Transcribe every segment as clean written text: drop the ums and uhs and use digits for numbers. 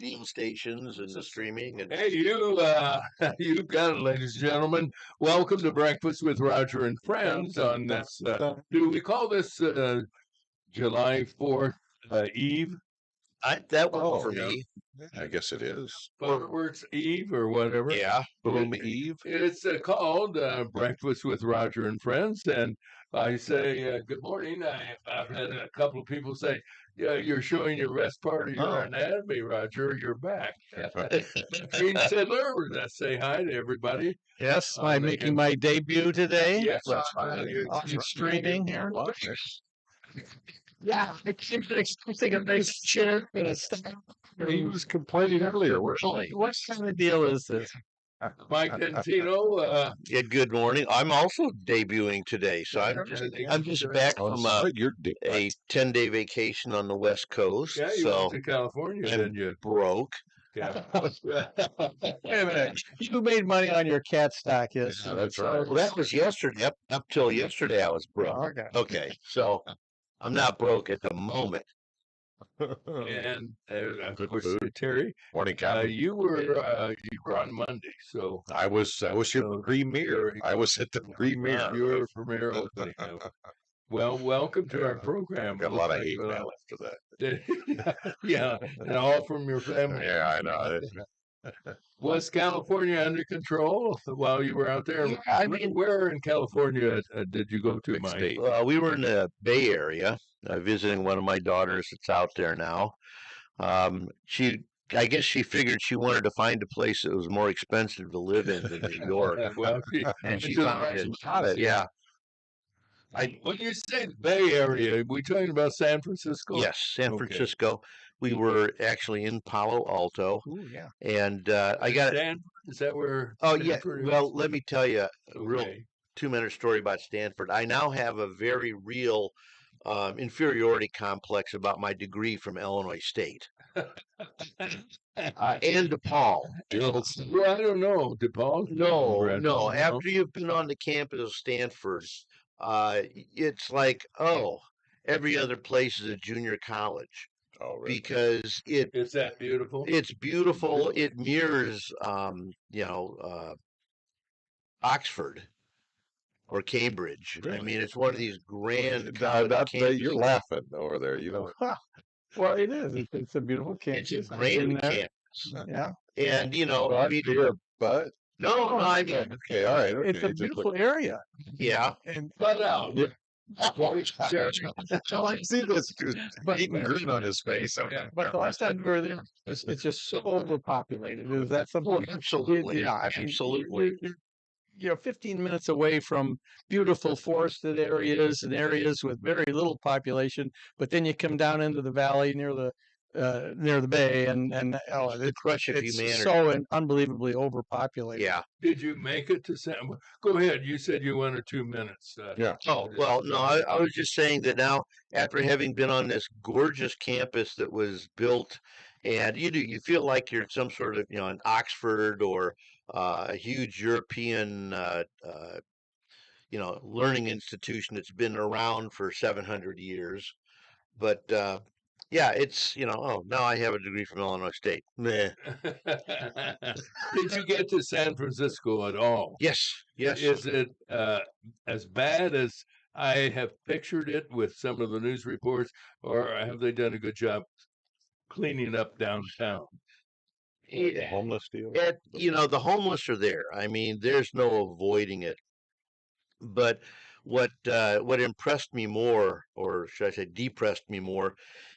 radio stations and the streaming. And Hey, you've got it, ladies and gentlemen. Welcome to Breakfast with Roger and Friends on this, do we call this July 4th Eve? that worked for yeah. me. I guess it is. Fireworks Eve or whatever. Yeah. Boom Eve. It's called Breakfast with Roger and Friends, and I say good morning. I've had a couple of people say, "Yeah, you're showing your best part of your anatomy, Roger. You're back." Gene Sidler, let's say hi to everybody. Yes, I'm making my debut today. Yes, That's fine. On streaming here. Well, Yeah, I keep expecting a nice chair and a staff. he was complaining earlier. What kind of deal is this? Mike Dentino. Yeah. Good morning. I'm also debuting today, so I'm just back from your a 10-day vacation on the West Coast. Yeah, you so went to California, I'm didn't you? broke. Yeah. Wait a minute. You made money on your cat stock, yes? Yeah, that's right. Well, that was yesterday. Up till yesterday, I was broke. Okay. Okay, so I'm not broke at the moment. And of Good course, food. Terry, Morning, Captain. you were on Monday, so I was your premiere. I was at the premiere. you were premier opening. Well, welcome to our program. Got a lot of hate mail after that. Yeah, and all from your family. Yeah, I know. Was California under control while you were out there? Yeah, I mean, where in California did you go to, Big Mike? state. we were in the Bay Area, visiting one of my daughters that's out there now. I guess she figured she wanted to find a place that was more expensive to live in than New York, Well, and she just found it. Yeah. when you say the Bay Area, we talking about San Francisco? Yes, San Okay. Francisco. We were actually in Palo Alto, Ooh, yeah. and I got. Stanford? Is that where? Oh yeah. Stanford is? Well, let me tell you a real Okay. 2-minute story about Stanford. I now have a very real inferiority complex about my degree from Illinois State and DePaul. Well, I don't know. DePaul? No. After you've been on the campus of Stanford, it's like, every other place is a junior college Oh, really? because Is that beautiful? it's beautiful. It mirrors, Oxford or Cambridge. I Really? mean, it's one of these grand. You're laughing over there. You know. Well, it is. It's a beautiful campus. It's a I've been grand there. campus, Yeah. and Well, but no, I mean, okay, all right. Okay. It's a just beautiful area. yeah. And But out. So I see this eating grin on his face. But the last time we were there, it's just so overpopulated. Is that something? Absolutely. Yeah, I mean, Absolutely. you're 15 minutes away from beautiful forested areas and areas with very little population, but then you come down into the valley near the bay, and The crush of it's humanity. so unbelievably overpopulated. Yeah. Did you make it to San? Go ahead. You said you wanted 2 minutes. Yeah. Oh, well, no, I was just saying that now, after having been on this gorgeous campus that was built, and you feel like you're some sort of, in Oxford or a huge European, learning institution that's been around for 700 years. But yeah, it's, now I have a degree from Illinois State. Meh. Did you get to San Francisco at all? Yes, yes. Is it as bad as I have pictured it with some of the news reports, or have they done a good job cleaning up downtown? The homeless deal. The homeless are there. I mean, there's no avoiding it. But what impressed me more, or should I say depressed me more,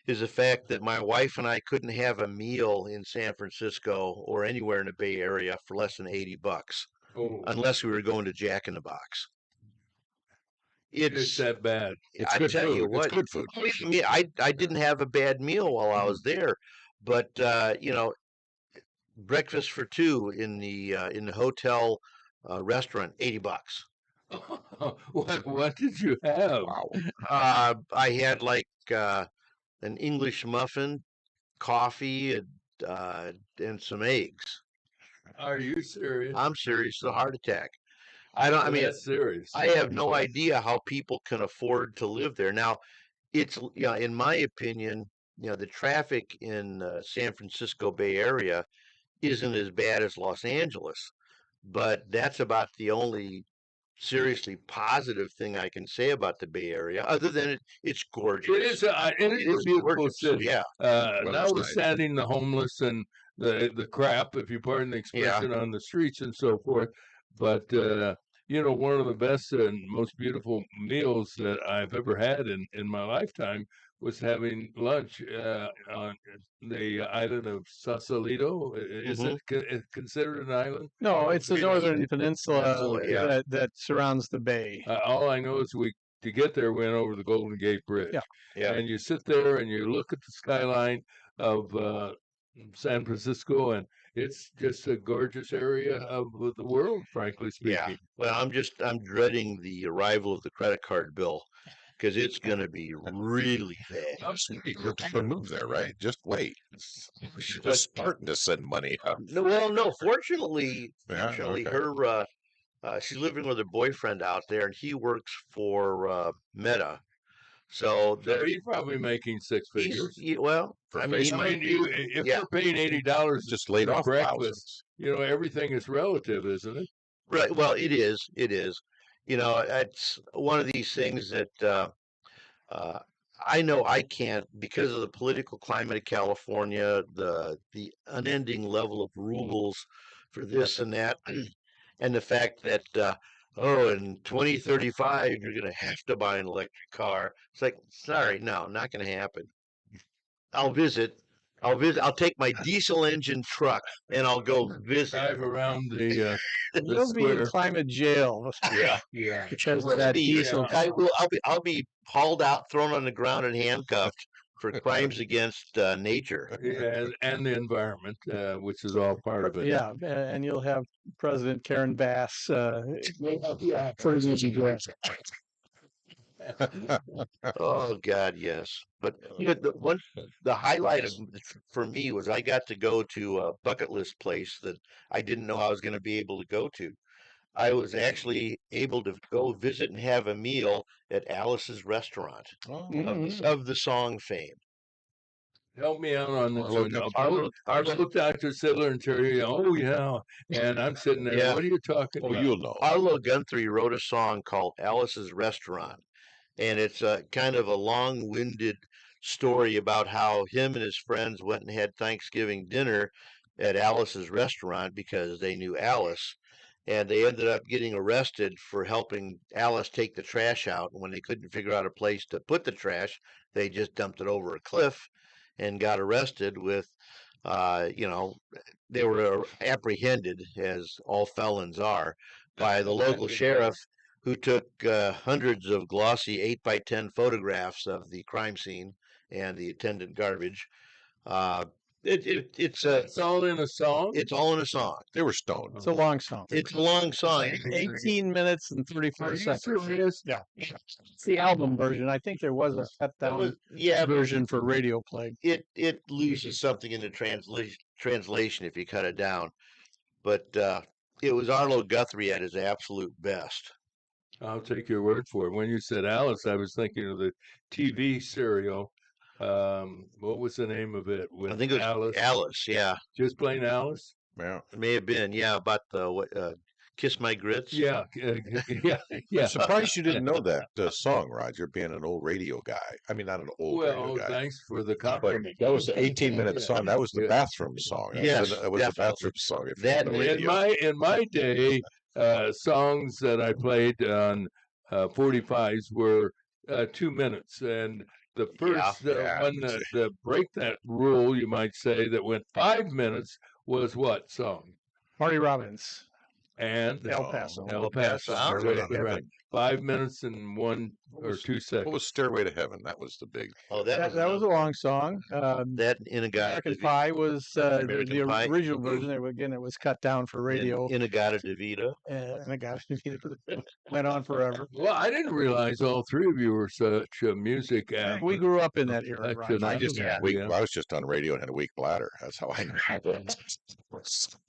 is the fact that my wife and I couldn't have a meal in San Francisco or anywhere in the Bay Area for less than $80, Oh, unless we were going to Jack in the Box. it's that bad. It's I good tell food. you what, It's good food. I mean, I didn't have a bad meal while I was there, but breakfast for two in the hotel restaurant, $80. What did you have? Wow. I had like an English muffin, coffee, and some eggs. Are you serious? I'm serious. It's a heart attack. I mean, That's serious. I have no idea how people can afford to live there. Now, it's, in my opinion, the traffic in San Francisco Bay Area isn't as bad as Los Angeles, but that's about the only seriously positive thing I can say about the Bay Area, other than it's gorgeous. It is a beautiful gorgeous. city. Yeah. Notwithstanding the homeless and the crap, if you pardon the expression, on the streets and so forth. But one of the best and most beautiful meals that I've ever had in my lifetime was having lunch on the island of Sausalito. Is it considered an island? No, it's the northern peninsula yeah. that surrounds the bay. All I know is to get there, we went over the Golden Gate Bridge. Yeah. And you sit there and you look at the skyline of San Francisco, and it's just a gorgeous area of the world, frankly speaking. Yeah. Well, I'm dreading the arrival of the credit card bill, because it's going to be really bad. You're going to move there, right? Just wait. You're just starting to send money up. No. Fortunately, okay. her she's living with her boyfriend out there, and he works for Meta. So he's probably making six figures. Well, I mean, if you're paying $80 just laid off breakfast, everything is relative, isn't it? Right. Well, it is. It is. It's one of these things that I know I can't, because of the political climate of California, the unending level of rules for this and that, and the fact that in 2035 you're going to have to buy an electric car. It's like, sorry, no, not going to happen. I'll visit. I'll take my diesel engine truck and I'll go visit. Drive around the You'll be in climate jail. Yeah. Because of that diesel. I'll be hauled out, thrown on the ground, and handcuffed for crimes against nature. And the environment, which is all part of it. Yeah, and you'll have President Karen Bass for his address. Oh God, yes. But the highlight for me was I got to go to a bucket list place that I didn't know I was going to be able to go to. I was actually able to go visit and have a meal at Alice's restaurant of the song fame. Help me out on this one. Our little Dr. Sidler and Terry, and I'm sitting there. Yeah. What are you talking about? You'll know. Arlo Guthrie wrote a song called Alice's Restaurant, and it's a kind of a long-winded story about how him and his friends went and had Thanksgiving dinner at Alice's Restaurant because they knew Alice, and they ended up getting arrested for helping Alice take the trash out. And when they couldn't figure out a place to put the trash, they just dumped it over a cliff and got arrested with, they were apprehended, as all felons are, by the local sheriff, who took hundreds of glossy 8x10 photographs of the crime scene and the attendant garbage. It's all in a song? It's all in a song. They were stoned. It's a long song. It's a long song. 18 minutes and 34 seconds. Yeah. It's the album version. I think there was a cut down version for radio play. It loses something in the translation if you cut it down. But it was Arlo Guthrie at his absolute best. I'll take your word for it. When you said Alice, I was thinking of the TV serial. What was the name of it? I think it was Alice. Yeah, just plain Alice. Yeah, it may have been. Yeah, about the Kiss My Grits. Yeah. I'm surprised you didn't know that song, Roger, being an old radio guy. I mean, not an old radio guy. Thanks for the compliment. That was an 18-minute song. That was the bathroom song. Yes, that was the bathroom song. In my day, songs that I played on 45s were 2 minutes, and the first one to break that rule, you might say, that went 5 minutes was what song? Marty Robbins. And El Paso. Right. 5 minutes and 1 or 2 seconds. What was Stairway to Heaven? That was the big. Oh, that was a long song. That American Pie was the original version. Again, it was cut down for radio. Inagata Devita. Inagata Devita went on forever. Well, I didn't realize all three of you were such music. We grew up in that era. I was just on radio and had a weak bladder. That's how I know.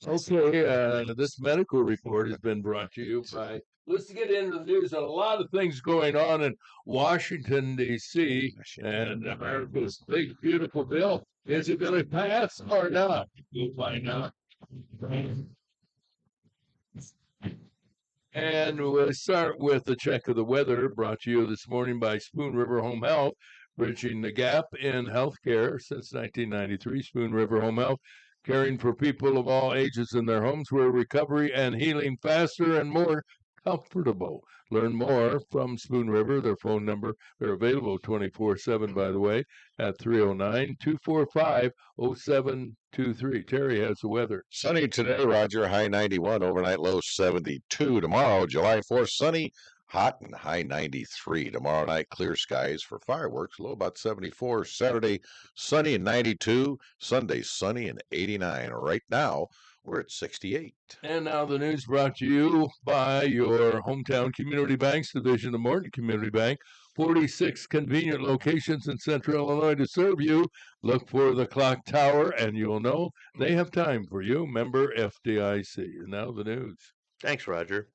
Okay, this medical report has been brought to you by. Let's get into the news. A lot of things going on in Washington, D.C., and America's big, beautiful bill. Is it going to pass or not? We'll find out. And we'll start with the check of the weather brought to you this morning by Spoon River Home Health, bridging the gap in healthcare since 1993. Spoon River Home Health, caring for people of all ages in their homes where recovery and healing faster and more comfortable. Learn more from Spoon River. Their phone number, they're available 24/7, by the way, at 309-245-0723. Terry has the weather. Sunny today, Roger. High 91, overnight low 72. Tomorrow, July 4th, sunny, hot and high 93. Tomorrow night, clear skies for fireworks, low about 74. Saturday, sunny and 92. Sunday, sunny and 89. Right now, we're at 68. And now the news brought to you by your hometown community banks division of Morton Community Bank. 46 convenient locations in Central Illinois to serve you. Look for the clock tower, and you'll know they have time for you. Member FDIC. And now the news. Thanks, Roger.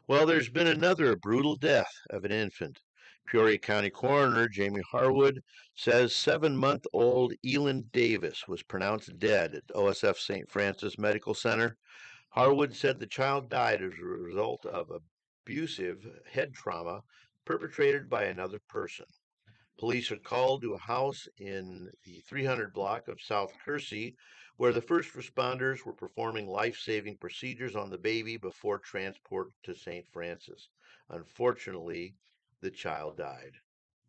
Well, there's been another brutal death of an infant. Peoria County Coroner Jamie Harwood says 7-month-old Elin Davis was pronounced dead at OSF St. Francis Medical Center. Harwood said the child died as a result of abusive head trauma perpetrated by another person. Police are called to a house in the 300 block of South Kersey, where the first responders were performing life-saving procedures on the baby before transport to St. Francis. Unfortunately, the child died.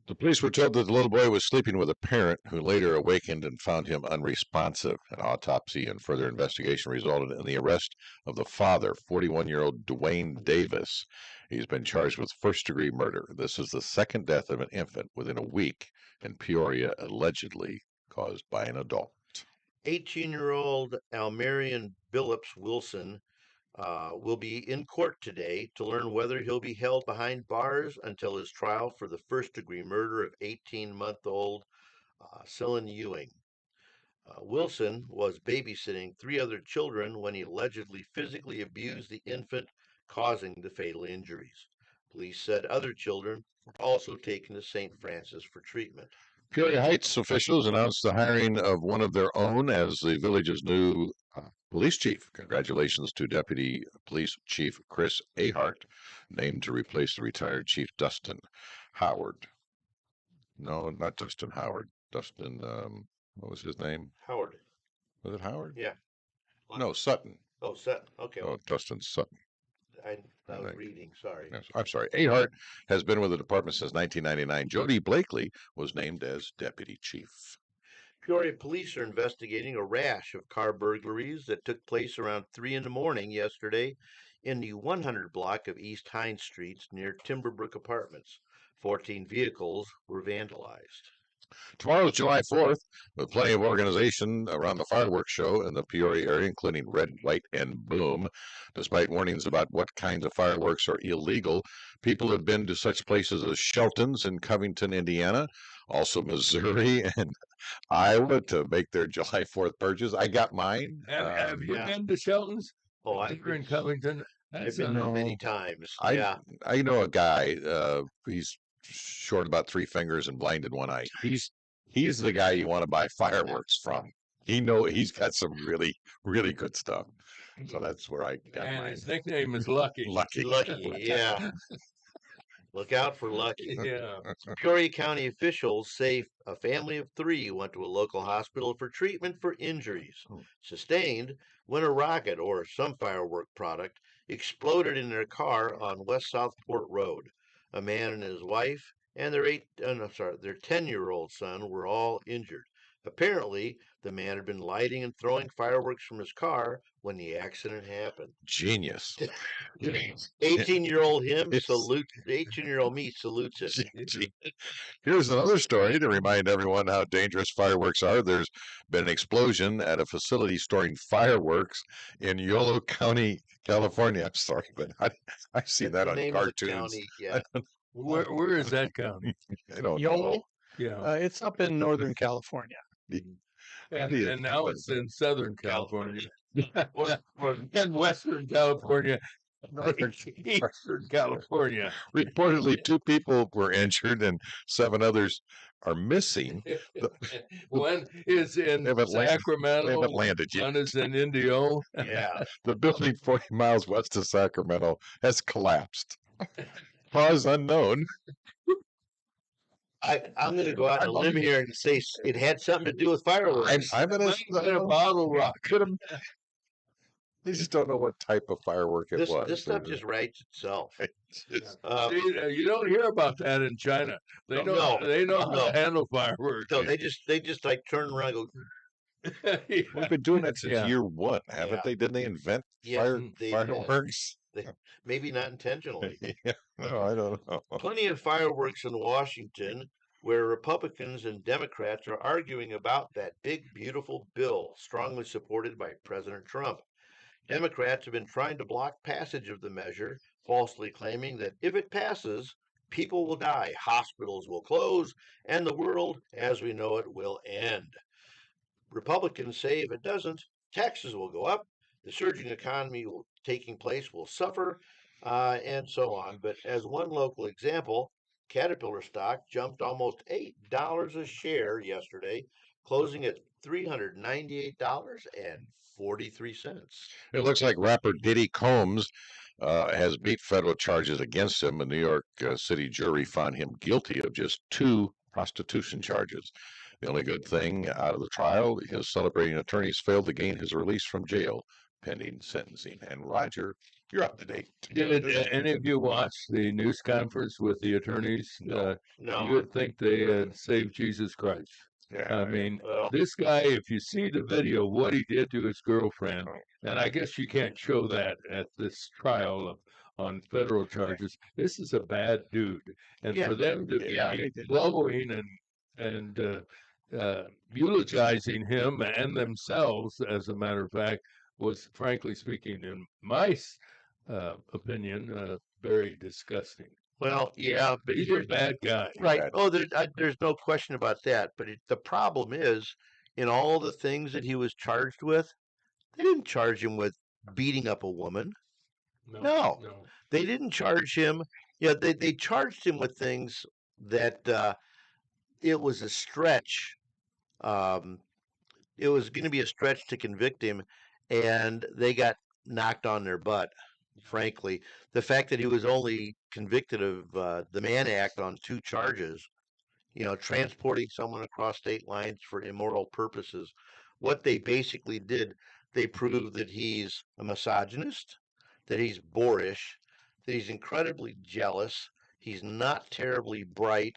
The police were told that the little boy was sleeping with a parent who later awakened and found him unresponsive. An autopsy and further investigation resulted in the arrest of the father, 41-year-old Dwayne Davis. He's been charged with first-degree murder. This is the second death of an infant within a week in Peoria, allegedly caused by an adult. 18-year-old Almarian Billups Wilson will be in court today to learn whether he'll be held behind bars until his trial for the first-degree murder of 18-month-old Sullivan Ewing. Wilson was babysitting 3 other children when he allegedly physically abused the infant, causing the fatal injuries. Police said other children were also taken to St. Francis for treatment. Peoria Heights officials announced the hiring of one of their own as the village's new police chief. Congratulations to Deputy Police Chief Chris Ahart, named to replace the retired Chief Dustin Howard. No, not Dustin Howard. Dustin, what was his name? Howard. Was it Howard? Yeah. No, Sutton. Oh, Sutton. Okay. Oh, Dustin Sutton. I was reading. Sorry. Yes, I'm sorry. Ahart has been with the department since 1999. Jody Blakely was named as deputy chief. Peoria police are investigating a rash of car burglaries that took place around 3 in the morning yesterday in the 100 block of East Hines Street near Timberbrook Apartments. 14 vehicles were vandalized. Tomorrow is July 4th, with plenty of organization around the fireworks show in the Peoria area, including Red, White, and Boom. Despite warnings about what kinds of fireworks are illegal, people have been to such places as Shelton's in Covington, Indiana, also Missouri and Iowa to make their July 4th purchase. I got mine. Have you been to Shelton's? Oh, I've You're in Covington. I've been there many times. I know a guy. He's short about 3 fingers and blind in one eye. He's the guy you want to buy fireworks from. He's got some really, really good stuff. So that's where I got And mine. his nickname is Lucky. Lucky. Yeah. Look out for Lucky. Yeah. Peoria County officials say a family of 3 went to a local hospital for treatment for injuries sustained when a rocket or some firework product exploded in their car on West Southport Road. A man and his wife and their 10-year-old son were all injured. Apparently, the man had been lighting and throwing fireworks from his car when the accident happened. Genius. 18-year-old him salutes. 18-year-old me salutes it. Here's another story to remind everyone how dangerous fireworks are. There's been an explosion at a facility storing fireworks in Yolo County, California. I'm sorry, but I've seen that on cartoons. County, yeah. Where is that county? I don't Yolo? know. Yeah. It's up in Northern California. and now it's in Southern California. And Western California, Eastern California. Reportedly, 2 people were injured and 7 others are missing. One is in They haven't Sacramento. landed yet. One is in Indio. Yeah. The building 40 miles west of Sacramento has collapsed. Cause unknown. I'm going to go out on a limb here and say it had something to do with fireworks. I'm gonna Might have been a bottle rocket. They just don't know what type of firework it was. This stuff just writes itself. Just- See, you don't hear about that in China. They know how No. to handle fireworks. So they just like turn around and go, We've been doing that since Yeah. year 1, haven't Yeah. they? Didn't they invent yes, they did. fireworks? Maybe not intentionally. Yeah, no, I don't know. Plenty of fireworks in Washington where Republicans and Democrats are arguing about that big, beautiful bill strongly supported by President Trump. Democrats have been trying to block passage of the measure, falsely claiming that if it passes, people will die, hospitals will close, and the world as we know it will end. Republicans say if it doesn't, taxes will go up, the surging economy taking place will suffer, and so on. But as one local example, Caterpillar stock jumped almost $8 a share yesterday, closing at $398.43. It looks like rapper Diddy Combs has beat federal charges against him. A New York City jury found him guilty of just 2 prostitution charges. The only good thing out of the trial, his celebrating attorneys failed to gain his release from jail pending sentencing. And Roger, you're up to date. Did any of you watch the news conference with the attorneys? No. You would think they had saved Jesus Christ. I mean, Well, this guy, if you see the video, what he did to his girlfriend, and I guess you can't show that at this trial on federal charges. This is a bad dude, and Yeah. for them to Yeah. be blowing and eulogizing him and themselves, as a matter of fact, was, frankly speaking, in my opinion, very disgusting. well, yeah, but He's a bad guy. right. Bad. Oh, there's no question about that. But the problem is, in all the things that he was charged with, they didn't charge him with beating up a woman. No. They didn't charge him. Yeah, they charged him with things that it was a stretch. Um, it was going to be a stretch to convict him, and they got knocked on their butt. Frankly, the fact that he was only convicted of the Mann Act on 2 charges, transporting someone across state lines for immoral purposes. What they basically did, they proved that he's a misogynist, that he's boorish, that he's incredibly jealous, he's not terribly bright,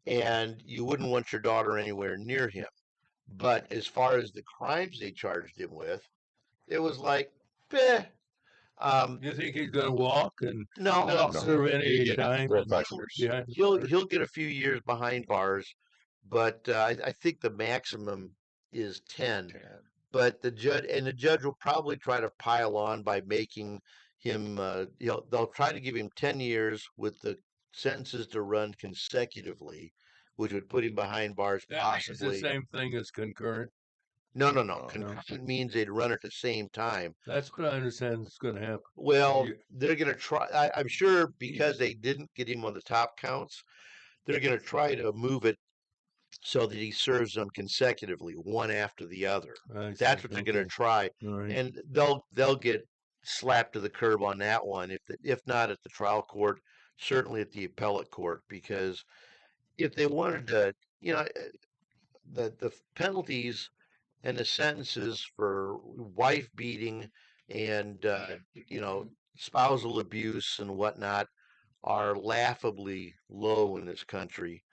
and you wouldn't want your daughter anywhere near him. But as far as the crimes they charged him with, it was like, eh. You think he's going to walk and No, not serve any time? Red Bucklers. behind the he'll bars? get a few years behind bars, but I think the maximum is 10. But the judge will probably try to pile on by making him. They'll try to give him 10 years with the sentences to run consecutively, which would put him behind bars That means the possibly. same thing as concurrent. No. No. Concurrent means they'd run at the same time. That's what I understand is going to happen. Well, You- they're going to try. I'm sure because they didn't get him on the top counts, they're going to try to move it so that he serves them consecutively, one after the other. I see. That's what they're going to Okay. try, All right. and they'll get slapped to the curb on that one. If not at the trial court, certainly at the appellate court, because if they wanted to, the penalties and the sentences for wife beating and spousal abuse and whatnot are laughably low in this country.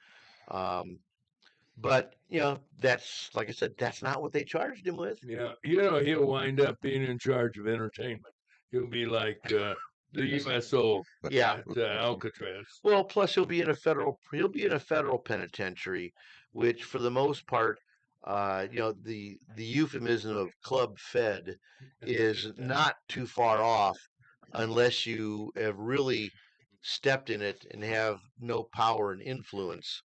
But that's, like I said, that's not what they charged him with. Yeah, he'll wind up being in charge of entertainment. He'll be like the USO Yeah. at Alcatraz. Well, plus he'll be in a federal penitentiary, which for the most part, the euphemism of club fed is not too far off, unless you have really stepped in it and have no power and influence,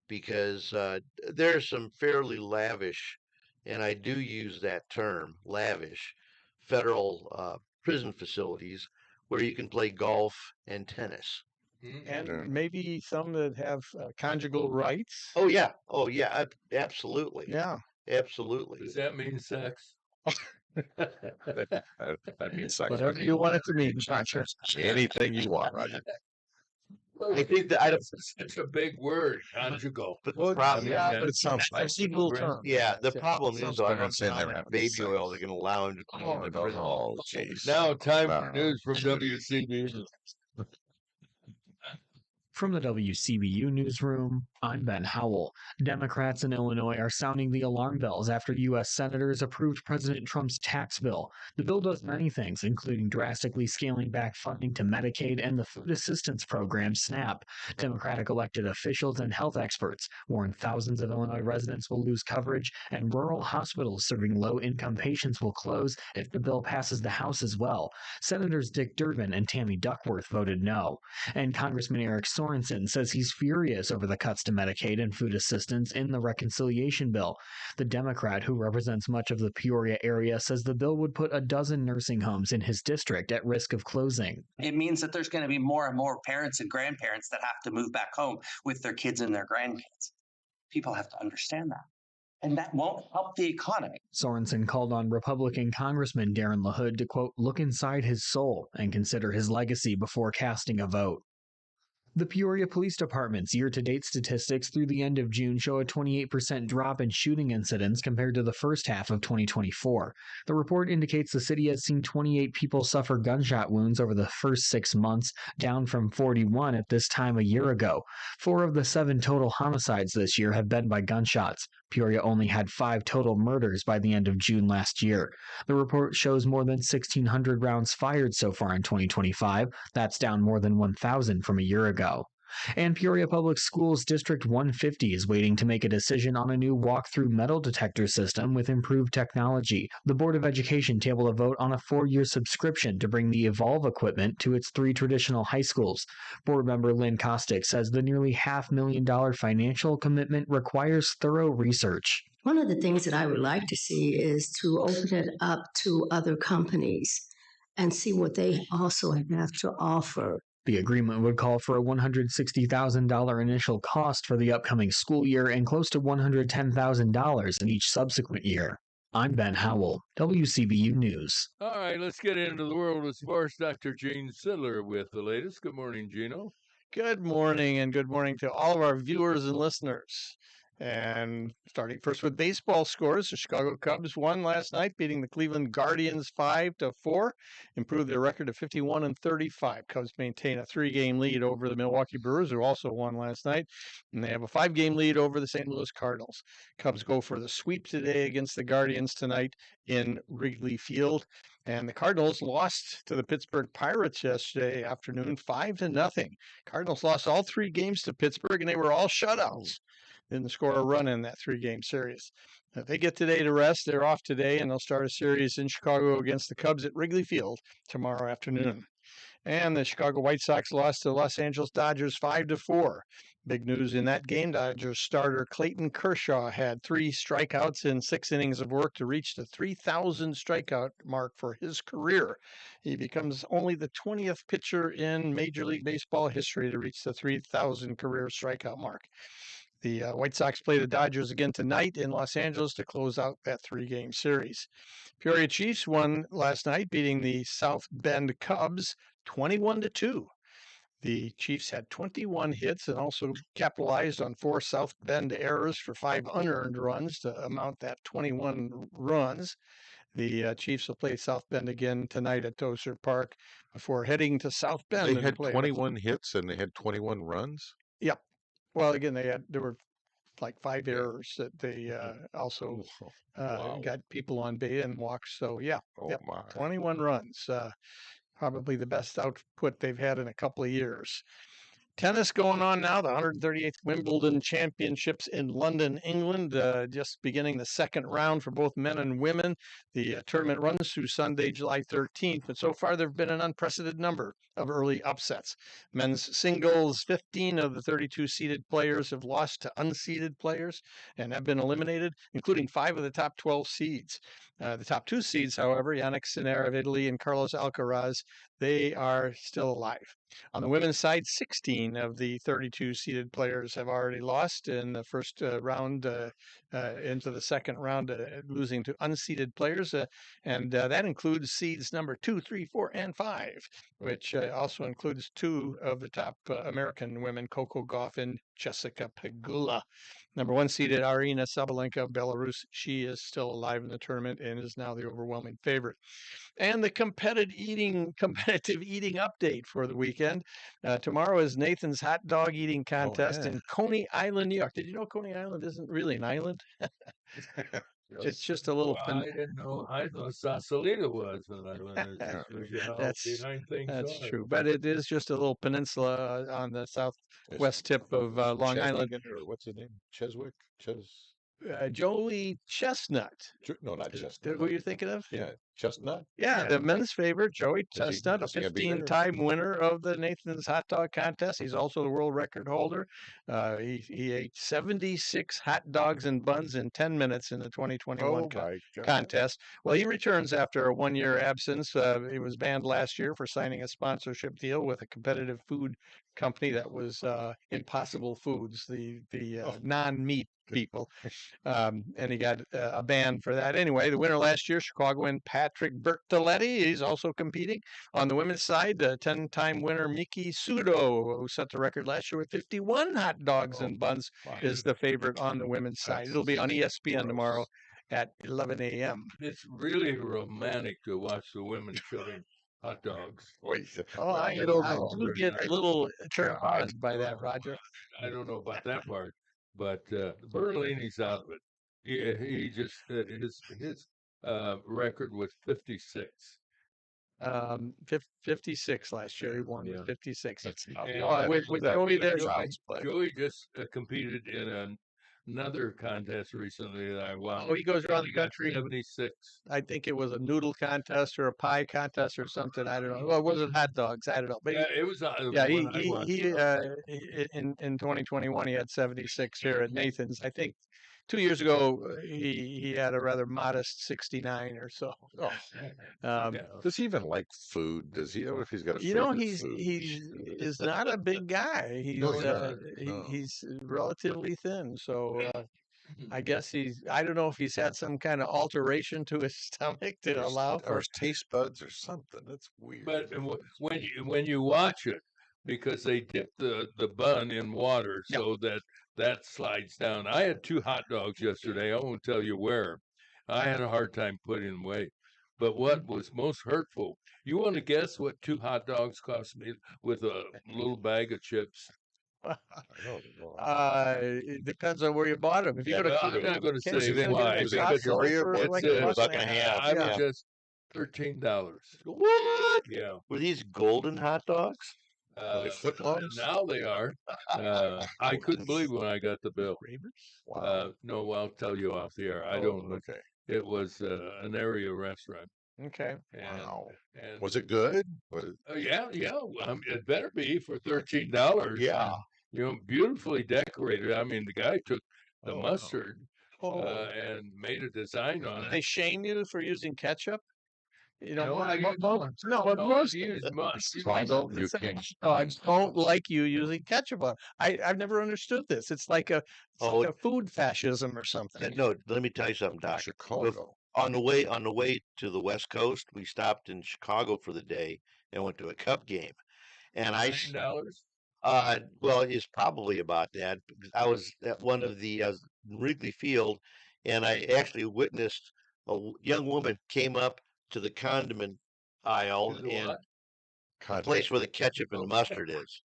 because there are some fairly lavish and I do use that term, lavish, federal prison facilities where you can play golf and tennis. And Yeah. maybe some that have conjugal rights. Oh yeah, absolutely, Yeah. absolutely. Does that mean sex? That means sex. Whatever you want it to mean, Roger. Anything you want, Roger. I think that I don't. Such a big word, conjugal. But Well, the problem, yeah, But it sounds that's nice. a legal Right. term. yeah, the Yeah. problem Sounds is though, I better don't than saying know how they're much having baby sex. oil they're going to allow him to put in the prison. Oh, jeez. Now, time Wow. for news from WCB. From the WCBU newsroom, I'm Ben Howell. Democrats in Illinois are sounding the alarm bells after U.S. senators approved President Trump's tax bill. The bill does many things, including drastically scaling back funding to Medicaid and the food assistance program, SNAP. Democratic elected officials and health experts warn thousands of Illinois residents will lose coverage, and rural hospitals serving low-income patients will close if the bill passes the House as well. Senators Dick Durbin and Tammy Duckworth voted no. And Congressman Eric Sorensen says he's furious over the cuts to Medicaid and food assistance in the reconciliation bill. The Democrat, who represents much of the Peoria area, says the bill would put a dozen nursing homes in his district at risk of closing. It means that there's going to be more and more parents and grandparents that have to move back home with their kids and their grandkids. People have to understand that. And that won't help the economy. Sorensen called on Republican Congressman Darren LaHood to, quote, look inside his soul and consider his legacy before casting a vote. The Peoria Police Department's year-to-date statistics through the end of June show a 28% drop in shooting incidents compared to the first half of 2024. The report indicates the city has seen 28 people suffer gunshot wounds over the first 6 months, down from 41 at this time a year ago. 4 of the 7 total homicides this year have been by gunshots. Peoria only had 5 total murders by the end of June last year. The report shows more than 1,600 rounds fired so far in 2025. That's down more than 1,000 from a year ago. And Peoria Public Schools District 150 is waiting to make a decision on a new walk-through metal detector system with improved technology. The Board of Education tabled a vote on a 4-year subscription to bring the Evolve equipment to its 3 traditional high schools. Board member Lynn Kostick says the nearly $500,000 financial commitment requires thorough research. One of the things that I would like to see is to open it up to other companies and see what they also have to offer. The agreement would call for a $160,000 initial cost for the upcoming school year and close to $110,000 in each subsequent year. I'm Ben Howell, WCBU News. All right, let's get into the world of sports. Dr. Gene Sidler with the latest. Good morning, Gino. Good morning, and good morning to all of our viewers and listeners. And starting first with baseball scores, the Chicago Cubs won last night, beating the Cleveland Guardians 5-4, improved their record to 51-35. Cubs maintain a 3-game lead over the Milwaukee Brewers, who also won last night, and they have a 5-game lead over the St. Louis Cardinals. Cubs go for the sweep today against the Guardians tonight in Wrigley Field. And the Cardinals lost to the Pittsburgh Pirates yesterday afternoon, 5-0. Cardinals lost all 3 games to Pittsburgh, and they were all shutouts. Didn't score a run in that 3-game series. If they get today to rest, they're off today, and they'll start a series in Chicago against the Cubs at Wrigley Field tomorrow afternoon. And the Chicago White Sox lost to the Los Angeles Dodgers 5-4. Big news in that game, Dodgers starter Clayton Kershaw had 3 strikeouts in 6 innings of work to reach the 3,000 strikeout mark for his career. He becomes only the 20th pitcher in Major League Baseball history to reach the 3,000 career strikeout mark. The White Sox play the Dodgers again tonight in Los Angeles to close out that 3-game series. Peoria Chiefs won last night, beating the South Bend Cubs 21-2. The Chiefs had 21 hits and also capitalized on 4 South Bend errors for 5 unearned runs to amount that 21 runs. The Chiefs will play South Bend again tonight at Tozer Park before heading to South Bend. They had 21 hits and they had 21 runs? Yep. Well, again, there were like 5 errors that they also Wow. got people on base and walks. So, yeah, Oh, yep, my. 21 runs. Probably the best output they've had in a couple of years. Tennis going on now, the 138th Wimbledon Championships in London, England, just beginning the second round for both men and women. The tournament runs through Sunday, July 13th, but so far there have been an unprecedented number of early upsets. Men's singles, 15 of the 32 seeded players have lost to unseeded players and have been eliminated, including 5 of the top 12 seeds. The top 2 seeds, however, Yannick Sinner of Italy and Carlos Alcaraz, they are still alive. On the women's side, 16 of the 32 seeded players have already lost in the first round into the second round, losing to unseeded players. And that includes seeds number 2, 3, 4, and 5, which also includes 2 of the top American women, Coco Gauff and Jessica Pegula. Number 1 seeded Arina Sabalenka of Belarus. She is still alive in the tournament and is now the overwhelming favorite. And the competitive eating update for the weekend. Tomorrow is Nathan's hot dog eating contest in Coney Island, New York. Did you know Coney Island isn't really an island? It's just a little. I didn't know. I thought Sausalito was an island. That's true, but it is just a little peninsula on the southwest tip of Long Island. Or what's his name? Cheswick? Joey Chestnut. No, not Chestnut. Who are you thinking of? Yeah, Chestnut. Yeah, the men's favorite, Joey Chestnut, a is he gonna be there? 15-time winner of the Nathan's Hot Dog Contest. He's also the world record holder. He ate 76 hot dogs and buns in 10 minutes in the 2021 contest. Well, he returns after a one-year absence. He was banned last year for signing a sponsorship deal with a competitive food company that was Impossible Foods, the non-meat people. And he got a ban for that. Anyway, the winner last year, Chicagoan Patrick Bertoletti, he's also competing. On the women's side, the 10-time winner Miki Sudo, who set the record last year with 51 hot dogs and buns, is the favorite on the women's side. It'll be on ESPN tomorrow at 11 a.m. It's really romantic to watch the women shoving hot dogs. I do get a little turned on by that, Roger. I don't know about that part. But Bertolini's out of it. He just his record was 56. 56 last year. He won with 56. That's not with Joey there. Joey just competed in another contest recently that I won. Oh, he goes around the country. 76. I think it was a noodle contest or a pie contest or something. I don't know. Well, was it hot dogs? I don't know. But it was. He in 2021 he had 76 here at Nathan's. I think 2 years ago he had a rather modest 69 or so. Does he even like food? Does he know if he's got a he's not a big guy. He's relatively thin, so I guess I don't know if he's had some kind of alteration to his stomach to allow for his taste buds or something. That's weird. But when you watch it, because they dip the bun in water so that slides down. I had 2 hot dogs yesterday. I won't tell you where. I had a hard time putting them away. But what was most hurtful, you want to guess what 2 hot dogs cost me with a little bag of chips? It depends on where you bought them. If you I'm not going to say why. It's $1.50. I was just $13. What? Yeah. Were these golden hot dogs? Now they are. I couldn't believe when I got the bill. Wow. No, I'll tell you off the air. I don't. Okay. It was an area restaurant. Okay. Wow. And, was it good? Yeah. It better be for $13. Yeah. Beautifully decorated. I mean, the guy took the mustard and made a design on it. They shame you for using ketchup? Most use dogs don't like you using ketchup on. I've never understood this. It's like a food fascism or something. No, let me tell you something, Doc. Chicago. On the way to the West Coast, we stopped in Chicago for the day and went to a Cub game. And $9? Well, it's probably about that. Because I was at one of the Wrigley Field, and I actually witnessed a young woman came up to the condiment aisle and the place where the ketchup and the mustard is.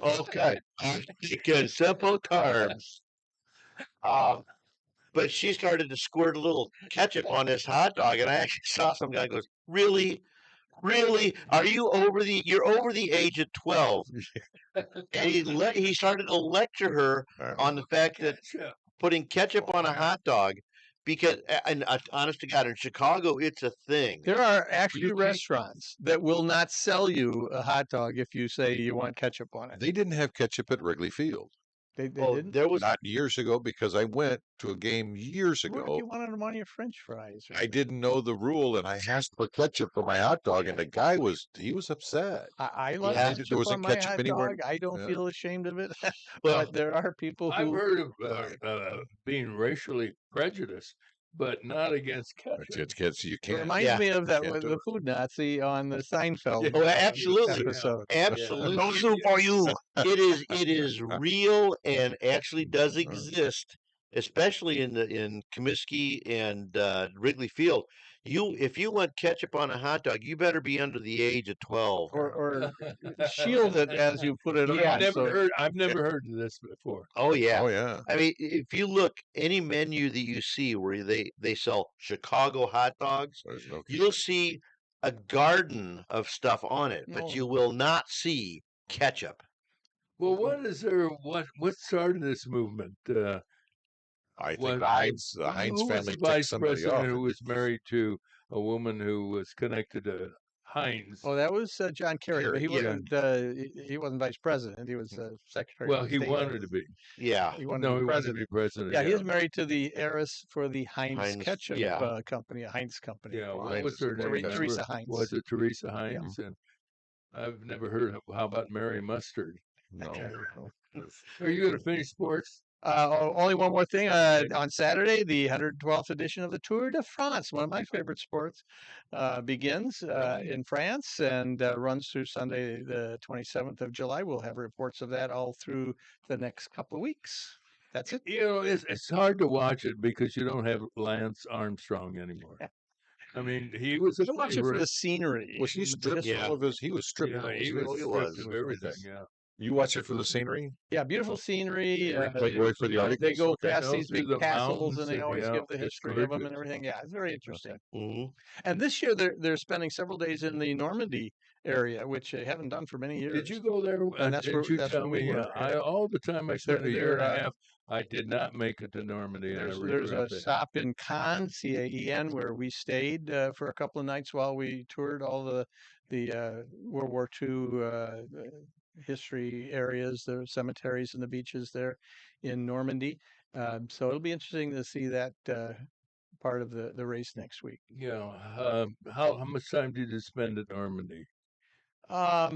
Okay. Chicken, simple carbs. But she started to squirt a little ketchup on this hot dog, and I actually saw some guy goes, "Really? Really? Are you over the? You're over the age of 12, and he started to lecture her on the fact that Ketchup. putting ketchup on a hot dog, because and honest to God, in Chicago, it's a thing. There are actually You can't- restaurants that will not sell you a hot dog if you say you want ketchup on it. They didn't have ketchup at Wrigley Field. They Oh, didn't. there was Not years ago, because I went to a game years What if ago. you wanted them on your French fries? Or I didn't know the rule, and I asked for ketchup for my hot dog, and the guy was upset. I like Yeah. There ketchup on wasn't my ketchup hot anywhere. dog. I don't Yeah. feel ashamed of it. well, But there are people I've who heard of being racially prejudiced, but not against ketchup. You it can't. reminds Yeah. me of that Can't do the it. food Nazi on the Seinfeld Oh, absolutely. episode. Absolutely. No soup for you. It is real and actually does exist, especially in Comiskey and Wrigley Field. If you want ketchup on a hot dog, you better be under the age of 12. Or shield it as you put it Yeah. on. So I've never heard of this before. Oh yeah. Oh yeah. I mean, if you look any menu that you see where they sell Chicago hot dogs, There's no you'll see a garden of stuff on it, but No. you will not see ketchup. Well, what started this movement? I think Was- the Heinz who was family the ticked vice somebody president off. who was married to a woman who was connected to Heinz? Oh, that was John Kerry, but he Kerry, yeah. wasn't. He wasn't vice president. He was secretary. Well, of he state. wanted to be. Yeah. He wanted No, to he be wanted to president. be president. Yeah, he is married to the heiress for the Heinz, Heinz, ketchup yeah. company, a Heinz company. Yeah, what Heinz was her is name? very Teresa Heinz. Was it Teresa Heinz? And I've never heard of. How about Mary Mustard? No. Are you going to finish sports? Only one more thing. On Saturday, the 112th edition of the Tour de France, one of my favorite sports, begins in France and runs through Sunday, the 27th of July. We'll have reports of that all through the next couple of weeks. That's it. You know, it's hard to watch it because you don't have Lance Armstrong anymore. I mean, he was a I watch it for favorite. the scenery. Was he stripped Yeah. all of his? He was stripped. Yeah, he wasn't was he stripped was. of everything. Yeah. You watch it for the scenery? Yeah, beautiful scenery. Like wait for the articles? They go Okay. past Go these through big the castles, and mountains they and, always yeah, give the it's history of them gorgeous. and everything. Yeah, it's very interesting. hmm And this year they're spending several days in the Normandy area, which they haven't done for many years. Did you go there? And that's didn't where- you that's tell where we me? were. All the time I spent a year and a they're, half, I did not make it to Normandy. And I There's a regret that. stop in Caen, CAEN, where we stayed for a couple of nights while we toured all the World War II history areas, the cemeteries and the beaches there in Normandy. So it'll be interesting to see that part of the race next week. Yeah. How much time did you spend at Normandy? I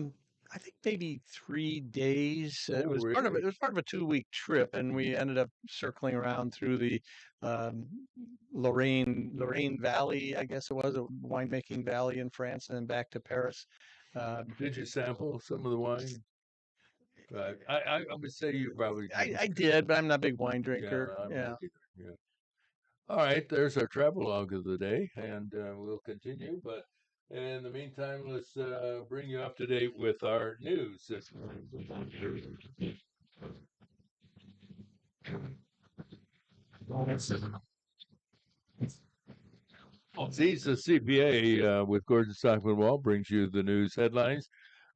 think maybe 3 days. It Oh, was part of it. really? It was part of a 2 week trip, and we ended up circling around through the Lorraine Valley, I guess it was, a winemaking valley in France, and then back to Paris. Did you sample some of the wine? I would say you probably didn't. I did, but I'm not a big wine Yeah, drinker. I'm Yeah. not either. Yeah. All right, there's our travel log of the day, and we'll continue. But in the meantime, let's bring you up to date with our news. He's a CPA with Gordon Stockman Wall brings you the news headlines.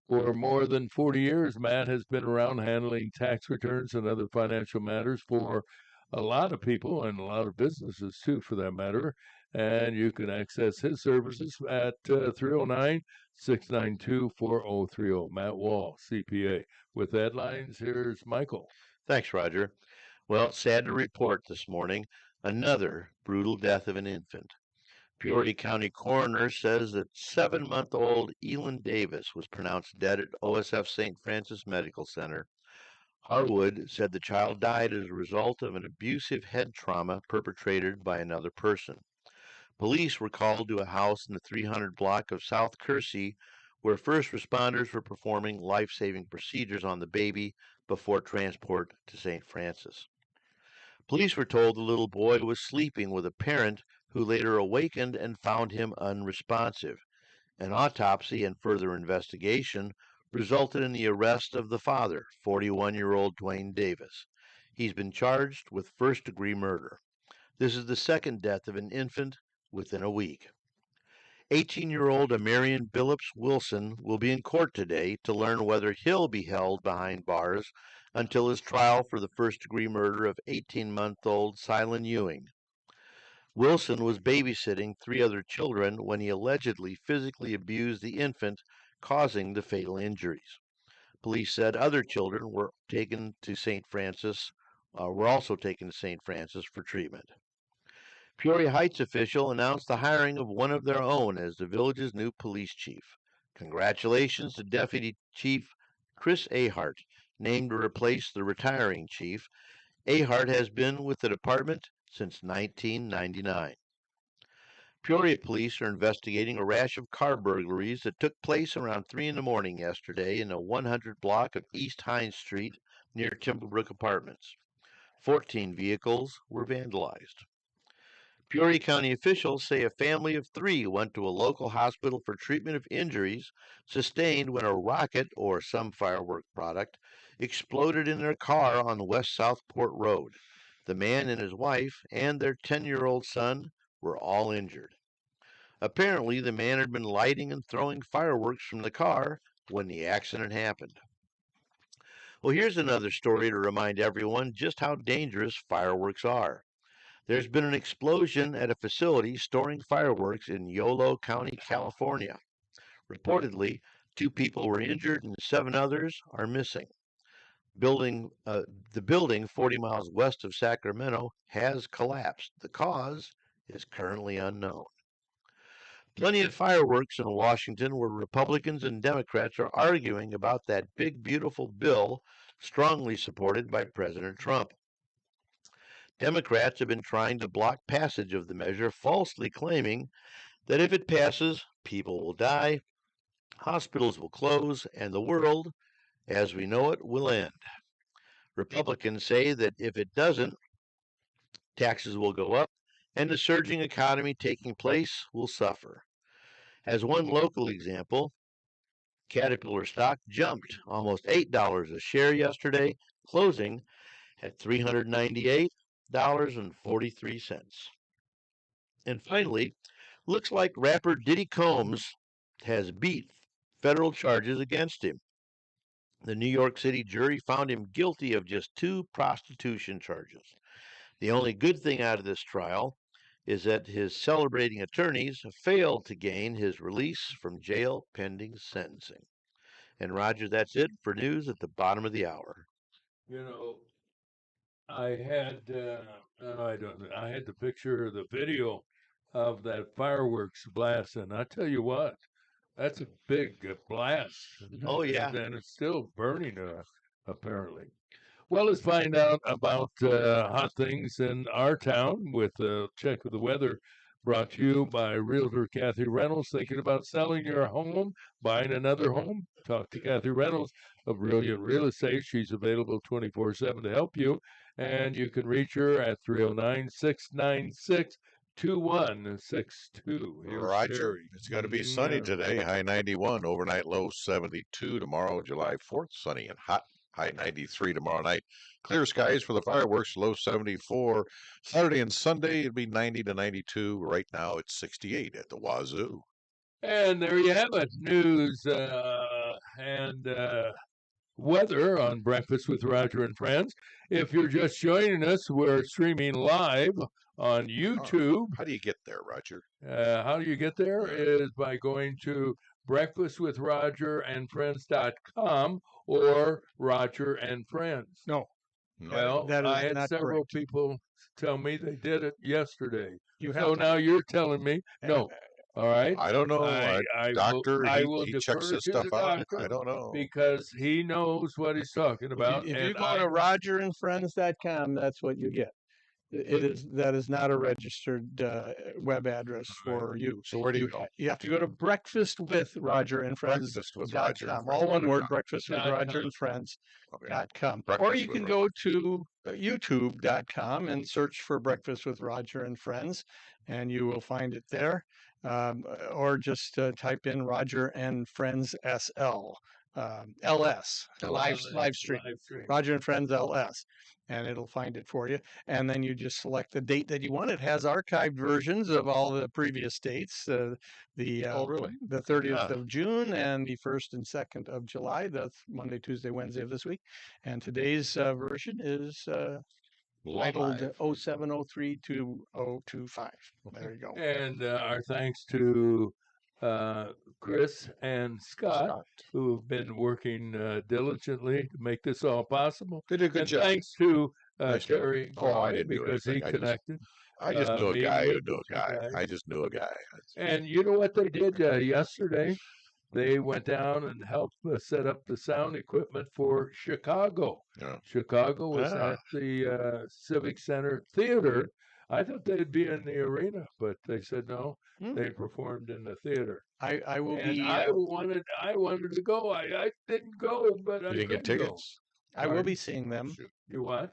For more than 40 years, Matt has been around handling tax returns and other financial matters for a lot of people and a lot of businesses too, for that matter. And you can access his services at 309-692-4030. Matt Wall, CPA. With headlines, here's Michael. Thanks, Roger. Well, sad to report this morning, another brutal death of an infant. Peoria County coroner says that 7-month-old Elin Davis was pronounced dead at OSF St. Francis Medical Center. Harwood said the child died as a result of an abusive head trauma perpetrated by another person. Police were called to a house in the 300 block of South Kersey where first responders were performing life-saving procedures on the baby before transport to St. Francis. Police were told the little boy was sleeping with a parent who later awakened and found him unresponsive. An autopsy and further investigation resulted in the arrest of the father, 41-year-old Dwayne Davis. He's been charged with first-degree murder. This is the second death of an infant within a week. 18-year-old Amarian Billups Wilson will be in court today to learn whether he'll be held behind bars until his trial for the first-degree murder of 18-month-old Silen Ewing. Wilson was babysitting 3 other children when he allegedly physically abused the infant, causing the fatal injuries. Police said other children were also taken to St. Francis for treatment. Peoria Heights official announced the hiring of one of their own as the village's new police chief. Congratulations to Deputy Chief Chris Ahart, named to replace the retiring chief. Ahart has been with the department since 1999. Peoria police are investigating a rash of car burglaries that took place around 3 in the morning yesterday in a 100 block of East Hines Street near Timberbrook Apartments. 14 vehicles were vandalized. Peoria County officials say a family of 3 went to a local hospital for treatment of injuries sustained when a rocket, or some firework product, exploded in their car on West Southport Road. The man and his wife and their 10-year-old son were all injured. Apparently, the man had been lighting and throwing fireworks from the car when the accident happened. Well, here's another story to remind everyone just how dangerous fireworks are. There's been an explosion at a facility storing fireworks in Yolo County, California. Reportedly, 2 people were injured and 7 others are missing. The building 40 miles west of Sacramento has collapsed. The cause is currently unknown. Plenty of fireworks in Washington where Republicans and Democrats are arguing about that big, beautiful bill strongly supported by President Trump. Democrats have been trying to block passage of the measure, falsely claiming that if it passes, people will die, hospitals will close, and the world, as we know it, will end. Republicans say that if it doesn't, taxes will go up, and the surging economy taking place will suffer. As one local example, Caterpillar stock jumped almost $8 a share yesterday, closing at $398.43. And finally, looks like rapper Diddy Combs has beat federal charges against him. The New York City jury found him guilty of just 2 prostitution charges. The only good thing out of this trial is that his celebrating attorneys failed to gain his release from jail pending sentencing. And Roger, that's it for news at the bottom of the hour. You know, I had I had the picture, the video of that fireworks blast, and I tell you what, that's a big blast. Oh, yeah. And it's still burning, apparently. Well, let's find out about hot things in our town with a check of the weather brought to you by Realtor Kathy Reynolds. Thinking about selling your home, buying another home? Talk to Kathy Reynolds of Brilliant Real Estate. She's available 24/7 to help you, and you can reach her at 309-696-2162. Roger, it's going to be sunny today, high 91, overnight low 72. Tomorrow, July 4th, sunny and hot, high 93 tomorrow night. Clear skies for the fireworks, low 74. Saturday and Sunday, it'll be 90 to 92. Right now, it's 68 at the Wazoo. And there you have it, news and weather on Breakfast with Roger and Friends. If you're just joining us, we're streaming live on YouTube. How do you get there, Roger? How do you get there? Is by going to breakfastwithrogerandfriends.com or Roger and Friends. No. Well, that is I had not several correct. people tell me they did it yesterday. You So have now you're telling me no. All right. I don't know. Doctor, I will he defer checks this to the stuff out. doctor I don't know. because he knows what he's talking about. If you and go to rogerandfriends.com, that's what you get. That is not a registered web address for you. So where do you go? You have to go to breakfastwithrogerandfriends.com. All one word, breakfastwithrogerandfriends.com. Or you can go to youtube.com and search for Breakfast with Roger and Friends, and you will find it there. Or just type in Roger and Friends SL. LS, live stream. Roger and Friends LS. and it'll find it for you. And then you just select the date that you want. It has archived versions of all the previous dates. Really? The 30th Ah. of June and the 1st and 2nd of July. That's Monday, Tuesday, Wednesday of this week. And today's version is titled Live. 07032025. There you go. And our thanks to Chris and Scott, who have been working diligently to make this all possible. They did a good And job. thanks to Nice job. Terry Oh, I didn't do because he anything. connected. I just knew a me guy who with knew a the guy. guys. I just knew a guy. And you know what they did yesterday? They went down and helped set up the sound equipment for Chicago. Yeah. Chicago was Ah. at the Civic Center Theater. I thought they'd be in the arena, but they said no. Hmm. They performed in the theater. I will And be. I wanted to go. I didn't go, but I You didn't get couldn't go. tickets? I will Pardon? be seeing them. You what?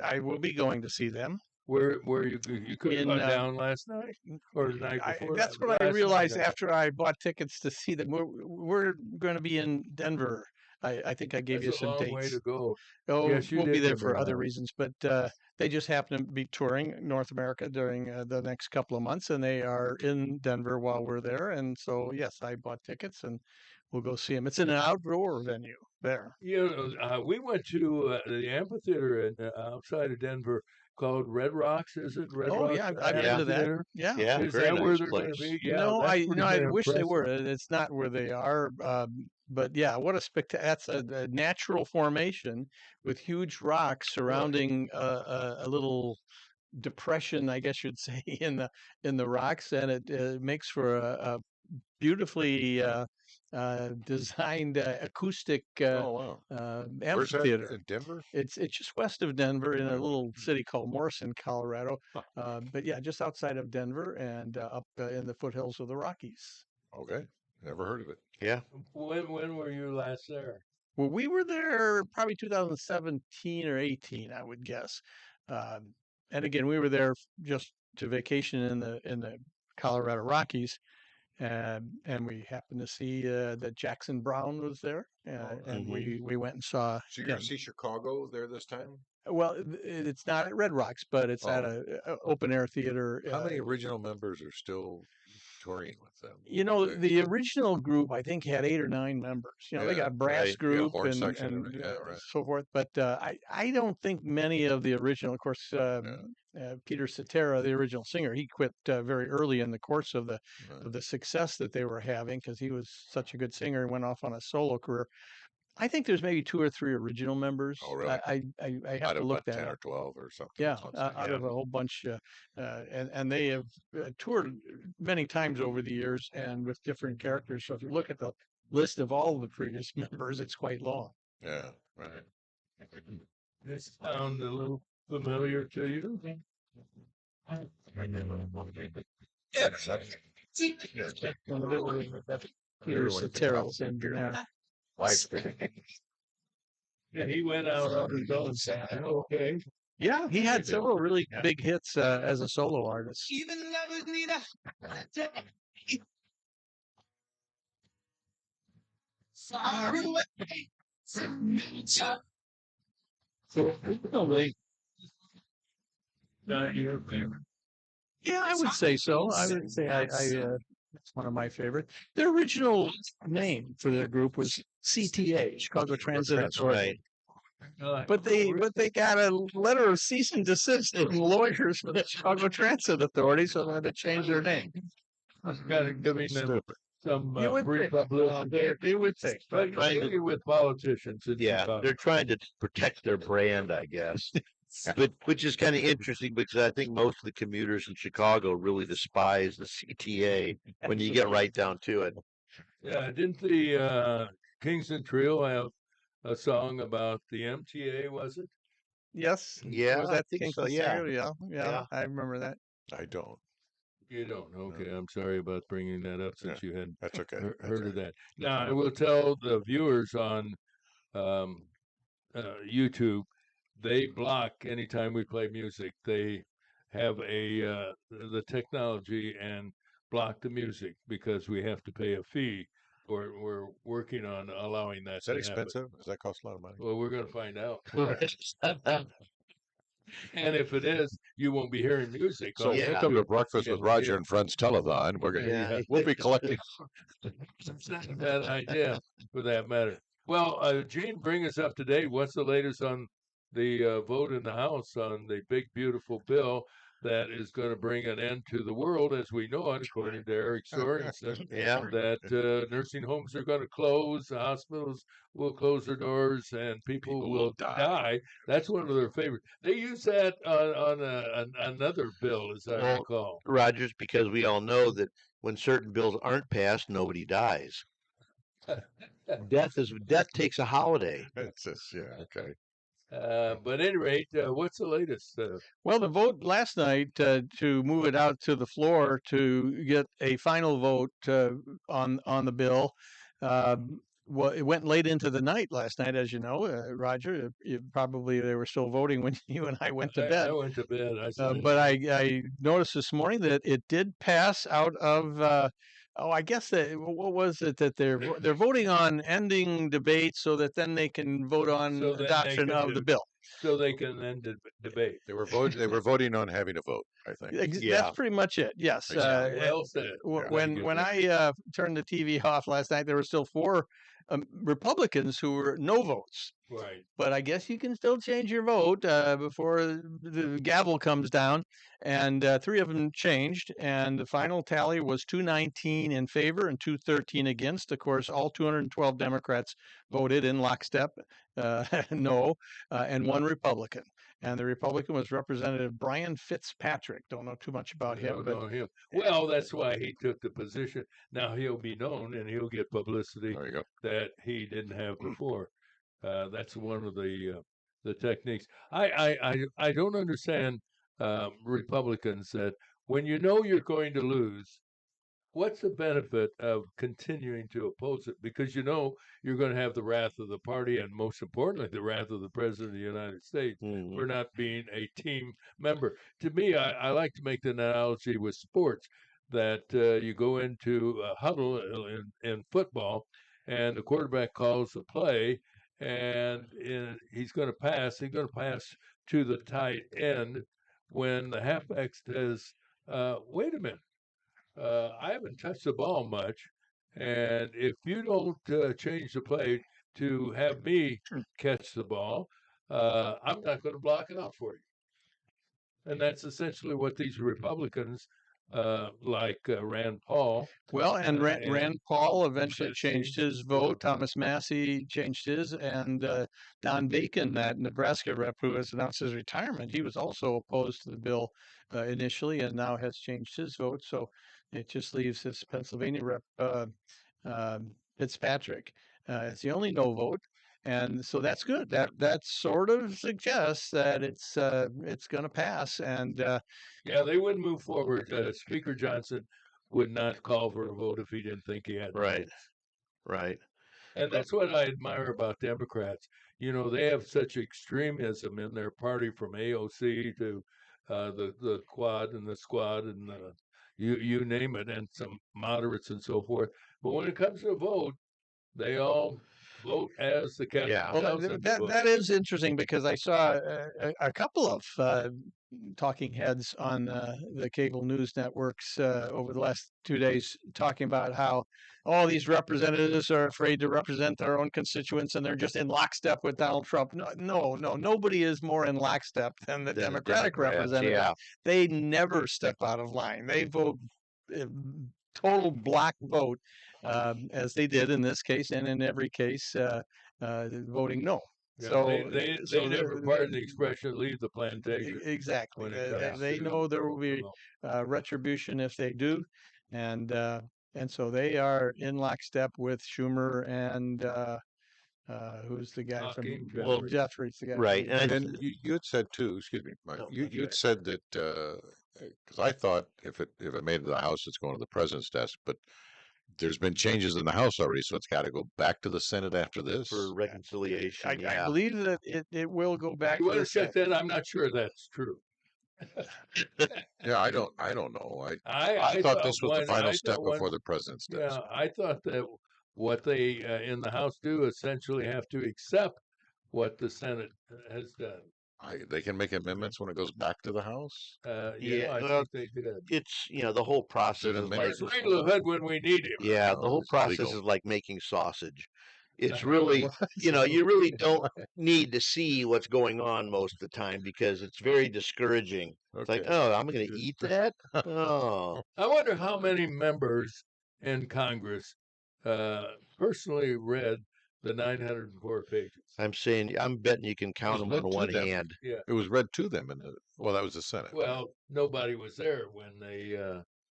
I will be going to see them. Where you could have In, gone down last night or the night before? That's that? what I Last realized night. after I bought tickets to see them. We're going to be in Denver. I think I gave That's you a some long way dates. to go. Oh, Yes, you we'll be did there give for me other that. reasons, but they just happen to be touring North America during the next couple of months, and they are in Denver while we're there. And so, yes, I bought tickets, and we'll go see them. It's in an outdoor venue there. You know, we went to the amphitheater outside of Denver called Red Rocks. Is it Red Oh, Rocks yeah, I've been to that. Amphitheater? Yeah. Yeah, Is very that where nice they're going to place. be? Yeah, No, that's pretty I damn wish they impressive. were. It's not where they are. But yeah, what a That's a natural formation with huge rocks surrounding a little depression, I guess you'd say, in the rocks, and it makes for a beautifully designed acoustic Oh, wow. Where's that? amphitheater. In Denver? It's just west of Denver in a little city called Morrison, Colorado. But yeah, just outside of Denver and up in the foothills of the Rockies. Okay. Never heard of it. Yeah. When were you last there? Well, we were there probably 2017 or 18, I would guess. And again, we were there just to vacation in the Colorado Rockies. And we happened to see that Jackson Brown was there, and we went and saw. So you're going him. to see Chicago there this time? Well, it's not at Red Rocks, but it's at Oh. a open air theater. How many original members are still touring with them? You know, the original group I think had 8 or 9 members. You know, they Yeah, got brass right. group horn and section and everything. Yeah, right. so forth. But I don't think many of the original. Of course, Peter Cetera, the original singer, he quit very early in the course of the success that they were having because he was such a good singer and went off on a solo career. I think there's maybe 2 or 3 original members. Oh, really? I have Out to of look about that 10 up. or 12 or something. Yeah, Something, out of a whole bunch, and they have toured many times over the years and with different characters. So if you look at the list of all the previous members, it's quite long. Yeah, right. This sound a little familiar to you? Peter Cetera's in there. Yeah, he went out on his own. Okay. Yeah, he had several really big hits as a solo artist. Yeah, I would say so. I would say it's one of my favorites. Their original name for their group was CTA, Chicago Transit Authority. Right. But they got a letter of cease and desist from lawyers for the Chicago Transit Authority, so they had to change their name. Got to give them some You would brief think. publicity. You would think. But maybe with politicians. in Yeah, Chicago. they're trying to protect their brand, I guess. But which is kind of interesting because I think most of the commuters in Chicago really despise the CTA when you get right down to it. Yeah, didn't the Kingston Trio have a song about the MTA? Was it? Yes. Yeah, Was I that think so, Kingston yeah. Stereo? Yeah, Yeah. I remember that. I don't. You don't. Okay, I'm sorry about bringing that up since you hadn't That's okay. heard of that. Now I will tell the viewers on YouTube. They block anytime we play music. They have the technology and block the music because we have to pay a fee. We're working on allowing that. Is that to happen. expensive? Does that cost a lot of money? Well, we're going to find out. And if it is, you won't be hearing music. So on it. welcome to Breakfast Yeah, with Roger yeah. and Friends telethon. We'll be collecting. It's not a bad idea, for that matter. Well, Gene, bring us up to date. What's the latest on the vote in the House on the big, beautiful bill that is going to bring an end to the world as we know it, according to Eric Sorensen? Yeah. That nursing homes are going to close, the hospitals will close their doors, and people will die. That's one of their favorites. They use that on another bill, as I Well, recall. Rogers, because we all know that when certain bills aren't passed, nobody dies. Death takes a holiday. It's just, yeah, okay. But at any rate, what's the latest? Well, the vote last night to move it out to the floor to get a final vote on the bill. Well, it went late into the night last night, as you know, Roger. Probably they were still voting when you and I went to bed. I went to bed. But I noticed this morning that it did pass out of. I guess that what was it that they're voting on ending debate so that then they can vote on So then they adoption can of the bill. so they can end the debate. They were voting on having a vote, I think. Yeah. That's pretty much it. Yes. Exactly. Well said. When I turned the TV off last night, there were still 4 Republicans who were no votes. Right. But I guess you can still change your vote before the gavel comes down. And 3 of them changed. And the final tally was 219 in favor and 213 against. Of course, all 212 Democrats voted in lockstep no, and 1 Republican. And the Republican was Representative Brian Fitzpatrick. Don't know too much about him. But him. Well, that's why he took the position. Now he'll be known and he'll get publicity There you go. that he didn't have before. That's one of the techniques. I don't understand Republicans that when you know you're going to lose, what's the benefit of continuing to oppose it? Because you know you're going to have the wrath of the party and most importantly, the wrath of the President of the United States for not being a team member. To me, I like to make the analogy with sports that you go into a huddle in football and the quarterback calls the play and he's going to pass. He's going to pass to the tight end when the halfback says, wait a minute. I haven't touched the ball much, and if you don't change the play to have me catch the ball, I'm not going to block it out for you. And that's essentially what these Republicans, like Rand Paul. Well, and Rand Paul eventually changed his vote. Thomas Massey changed his, and Don Bacon, that Nebraska rep who has announced his retirement, he was also opposed to the bill initially, and now has changed his vote. So it just leaves his Pennsylvania rep Fitzpatrick. It's the only no vote. And so that's good. That sort of suggests that it's going to pass. And yeah, they wouldn't move forward. Speaker Johnson would not call for a vote if he didn't think he had Right. votes. Right. And that's what I admire about Democrats. You know, they have such extremism in their party, from AOC to the Quad and the Squad and you name it, and some moderates and so forth. But when it comes to a vote, they all vote as the Captain Yeah. well, tells them to vote. that is interesting because I saw a couple of talking heads on the cable news networks over the last 2 days talking about how all these representatives are afraid to represent their own constituents and they're just in lockstep with Donald Trump. No, nobody is more in lockstep than the Democratic representatives. Yeah. They never step out of line. They vote total black vote, as they did in this case and in every case, voting no. Yeah, So they never, pardon the expression, leave the plantation. Exactly. when it comes They to know there will be retribution if they do, and so they are in lockstep with Schumer and who's the guy from Hakeem Jeffries. Jeffries, the guy Right. from- And then you had said too, excuse me, Mike, No, you that's you'd right. said that because I thought if it made it to the House, it's going to the president's desk, but there's been changes in the House already, so it's got to go back to the Senate after this. For reconciliation. I Yeah. believe that it will go back. You to want the to check Senate. that? I'm not sure that's true. Yeah, I don't know. I I thought this was one- the final I step thought one- before the president's desk. Yeah, I thought that what they in the House do essentially have to accept what the Senate has done. They can make amendments when it goes back to the House. Yeah, I well, think they did. it's the whole process is like Where's Ray LaHood when we need him? yeah, the whole it's process legal. is like making sausage. It's really you really don't need to see what's going on most of the time because it's very discouraging. It's like, Okay. oh, I'm going to eat that. Oh, I wonder how many members in Congress personally read the 904 pages. I'm betting you can count It was them on read to one them. hand. Yeah. It was read to them, well, that was the Senate. Well, nobody was there when they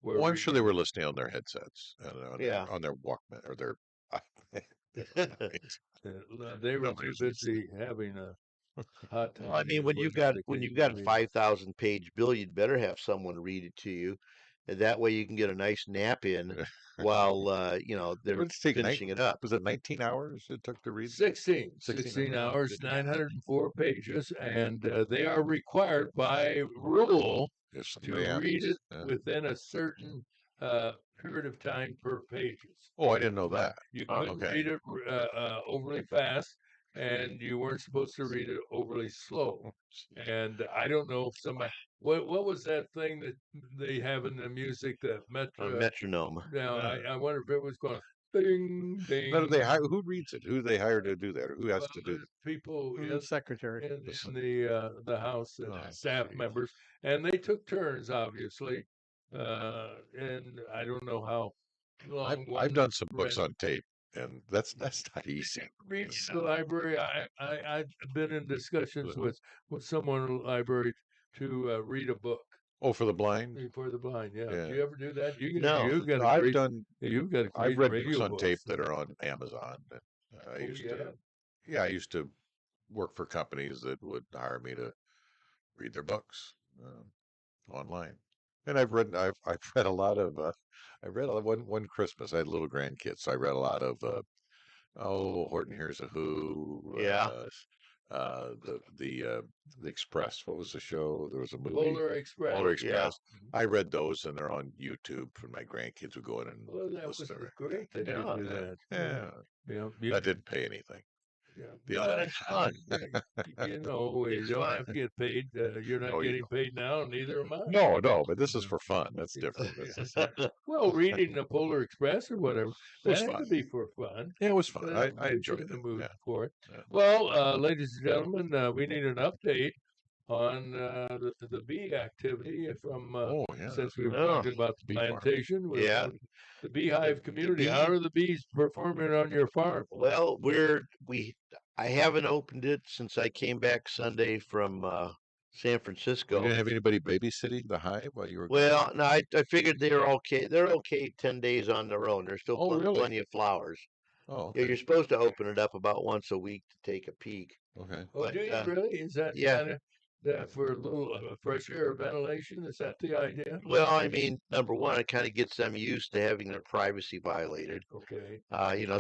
were. Well, I'm sure they reading were it. listening on their headsets and Yeah. on their Walkman or their. They were too Nobody's busy having a hot time. Well, I mean, when where you've got they when could you've even got a read it. 5,000 page bill, you'd better have someone read it to you. And that way you can get a nice nap in while they're What did it take? finishing it up. Was it 19 hours it took to read? 16 16 hours, 904 pages, and they are required by rule If to somebody read it asks. within a certain period of time per pages. Oh, I didn't know that. You couldn't okay. read it overly fast, and you weren't supposed to read it overly slow. And I don't know if somebody what was that thing that they have in the music that A metronome. now I wonder if it was going ding ding. But who reads it? Who do they hire to do that? Or who has to do there's people The secretary. in the House, Oh, staff geez. members, and they took turns, obviously. And I don't know how long I've one done some books read. on tape, and that's not easy. Read the library. I've been in discussions with someone in the library to read a book Oh, for the blind? for the blind. Yeah. Yeah. Do you ever do that? No. You've got No, a I've great. done. You've got a I've great read books radio on voice. tape that are on Amazon. I Oh, used yeah. to. Yeah, I used to work for companies that would hire me to read their books online. And I've read a lot of one Christmas I had little grandkids, so I read a lot of Horton Hears a Who, Yeah. the Express. What was the show? There was a movie, Polar Express. Polar Yeah. Express. I read those, and they're on YouTube. And my grandkids would go in and Well, that was listen to them. great that you Yeah. do that. Yeah, Yeah. that didn't pay anything. Yeah. The But other, it's fun. You know, you It's don't fun. have to get paid. You're not No, you getting paid now, neither am I. no, but this is for fun. That's different. Well, reading the Polar Express or whatever, It was that had fun. to be for fun. Yeah, it was fun. I Gets you enjoyed in the it. mood Yeah. for it. Yeah. Well, ladies and gentlemen, we need an update on the bee activity from Oh, yeah. since we were Oh, talking about the bee farm. plantation with Yeah. the beehive community. bee- How are the bees performing on your farm? Well, I haven't opened it since I came back Sunday from San You Francisco. didn't have anybody babysitting the hive while you were Well, no, I figured they were okay. They're okay 10 days on their own. There's still Oh, really? plenty of flowers. Oh, Yeah, okay. you're supposed to open it up about once a week to take a peek. Okay. Oh, But, do you really? Is that yeah. kind of for a little fresh air ventilation? Is that the idea? Well, I mean, number one, it kind of gets them used to having their privacy violated. Okay.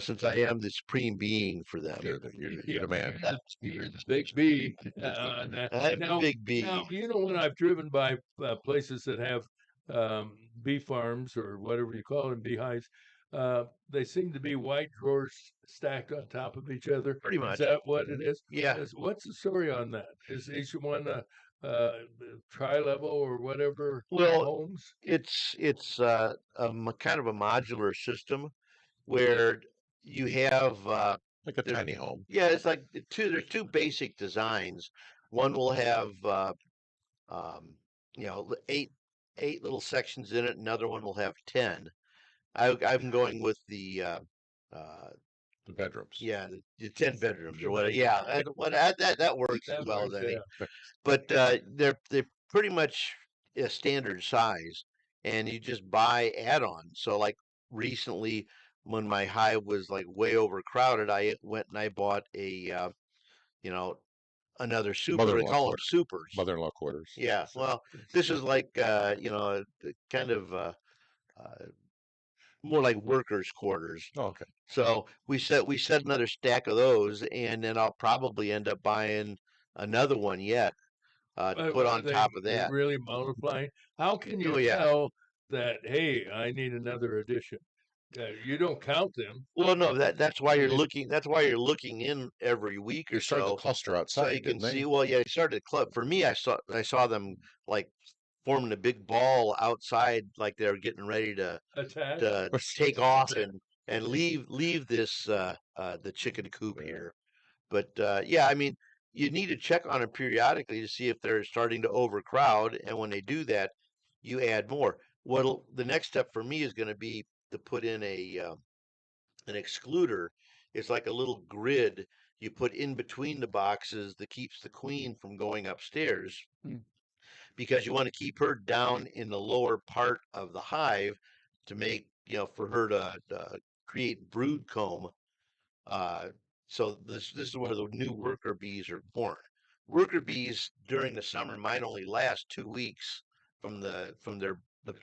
Since I am the supreme being for them. You're the man. You're the big bee. I'm the Now, big bee. when I've driven by places that have bee farms or whatever you call them, beehives, they seem to be white drawers stacked on top of each other. Pretty Is much. that what it is? Yeah. What's the story on that? Is each one tri-level or whatever Well, homes? it's kind of a modular system where you have Like a There- tiny home. yeah, it's like there's two basic designs. One will have eight little sections in it. Another one will have 10. I'm going with the The bedrooms. the 10 bedrooms or whatever. Yeah, that works as That well as works, any. yeah. But they're pretty much a standard size, and you just buy add-ons. So like recently, when my hive was like way overcrowded, I went and I bought another super. They Mother-in-law call them quarters. supers. Mother-in-law quarters. Yeah, well, this is like kind of more like workers' quarters. Oh, okay. So we set another stack of those, and then I'll probably end up buying another one yet to put Are on top of they that. really multiplying? How can you Oh, yeah. tell that, hey, I need another edition? You don't count them. Well, no, that's why you're looking. That's why you're looking in every week You or started the so, cluster so outside, you can didn't they? see. Well, yeah, you started a club. For me, I saw them like forming a big ball outside, like they were getting ready Attached. to take off and leave this the chicken coop here. But yeah, I mean, you need to check on them periodically to see if they're starting to overcrowd, and when they do that, you add more. What the next step for me is going to be to put in an excluder. It's like a little grid you put in between the boxes that keeps the queen from going upstairs Hmm. because you want to keep her down in the lower part of the hive to make, for her to create brood comb. Uh, so this is where the new worker bees are born. Worker bees during the summer might only last 2 weeks from the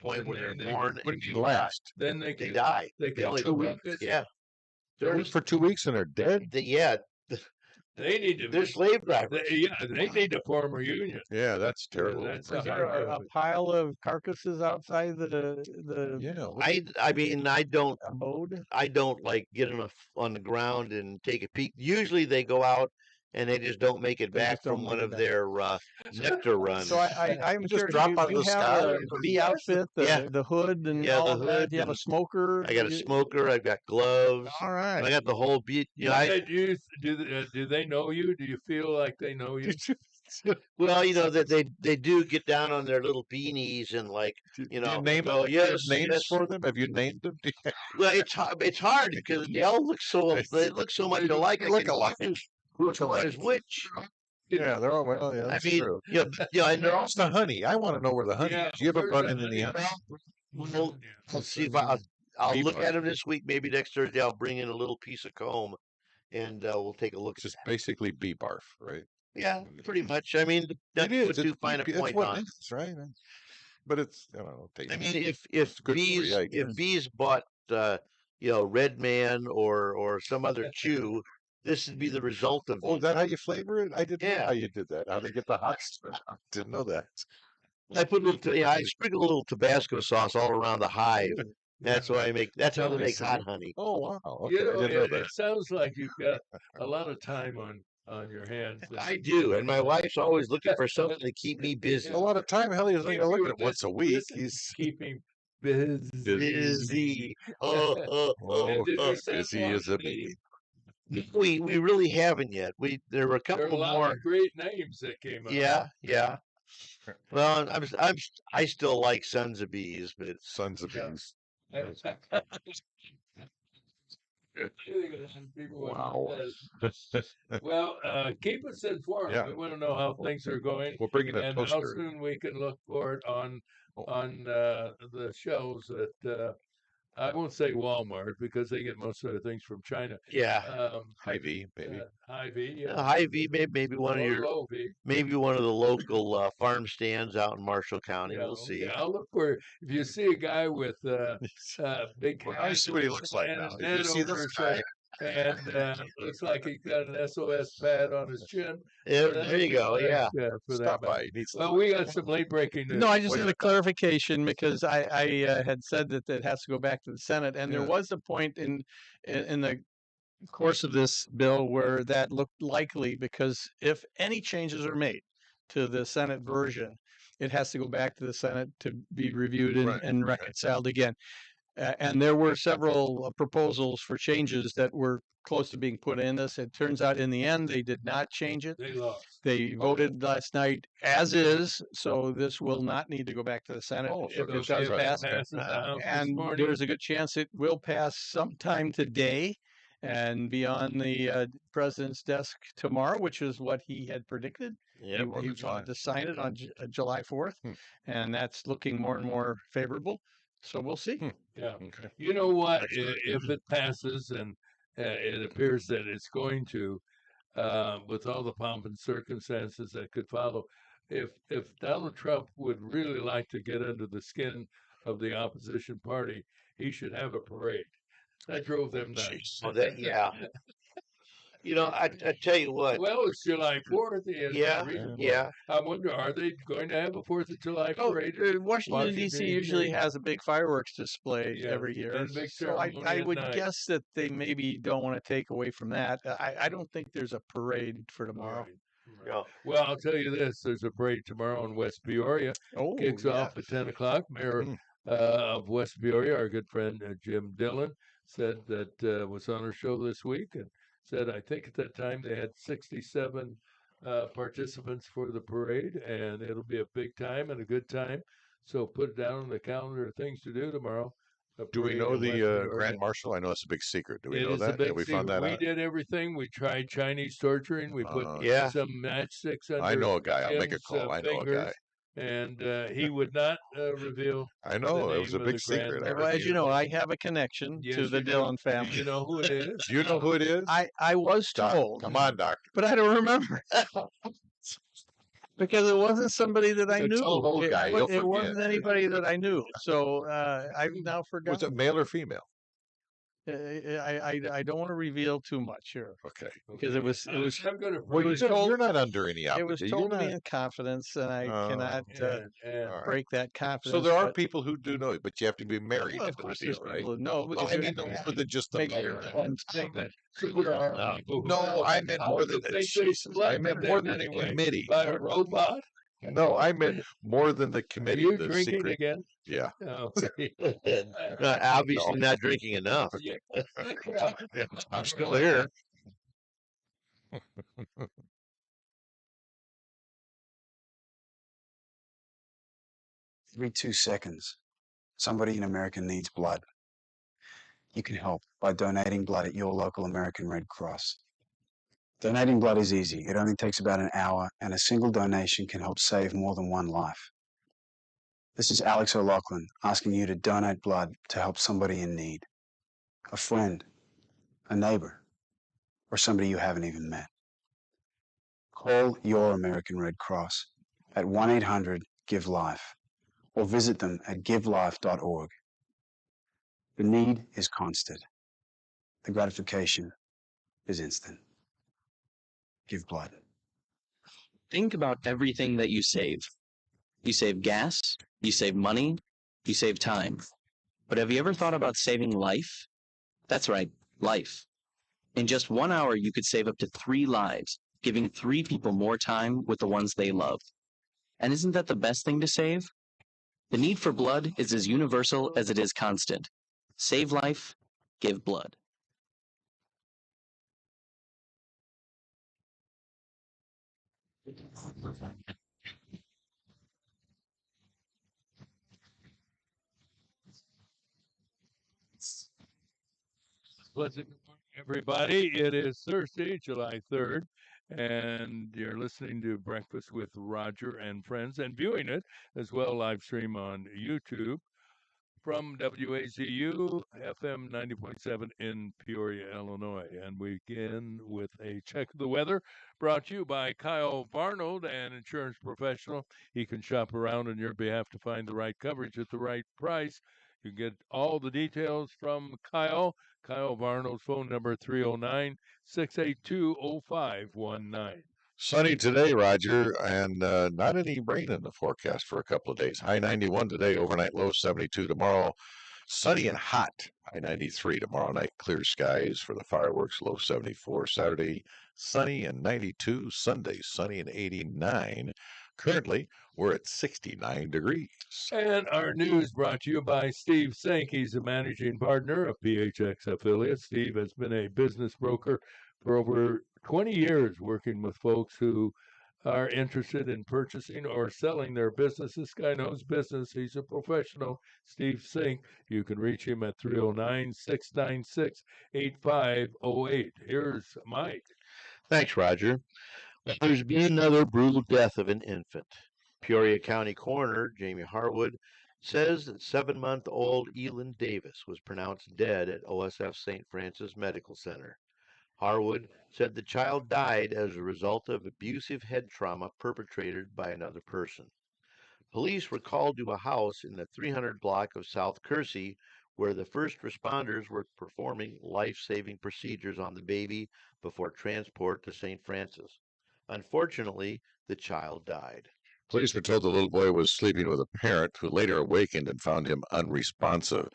point where they're born. When did you last? Then They die. They They can only, 2 weeks. yeah, They live for 2 weeks and they're dead. yeah. They need to. They're slave drivers. They need to form a union. Yeah, that's terrible. That's Is there a pile of carcasses outside the Yeah. I mean, abode? I don't like get them on the ground and take a peek. Usually they go out and they just don't make it They back just don't from make one it of back. their nectar runs. So I'm Just curious. drop You, out of you the have sky a and- bee outfit, Yeah. the hood, and Yeah, all the of that. hood You have a and smoker. I got a smoker. I've got gloves. All right. I got the whole beat. Do they know you? Do you feel like they know you? Well, that they do get down on their little beanies and like, Do you name go, them? Do you have yes, names yes. for them? Have you named them? Well, it's hard because they all look so much alike. They look alike. Which one is which? Yeah, they're all well. Yeah, I that's mean, true. and they're all Where's the honey? I want to know where the honey Yeah, is. You haven't where's run the into the honey? honey. Well, let's see if I'll look at them this week. Maybe next Thursday I'll bring in a little piece of comb and we'll take a look It's at just basically bee barf, right? Yeah, pretty much. I mean, not It put is. too fine a That's point what on. it is, right? But it's I don't know. I mean, if It's good for bees you, I if guess. bees bought Red Man or some other chew, this would be the result of Oh, is that how you flavor it? I didn't know Yeah. how you did that. How they get the hot stuff? Didn't know that. I put a little I sprinkle a little Tabasco sauce all around the hive. That's how they make hot honey. Oh wow. Okay, I didn't know that. It sounds like you've got a lot of time on your hands. I do, and my wife's always looking for something to keep me busy. A lot of time. Hell, he's only If looking you at once a week. He's keeping busy. Busy. oh, Did you send busy one as to a me? bee. We really haven't yet. There were a There are a couple lot more. of great names that came up. Yeah. Well, I still like Sons of Bees, but Sons of Yeah. bees. Wow. Well, keep us informed. Yeah. We want to know how things are going We'll bring in a and how toaster. soon we can look for it on the shows at I won't say Walmart because they get most of their things from China. yeah. Hy-Vee, maybe. Hy-Vee, Hy-Vee, maybe one of or your Low-Vee. maybe one of the local farm stands out in Marshall County. Yeah, We'll see. okay. I'll look for if you see a guy with big. Well, I see what he looks like and now. a If you net see over this his guy, head, and looks like he's got an SOS pad on his chin. There you go. Yeah. For stop that. by. He needs to Well, we got some late breaking news. No, I just Wait. had a clarification because I had said that it has to go back to the Senate, and there Yeah. was a point in the course of this bill where that looked likely because if any changes are made to the Senate version, it has to go back to the Senate to be reviewed Right, and okay. reconciled again. And there were several proposals for changes that were close to being put in this. It turns out in the end, they did not change it. They lost. They voted last night as is, so this will not need to go back to the Senate Oh, if so it this does is right. pass. Passes the House this And morning. there's a good chance it will pass sometime today and be on the president's desk tomorrow, which is what he had predicted. Yep. He wanted to sign it on July 4th, Hmm. and that's looking more and more favorable. So we'll see. Yeah. Okay. You know what? Excellent. If it passes, and it appears that it's going to, with all the pomp and circumstances that could follow, if Donald Trump would really like to get under the skin of the opposition party, he should have a parade. That drove them nuts. Jeez. Oh, yeah. I tell you what. Well, it's July 4th. Yeah. I wonder, are they going to have a 4th of July Oh, parade? Washington D.C. usually has a big fireworks display every year, and big so I ceremony at would night. guess that they maybe don't want to take away from that. I don't think there's a parade for tomorrow. Yeah. Well, I'll tell you this: there's a parade tomorrow in West Peoria. Oh, Kicks off at 10 o'clock. Mayor of West Peoria, our good friend Jim Dillon, said that was on our show this week and said, I think at that time they had 67 participants for the parade, and it'll be a big time and a good time. So put it down on the calendar of things to do tomorrow. Do we know the Grand Marshal? I know it's a big secret. Do we know that? Have we found that out? We did everything. We tried Chinese torturing. We put Yeah. some matchsticks under I know a guy. I'll make a Jim's, call. I know a guy. and he would not reveal. I know the it was a name of big the secret. Grand Well, as you know, I have a connection Yes, to the you do. Dillon Do family. you know who it is? Do you know who it is? I was told, Come on, Doctor. but I don't remember because it wasn't somebody that I He's a knew. tall old guy. He'll It wasn't forget. anybody that I knew. So I've now Was forgotten. it male or female? I don't want to reveal too much here Okay. because it was I'm going to. Well, was you're told- not under any it was obligation. told You're to me not. in confidence, and I Oh, cannot All right. break that confidence. So there are but- people who do know it, but you have to be married. Well, of to course, do there's it, right? people that know. Well, because I you mean, have to more than just the make mayor. No, No, I meant more than the Jesus. I meant more than the committee. By a robot. No, I meant more than the Are committee. you the drinking secret. again? Yeah. Okay. Obviously not drinking enough. I'm still here. Every 2 seconds, somebody in America needs blood. You can help by donating blood at your local American Red Cross. Donating blood is easy. It only takes about an hour, and a single donation can help save more than one life. This is Alex O'Loughlin asking you to donate blood to help somebody in need. A friend, a neighbor, or somebody you haven't even met. Call your American Red Cross at 1-800-GIVE-LIFE or visit them at givelife.org. The need is constant. The gratification is instant. Give blood. Think about everything that you save. You save gas, you save money, you save time. But have you ever thought about saving life? That's right, life. In just 1 hour, you could save up to 3 lives, giving 3 people more time with the ones they love. And isn't that the best thing to save? The need for blood is as universal as it is constant. Save life, give blood. Pleasant everybody. It is Thursday, July 3rd, and you're listening to Breakfast with Roger and Friends and viewing it as well live stream on YouTube from WAZU FM 90.7 in Peoria, Illinois. And we begin with a check of the weather brought to you by Kyle Barnold, an insurance professional. He can shop around on your behalf to find the right coverage at the right price. You can get all the details from Kyle. Kyle Barnold's phone number 309-682-0519. Sunny today, Roger, and not any rain in the forecast for a couple of days. High 91 today, overnight low 72 tomorrow. Sunny and hot, high 93 tomorrow night. Clear skies for the fireworks, low 74. Saturday, sunny and 92. Sunday, sunny and 89. Currently, we're at 69 degrees. And our news brought to you by Steve Sink. He's a managing partner of PHX Affiliates. Steve has been a business broker for over 20 years, working with folks who are interested in purchasing or selling their business. This guy knows business. He's a professional. Steve Sink. You can reach him at 309-696-8508. Here's Mike. Thanks, Roger. There's been another brutal death of an infant. Peoria County Coroner Jamie Harwood says that 7-month-old Elin Davis was pronounced dead at OSF St. Francis Medical Center. Harwood said the child died as a result of abusive head trauma perpetrated by another person. Police were called to a house in the 300 block of South Kersey where the first responders were performing life-saving procedures on the baby before transport to St. Francis. Unfortunately, the child died. Police were told the little boy was sleeping with a parent who later awakened and found him unresponsive.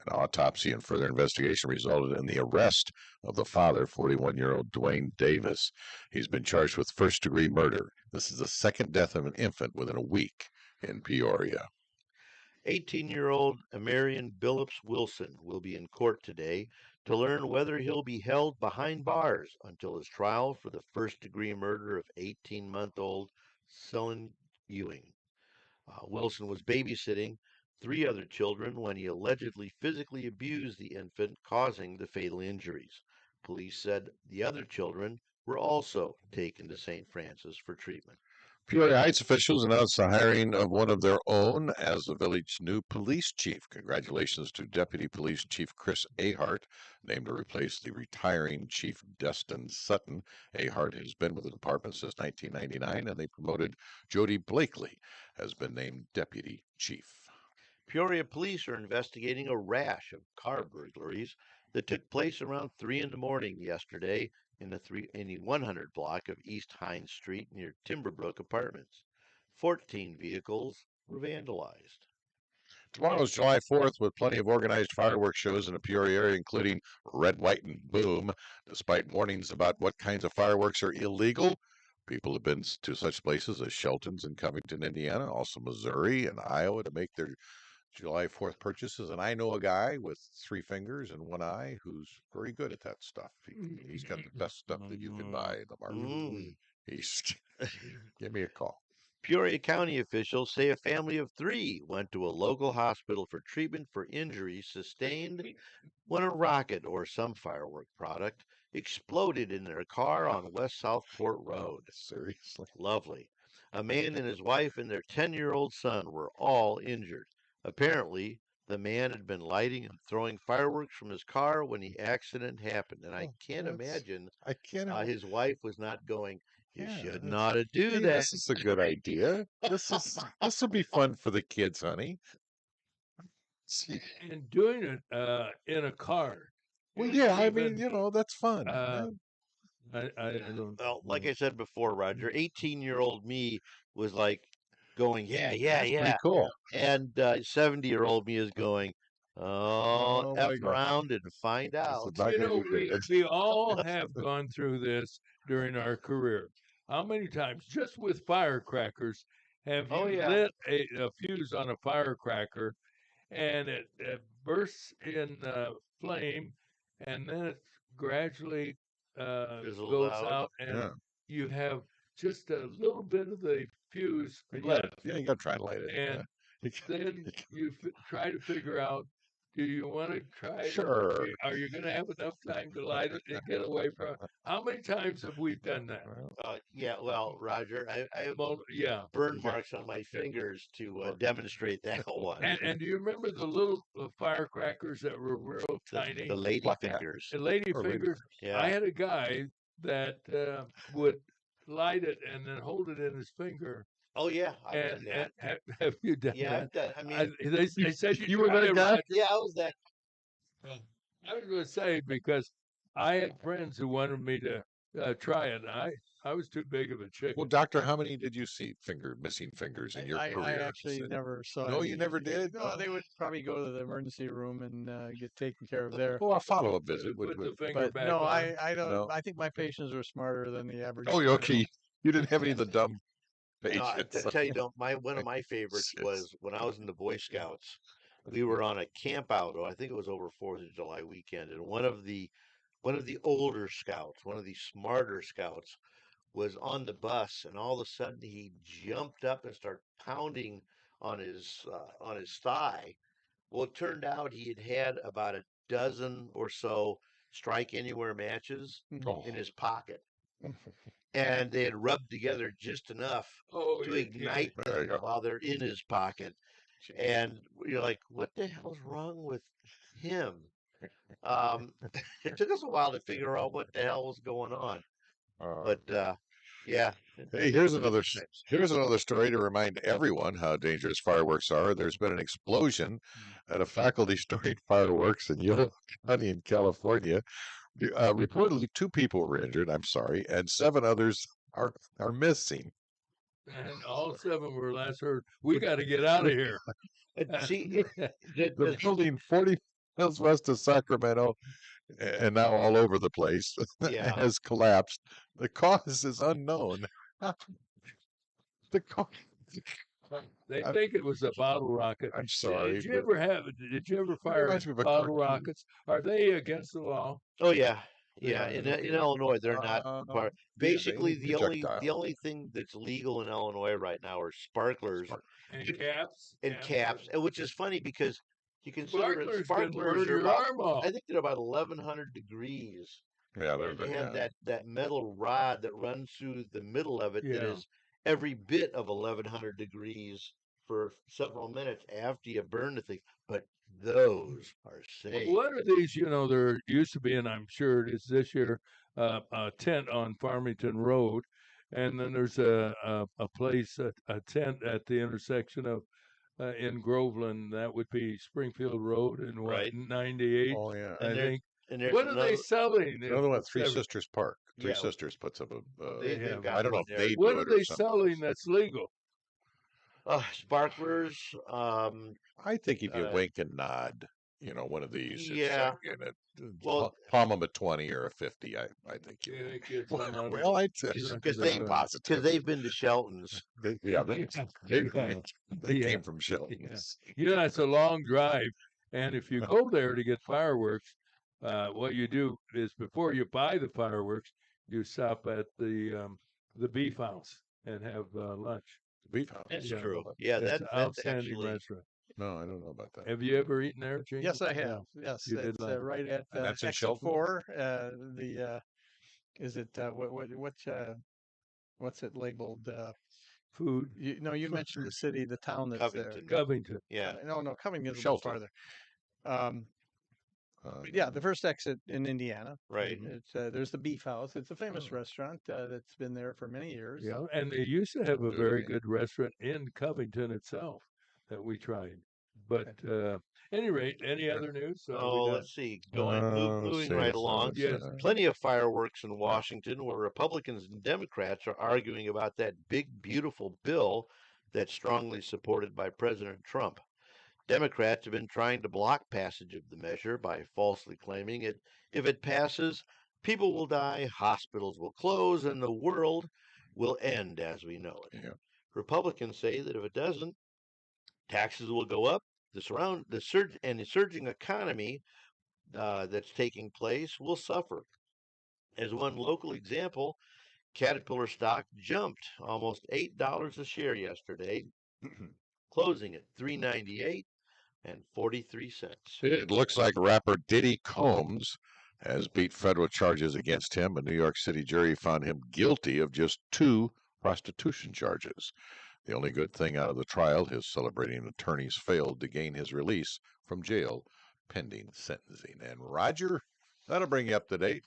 An autopsy and further investigation resulted in the arrest of the father, 41-year-old Dwayne Davis. He's been charged with first-degree murder. This is the second death of an infant within a week in Peoria. 18-year-old Amarian Billups Wilson will be in court today to learn whether he'll be held behind bars until his trial for the first-degree murder of 18-month-old Sullivan Ewing. Wilson was babysitting three other children when he allegedly physically abused the infant, causing the fatal injuries. Police said the other children were also taken to St. Francis for treatment. Peoria Heights officials announced the hiring of one of their own as the village's new police chief. Congratulations to Deputy Police Chief Chris Ahart, named to replace the retiring Chief Destin Sutton. Ahart has been with the department since 1999, and they promoted Jody Blakely, has been named Deputy Chief. Peoria police are investigating a rash of car burglaries that took place around 3 in the morning yesterday in the 100 block of East Hines Street near Timberbrook Apartments. 14 vehicles were vandalized. Tomorrow's July 4th with plenty of organized fireworks shows in the Peoria area, including Red, White, and Boom. Despite warnings about what kinds of fireworks are illegal, people have been to such places as Shelton's in Covington, Indiana, also Missouri and Iowa to make their July 4th purchases. And I know a guy with three fingers and one eye who's very good at that stuff. He's got the best stuff that you can buy in the market. He's give me a call. Peoria County officials say a family of three went to a local hospital for treatment for injuries sustained when a rocket or some firework product exploded in their car on West Southport Road. Seriously? Lovely. A man and his wife and their 10-year-old son were all injured. Apparently, the man had been lighting and throwing fireworks from his car when the accident happened. And I can't imagine his wife was not going, you should not do that. This is a good idea. This will be fun for the kids, honey. And doing it in a car. Well, yeah, I mean, that's fun. I don't. Well, like I said before, Roger, 18-year-old me was like going, yeah, Pretty cool. and 70-year-old me is going, Oh, F my God. around and find out. We all have gone through this during our career. How many times, just with firecrackers, have you lit a fuse on a firecracker and it bursts in flame, and then it gradually goes out, and you have just a little bit of the fuse left. Yeah, you got to try to light it. And then you try to figure out, do you want to try it? Sure. Are you going to have enough time to light it and get away from it? How many times have we done that? Well, Roger, I have burn marks on my fingers to demonstrate that one. And do you remember the little firecrackers that were real tiny? The lady fingers. The lady fingers. Yeah. I had a guy that would light it and then hold it in his finger. Oh yeah, I've done that. Have you done Yeah, that? I've done. I mean, they said you were that guy. Roger. Yeah, I was that. I was going to say, because I had friends who wanted me to try it. And I was too big of a chicken. Well, doctor, how many did you see missing fingers in your career? I actually never saw it. No, you never did? No, they would probably go to the emergency room and get taken care of there. Well, a follow-up visit Put would. the finger But back no, on. I don't. No. I think my patients are smarter than the average. Oh, okay. You didn't have any of the dumb No, I patients. tell you, one of my favorites was when I was in the Boy Scouts. We were on a camp out. I think it was over 4th of July weekend, and one of the older scouts, one of the smarter scouts, was on the bus, and all of a sudden he jumped up and started pounding on his thigh. Well, it turned out he had about a dozen or so strike anywhere matches in his pocket, and they had rubbed together just enough to ignite them while they're in his pocket. And you're like, what the hell's wrong with him? It took us a while to figure out what the hell was going on. But Yeah. Hey, here's another story to remind everyone how dangerous fireworks are. There's been an explosion at a faculty storing fireworks in Yolo County in California. Reportedly, 2 people were injured. I'm sorry, and 7 others are missing. And all 7 were last heard. We got to get out of here. See, The building 40 miles west of Sacramento, and now all over the place, Yeah. has collapsed. The cause is unknown. The cause. They think it was a bottle rocket. I'm sorry. Did you ever fire reminds me of a bottle cartoon. rockets? Are they against the law? Oh yeah, Yeah, in okay. Illinois they're not part. Basically, the projectile. the only thing that's legal in Illinois right now are sparklers And caps. and caps, and which is funny because you consider Sparklers can sparklers burn are your about, arm off. I think they're about 1100 degrees. Yeah, And they have yeah. that metal rod that runs through the middle of it that Yeah. is every bit of 1100 degrees for several minutes after you burn the thing. But those are safe. What are these? There used to be, and I'm sure it is this year, a tent on Farmington Road, and then there's a place, a tent at the intersection of in Groveland. That would be Springfield Road and Right. 98. Oh, yeah. I think. And there's What are they selling? Another one, Three Seven- Sisters Park. Three Yeah. Sisters puts up a. They've have- got I don't know one if there. they What do are it or they something. selling that's legal? Sparklers. I think if you Uh, wink and nod, one of these. Yeah. Well- palm them a 20 or a 50. I think you. You think it's on- Well, I'd say Because being positive. because they've been to Shelton's. They Yeah. came from Shelton's. It's a long drive, and if you go there to get fireworks, what you do is before you buy the fireworks, you stop at the Beef House and have lunch. Beef House. That's Yeah. true. Yeah, It's that's an outstanding actually. restaurant. No, I don't know about that. Have you ever eaten there, Gene? Yes, I have. Yes, You did it's like it. right at And that's in exit Shelton? 4. Is it what's it labeled? Food. You mentioned the city, the town that's Covington. there. Covington. Yeah. No, Covington's a little Shelton. farther. But yeah, the first exit in Indiana. Right. It's there's the Beef House. It's a famous restaurant that's been there for many years. Yeah, and they used to have a very good restaurant in Covington itself that we tried. But any rate, any other news? Oh, let's see. Moving right along. Yes. Plenty of fireworks in Washington where Republicans and Democrats are arguing about that big, beautiful bill that's strongly supported by President Trump. Democrats have been trying to block passage of the measure by falsely claiming it. If it passes, people will die, hospitals will close, and the world will end as we know it. Yeah. Republicans say that if it doesn't, taxes will go up. The surging economy that's taking place will suffer. As one local example, Caterpillar stock jumped almost $8 a share yesterday, closing at $3.98 and 43 cents. It looks like rapper Diddy Combs has beat federal charges against him. A New York City jury found him guilty of just 2 prostitution charges. The only good thing out of the trial, his celebrating attorneys failed to gain his release from jail pending sentencing. And Roger, that'll bring you up to date.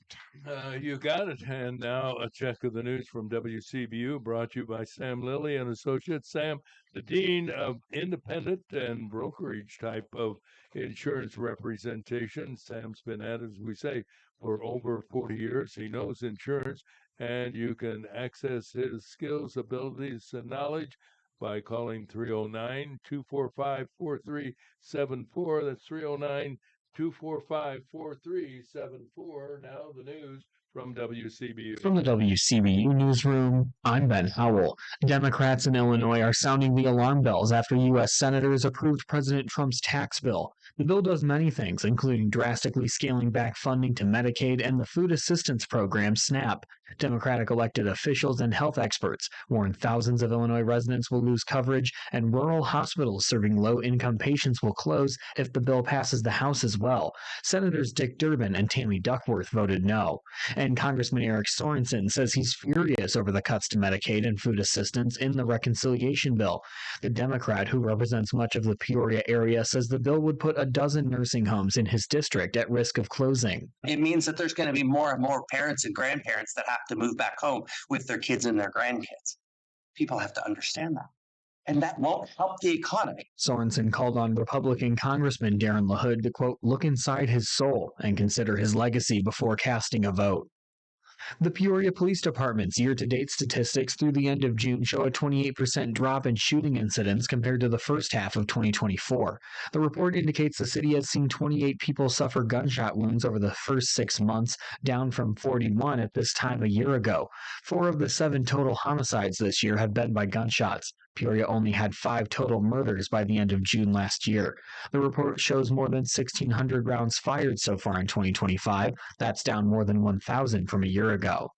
You got it. And now a check of the news from WCBU, brought to you by Sam Lilly and Associates. Sam, the Dean of Independent and Brokerage type of insurance representation. Sam's been at it, as we say, for over 40 years. He knows insurance, and you can access his skills, abilities, and knowledge by calling 309-245-4374. That's 309-245-4374. Now the news from WCBU. From the WCBU newsroom, I'm Ben Howell. Democrats in Illinois are sounding the alarm bells after U.S. senators approved President Trump's tax bill. The bill does many things, including drastically scaling back funding to Medicaid and the food assistance program, SNAP. Democratic elected officials and health experts warn thousands of Illinois residents will lose coverage, and rural hospitals serving low-income patients will close if the bill passes the House as well. Senators Dick Durbin and Tammy Duckworth voted no. And Congressman Eric Sorensen says he's furious over the cuts to Medicaid and food assistance in the reconciliation bill. The Democrat, who represents much of the Peoria area, says the bill would put a dozen nursing homes in his district at risk of closing. It means that there's going to be more and more parents and grandparents that have to move back home with their kids and their grandkids. People have to understand that. And that won't help the economy. Sorensen called on Republican Congressman Darren LaHood to, quote, look inside his soul and consider his legacy before casting a vote. The Peoria Police Department's year-to-date statistics through the end of June show a 28% drop in shooting incidents compared to the first half of 2024. The report indicates the city has seen 28 people suffer gunshot wounds over the first 6 months, down from 41 at this time a year ago. 4 of the 7 total homicides this year have been by gunshots. Peoria only had 5 total murders by the end of June last year. The report shows more than 1,600 rounds fired so far in 2025. That's down more than 1,000 from a year ago.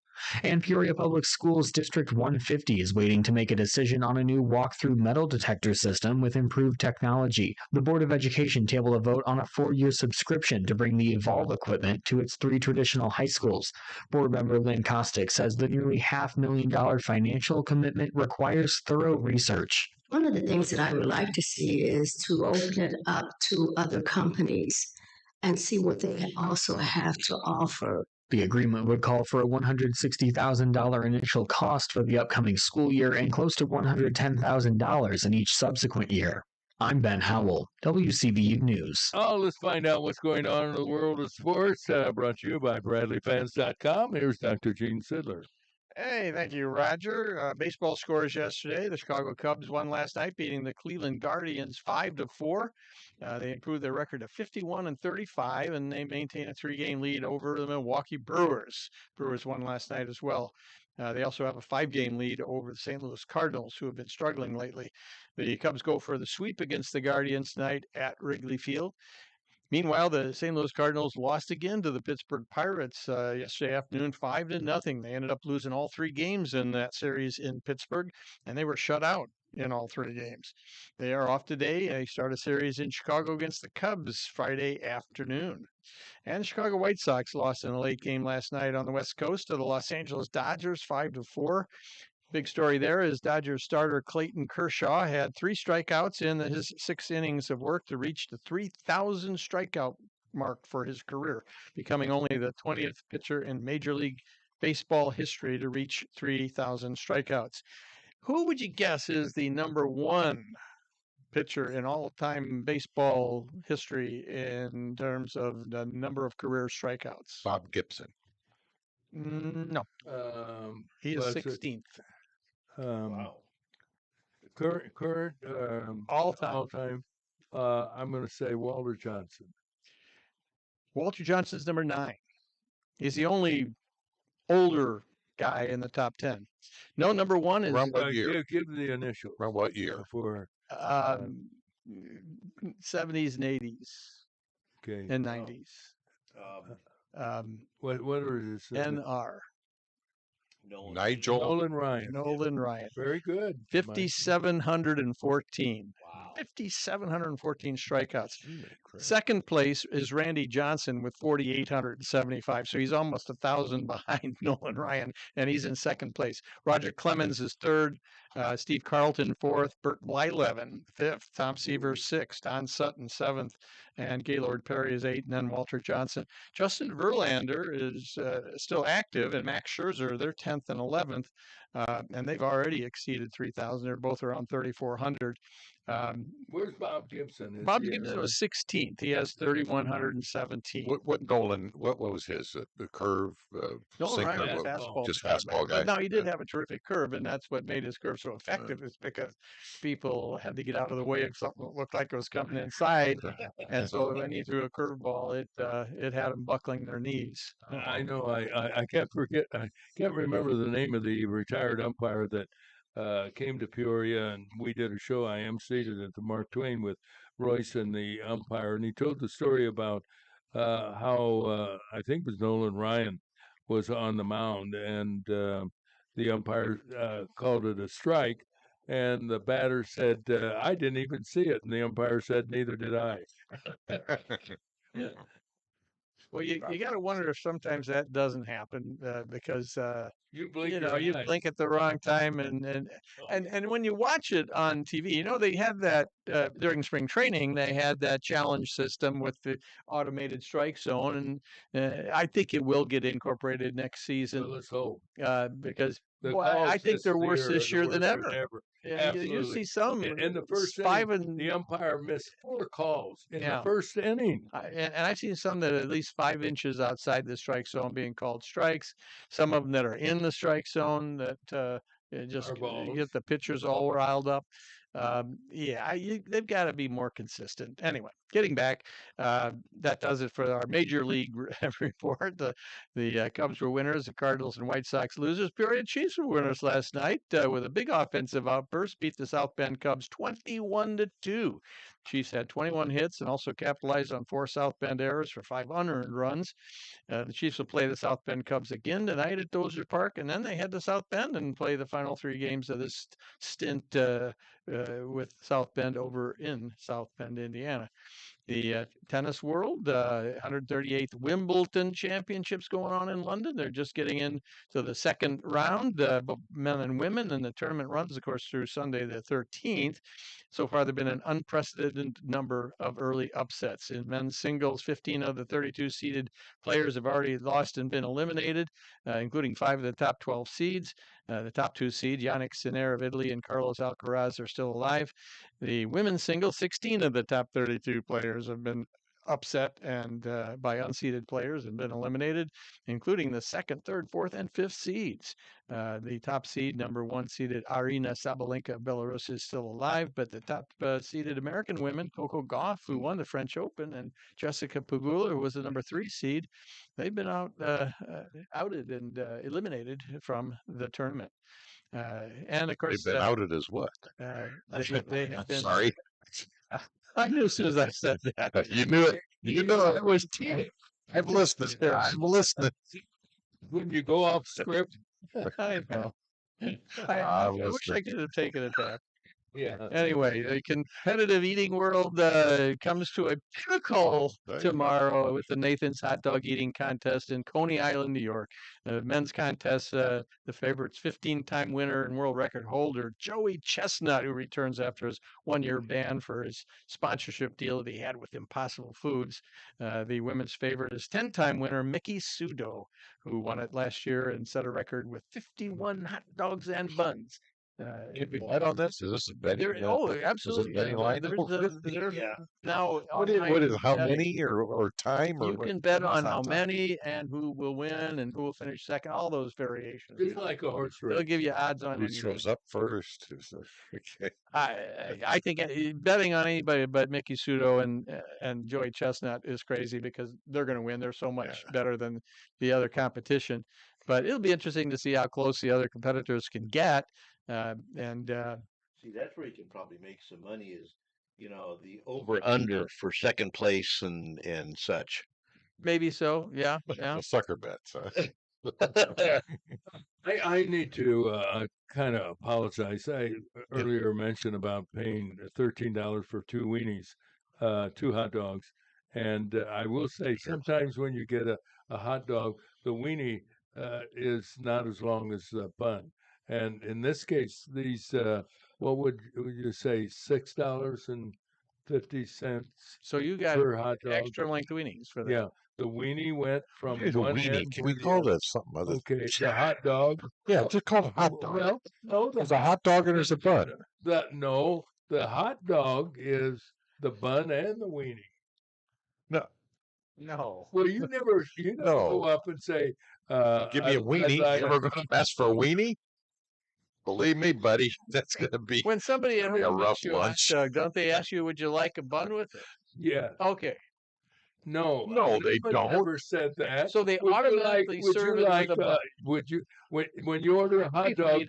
And Peoria Public Schools District 150 is waiting to make a decision on a new walk-through metal detector system with improved technology. The Board of Education tabled a vote on a 4-year subscription to bring the Evolve equipment to its 3 traditional high schools. Board member Lynn Kostick says the nearly $500,000 financial commitment requires thorough research. One of the things that I would like to see is to open it up to other companies and see what they also have to offer. The agreement would call for a $160,000 initial cost for the upcoming school year and close to $110,000 in each subsequent year. I'm Ben Howell, WCVU News. Oh, let's find out what's going on in the world of sports. Brought to you by BradleyFans.com. Here's Dr. Gene Sidler. Hey, thank you, Roger. Baseball scores yesterday. The Chicago Cubs won last night, beating the Cleveland Guardians 5-4. They improved their record to 51-35, and they maintain a 3-game lead over the Milwaukee Brewers. Brewers won last night as well. They also have a 5-game lead over the St. Louis Cardinals, who have been struggling lately. The Cubs go for the sweep against the Guardians tonight at Wrigley Field. Meanwhile, the St. Louis Cardinals lost again to the Pittsburgh Pirates yesterday afternoon, 5-0. They ended up losing all 3 games in that series in Pittsburgh, and they were shut out in all 3 games. They are off today. They start a series in Chicago against the Cubs Friday afternoon. And the Chicago White Sox lost in a late game last night on the West Coast to the Los Angeles Dodgers, 5-4. Big story there is Dodgers starter Clayton Kershaw had 3 strikeouts in his 6 innings of work to reach the 3,000 strikeout mark for his career, becoming only the 20th pitcher in Major League Baseball history to reach 3,000 strikeouts. Who would you guess is the number 1 pitcher in all-time baseball history in terms of the number of career strikeouts? Bob Gibson. No, he is 16th. Wow. Current All time. I'm going to say Walter Johnson. Walter Johnson's number 9. He's the only older guy in the top 10. No, number 1 is Around what year? Give the initial. Around what year? For 70s and 80s okay. and 90s. What are his? NR. Nolan Ryan. Nolan Ryan. Very good. 5,714. Wow. 5,714 strikeouts. Second place is Randy Johnson with 4,875. So he's almost 1,000 behind Nolan Ryan, and he's in second place. Roger Clemens is third. Steve Carlton fourth. Burt Blyleven fifth. Tom Seaver sixth. Don Sutton seventh. And Gaylord Perry is 8th, and then Walter Johnson. Justin Verlander is still active, and Max Scherzer, they're 10th and 11th, and they've already exceeded 3,000. They're both around 3,400. Where's Bob Gibson? Bob Gibson was 16th. He has 3,117. What Nolan? What was his? The curve? Nolan Ryan was just fastball guy. Now he did have a terrific curve, and that's what made his curve so effective. Is because people had to get out of the way of something that looked like it was coming inside, and so when he threw a curveball, it had them buckling their knees. I know. I can't forget. I can't remember the name of the retired umpire that came to Peoria, and we did a show. I emceed at the Mark Twain with Royce and the umpire, and he told the story about how I think it was Nolan Ryan was on the mound, and the umpire called it a strike, and the batter said, "I didn't even see it," and the umpire said, "Neither did I." Well, you got to wonder if sometimes that doesn't happen because You blink you know your you eye. blink at the wrong time, and when you watch it on TV, you know they have that during spring training. They had that challenge system with the automated strike zone, and I think it will get incorporated next season Well, let's hope. because The boy, calls I think they're worse this year than worse ever. Yeah, you Absolutely. see some In the first five inning, and the umpire missed 4 calls in the Yeah. first inning. and I've seen some that are at least 5 inches outside the strike zone being called strikes. Some of them that are in the strike zone that just Are balls. get the pitchers all riled up. They've got to be more consistent. Anyway, getting back, that does it for our major league report. The Cubs were winners. The Cardinals and White Sox losers. Peoria Chiefs were winners last night with a big offensive outburst. Beat the South Bend Cubs 21-2. Chiefs had 21 hits and also capitalized on 4 South Bend errors for 5 unearned runs. The Chiefs will play the South Bend Cubs again tonight at Dozier Park, and then they head to South Bend and play the final 3 games of this stint with South Bend over in South Bend, Indiana. The tennis world, 138th Wimbledon Championships going on in London. They're just getting into the second round, both men and women, and the tournament runs, of course, through Sunday the 13th. So far, there have been an unprecedented number of early upsets. In men's singles, 15 of the 32 seeded players have already lost and been eliminated, including 5 of the top 12 seeds. The top 2 seeds, Yannick Sinner of Italy and Carlos Alcaraz, are still alive. The women's singles, 16 of the top 32 players have been upset and by unseeded players and been eliminated, including the 2nd, 3rd, 4th, and 5th seeds. The top seed, number 1 seeded Arina Sabalenka of Belarus, is still alive, but the top seeded American women, Coco Gauff, who won the French Open, and Jessica Pegula, who was the number 3 seed, they've been outed and eliminated from the tournament. And of course, They've been outed as what? they have been. Sorry. I knew as soon as I said that. You knew it. You know it. It was I'm listening. I'm listening. When you go off script, I know. I I wish was I could have taken it back. yeah. Anyway, the competitive eating world comes to a pinnacle tomorrow with the Nathan's Hot Dog Eating Contest in Coney Island, New York. The men's contest, the favorite's 15-time winner and world record holder, Joey Chestnut, who returns after his 1-year ban for his sponsorship deal that he had with Impossible Foods. The women's favorite is 10-time winner Mickey Sudo, who won it last year and set a record with 51 hot dogs and buns. Can we bet on this? Is this a betting? Absolutely. Is it betting line? Now, What is how many or time or you can bet on how many and who will win and who will finish second. All those variations. It's like a horse race. They'll give you odds on who anything. shows up first? Okay. I think betting on anybody but Mickey Sudo and Joey Chestnut is crazy because they're going to win. They're so much better than the other competition. But it'll be interesting to see how close the other competitors can get. See, that's where you can probably make some money is, the over under for second place and such. Maybe so. Yeah. The sucker bets. I need to kind of apologize. I earlier mentioned about paying $13 for 2 weenies, 2 hot dogs. And I will say sometimes when you get a hot dog, the weenie is not as long as the bun. And in this case, these, what would you say, $6.50 So you got per hot dog? extra length weenies for that. Yeah, the weenie went from It's a one weenie. end Can to we the call other. that something other? Okay, the hot dog. Yeah, just call it a hot dog. Well, no, There's a hot dog and there's a bun. the hot dog is the bun and the weenie. No. Well, you never go up and say, Give me a weenie. I'd You ever going to ask for a weenie? Believe me, buddy, that's going to be When somebody a rough you a hot lunch. dog, don't they ask you, would you like a bun with it? Yeah. Okay. No, they don't. Never said that. So they automatically serve it with a bun. Would you when you order a hot dog,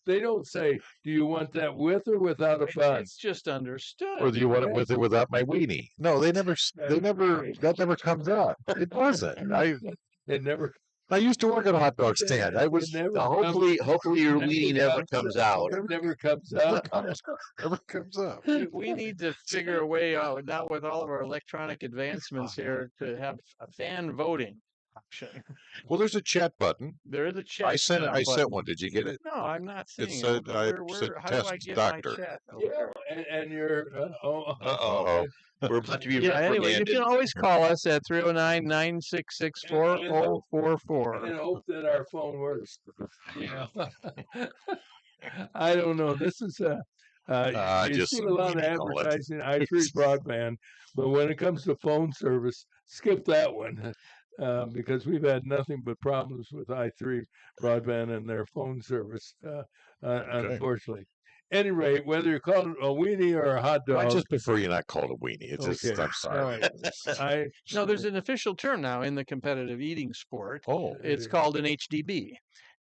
they don't say, do you want that with or without a bun? It's just understood. Or do you want it with or without my weenie? No, that never comes up. It wasn't. It never. I used to work at a hot dog stand. I was hopefully your weenie never comes out. It never comes out. never comes up. We need to figure a way out now with all of our electronic advancements here to have a fan voting option. Well, there's a chat button. There is a chat. I sent button. one. Did you get it? No, I'm not seeing It said, How do I test get doctor. my chat? Yeah, and you're Uh-oh. We're about to be Yeah, anyway, you reprimanded. can always call us at 309-966-4044. and hope that our phone works. I don't know. This is you just see a lot of call it. advertising, i3 broadband, but when it comes to phone service, skip that one. Because we've had nothing but problems with i3 broadband and their phone service, unfortunately. Any rate, whether you call it a weenie or a hot dog, I just prefer you not call it a weenie. It's just, Okay. I'm sorry. No, there's an official term now in the competitive eating sport. Oh, It's called an HDB.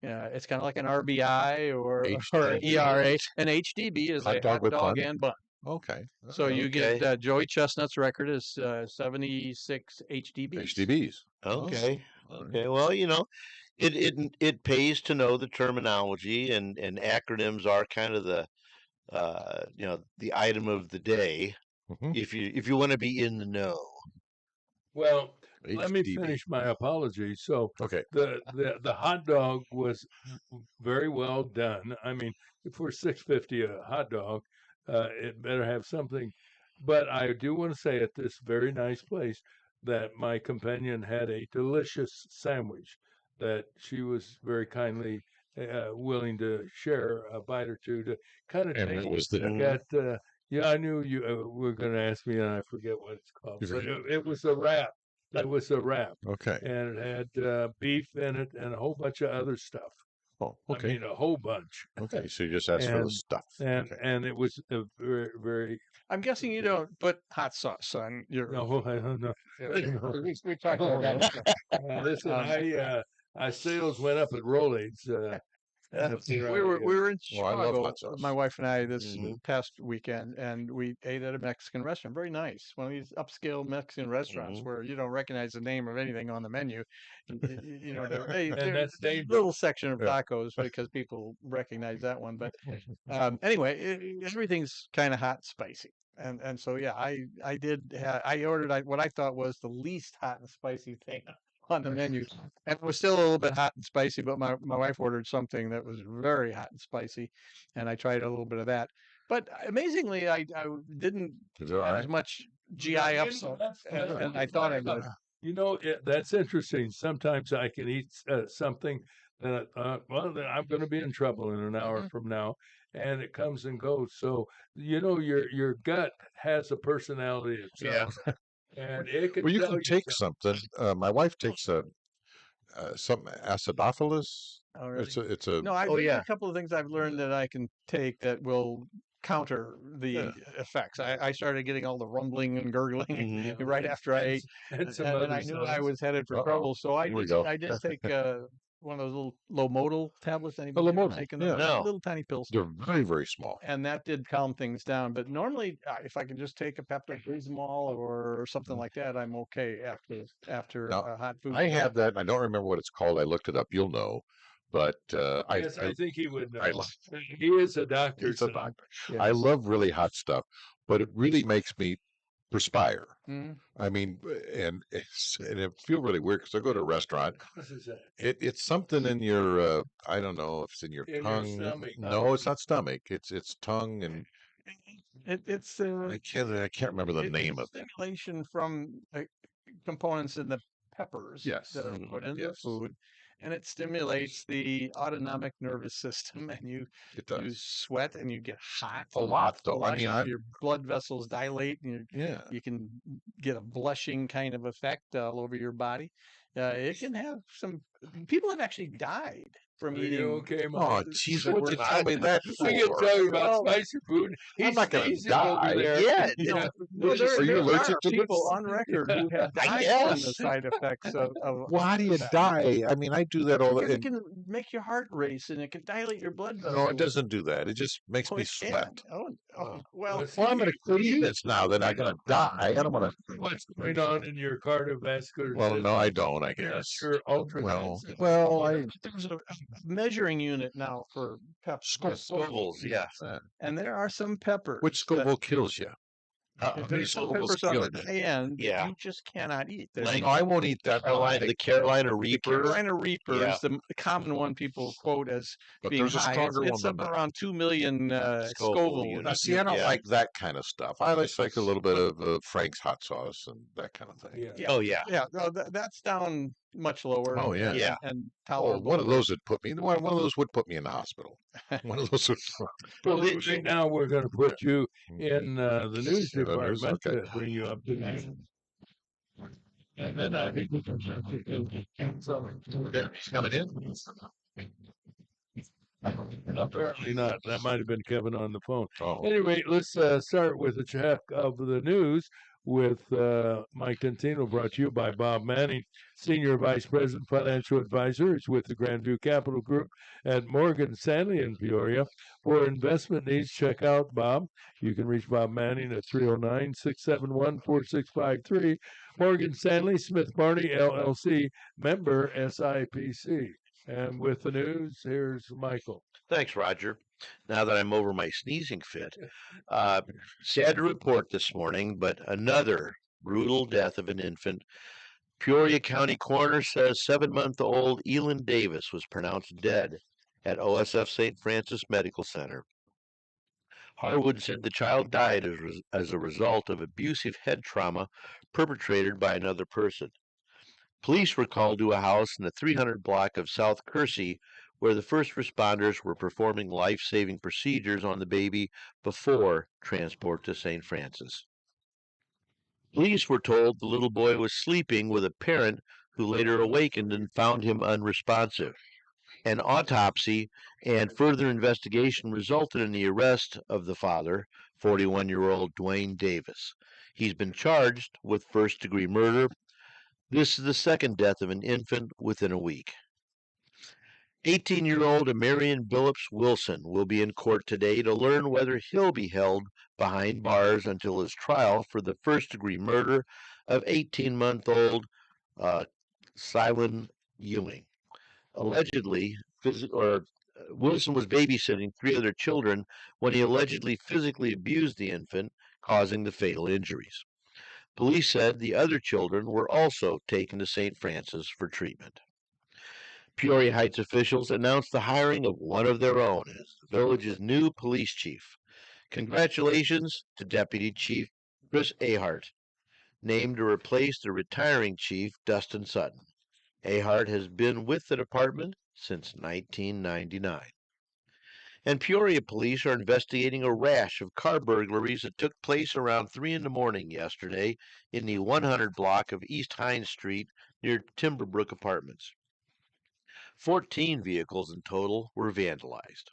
It's kind of like an RBI or an HDB. ERA. An HDB is Hot a dog hot with dog bun? and bun. okay. So you Okay. get Joey Chestnut's record is 76 HDBs. HDBs. Okay. All right. Okay. Well, it pays to know the terminology, and acronyms are kind of the the item of the day Mhm. if you want to be in the know. well, let me HDB. finish my apology. So Okay. the hot dog was very well done. I mean, for $6.50 a hot dog, it better have something. But I do want to say at this very nice place that my companion had a delicious sandwich that she was very kindly willing to share a bite or two to kind of And take it was there. that. Yeah, I knew you were going to ask me, and I forget what it's called. You But forget. it was a wrap. It was a wrap, Okay. and it had beef in it and a whole bunch of other stuff. Oh, I okay. mean, a whole bunch. Okay. So you just asked for the And- stuff. And Okay. and it was a very, very I'm guessing you don't put hot sauce on your. no, I don't know. We talked about that. Listen, I sales went up at Rolaids. We were in Well, I love Chicago, hot sauce. my wife and I, this Mhm. past weekend, and we ate at a Mexican restaurant. Very nice, one of these upscale Mexican restaurants Mhm. where you don't recognize the name of anything on the menu. There's that's a dangerous. little section of Yeah. tacos because people recognize that one. But anyway, everything's kind of hot and spicy. And so yeah, I ordered what I thought was the least hot and spicy thing on the menu, and it was still a little bit hot and spicy. But my wife ordered something that was very hot and spicy, and I tried a little bit of that. But amazingly, I didn't Is it all have right? as much GI upset and I thought I would. That's interesting. Sometimes I can eat something that, then I'm going to be in trouble in an hour from now, and it comes and goes. So your gut has a personality itself, and it can. Well, you tell can take something. something. My wife takes something acidophilus. Oh, really? It's a No, Oh, there's yeah. a couple of things I've learned that I can take that will counter the Yeah. effects. I started getting all the rumbling and gurgling Mhm. right after I ate, And some and other I knew I signs. was headed for Uh-oh. trouble. So I Here we did. go. I did take one of those little Lomotil tablets. Anybody ever Lomotil, taken yeah. those? No. Little tiny pills. They're very, very small. And that did calm things down. But normally, if I can just take a Pepto-Bismol or something like that, I'm okay after Now, hot food. I have that. I don't remember what it's called. I looked it up. You'll know. But Yes, I think he would know. I- He is a doctor. He's a son. doctor. Yes. I love really hot stuff, but it really makes me perspire. Mhm. I mean, and it feel really weird because I go to a restaurant. What is that? It's something in your I don't know if it's in your In your tongue. stomach. No, it's not stomach. It's tongue, and It's I can't remember the name of it. stimulation from components in the peppers Yes. that are put in the Yes. food, and it stimulates the autonomic nervous system, and you It does. sweat and you get hot. A lot, though. I flush, mean, your blood vessels dilate, and yeah. you can get a blushing kind of effect all over your body. It can have some people have actually died from Are eating. you okay, Mike? Oh, jeez, that what we're you tell me that We can for? tell you about Well, spicy food. I'm He's not gonna sneezing die. over there. Yeah, Yeah. No, Are you there allergic are to people this? on record who have I died from the guess. side effects of Well, how do you that. die? I mean, I do that all the Because it time. can make your heart race and it can dilate your blood vessels. No, it doesn't do that. It just makes Oh, me it can. sweat. Well, I'm going to clean this now. Then I'm going to die. I don't want to. What's going on in your cardiovascular Well, system? no, I don't. I Yes, guess. your ultra. there's a measuring unit now for pep Scovilles, yeah. and there are some peppers. Which Scoville kills you? There's some peppers on the high end that Yeah. you just cannot eat. No, I won't eat that. The Carolina The Reaper. Carolina Reaper Yeah. is the common one people quote as But being there's a high. stronger It's one up than that. around 2 million Scoville. units. See, I don't Yeah. like that kind of stuff. I just like a little bit of Frank's hot sauce and that kind of thing. Yeah. Oh yeah. Yeah, no, that's down much lower. Oh, yeah. Yeah. and Oh, tolerable. one of those would put me. One of those would put me in the hospital. One of those would. Well, right now we're going to put you in the news In the news, department okay. to bring you up to date. And then I think we can He's coming in. apparently not. That might have been Kevin on the phone. Oh, Anyway, let's start with the check of the news with Mike Contino, brought to you by Bob Manning, Senior Vice President, Financial Advisor. He's with the Grandview Capital Group at Morgan Stanley in Peoria. For investment needs, check out Bob. You can reach Bob Manning at 309-671-4653. Morgan Stanley, Smith Barney, LLC, member SIPC. And with the news, here's Michael. Thanks, Roger. Now that I'm over my sneezing fit, sad to report this morning, but another brutal death of an infant. Peoria County Coroner says 7-month-old Elin Davis was pronounced dead at OSF St. Francis Medical Center. Harwood said the child died as a result of abusive head trauma perpetrated by another person. Police were called to a house in the 300 block of South Kersey where the first responders were performing life-saving procedures on the baby before transport to St. Francis. Police were told the little boy was sleeping with a parent who later awakened and found him unresponsive. An autopsy and further investigation resulted in the arrest of the father, 41-year-old Dwayne Davis. He's been charged with first-degree murder. This is the second death of an infant within a week. 18-year-old Amarian Billups Wilson will be in court today to learn whether he'll be held behind bars until his trial for the first-degree murder of 18-month-old Sullivan Ewing. Allegedly, Wilson was babysitting 3 other children when he allegedly physically abused the infant, causing the fatal injuries. Police said the other children were also taken to St. Francis for treatment. Peoria Heights officials announced the hiring of one of their own as the village's new police chief. Congratulations to Deputy Chief Chris Ahart, named to replace the retiring chief Dustin Sutton. Ahart has been with the department since 1999. And Peoria police are investigating a rash of car burglaries that took place around 3 in the morning yesterday in the 100 block of East Hines Street near Timberbrook Apartments. 14 vehicles in total were vandalized.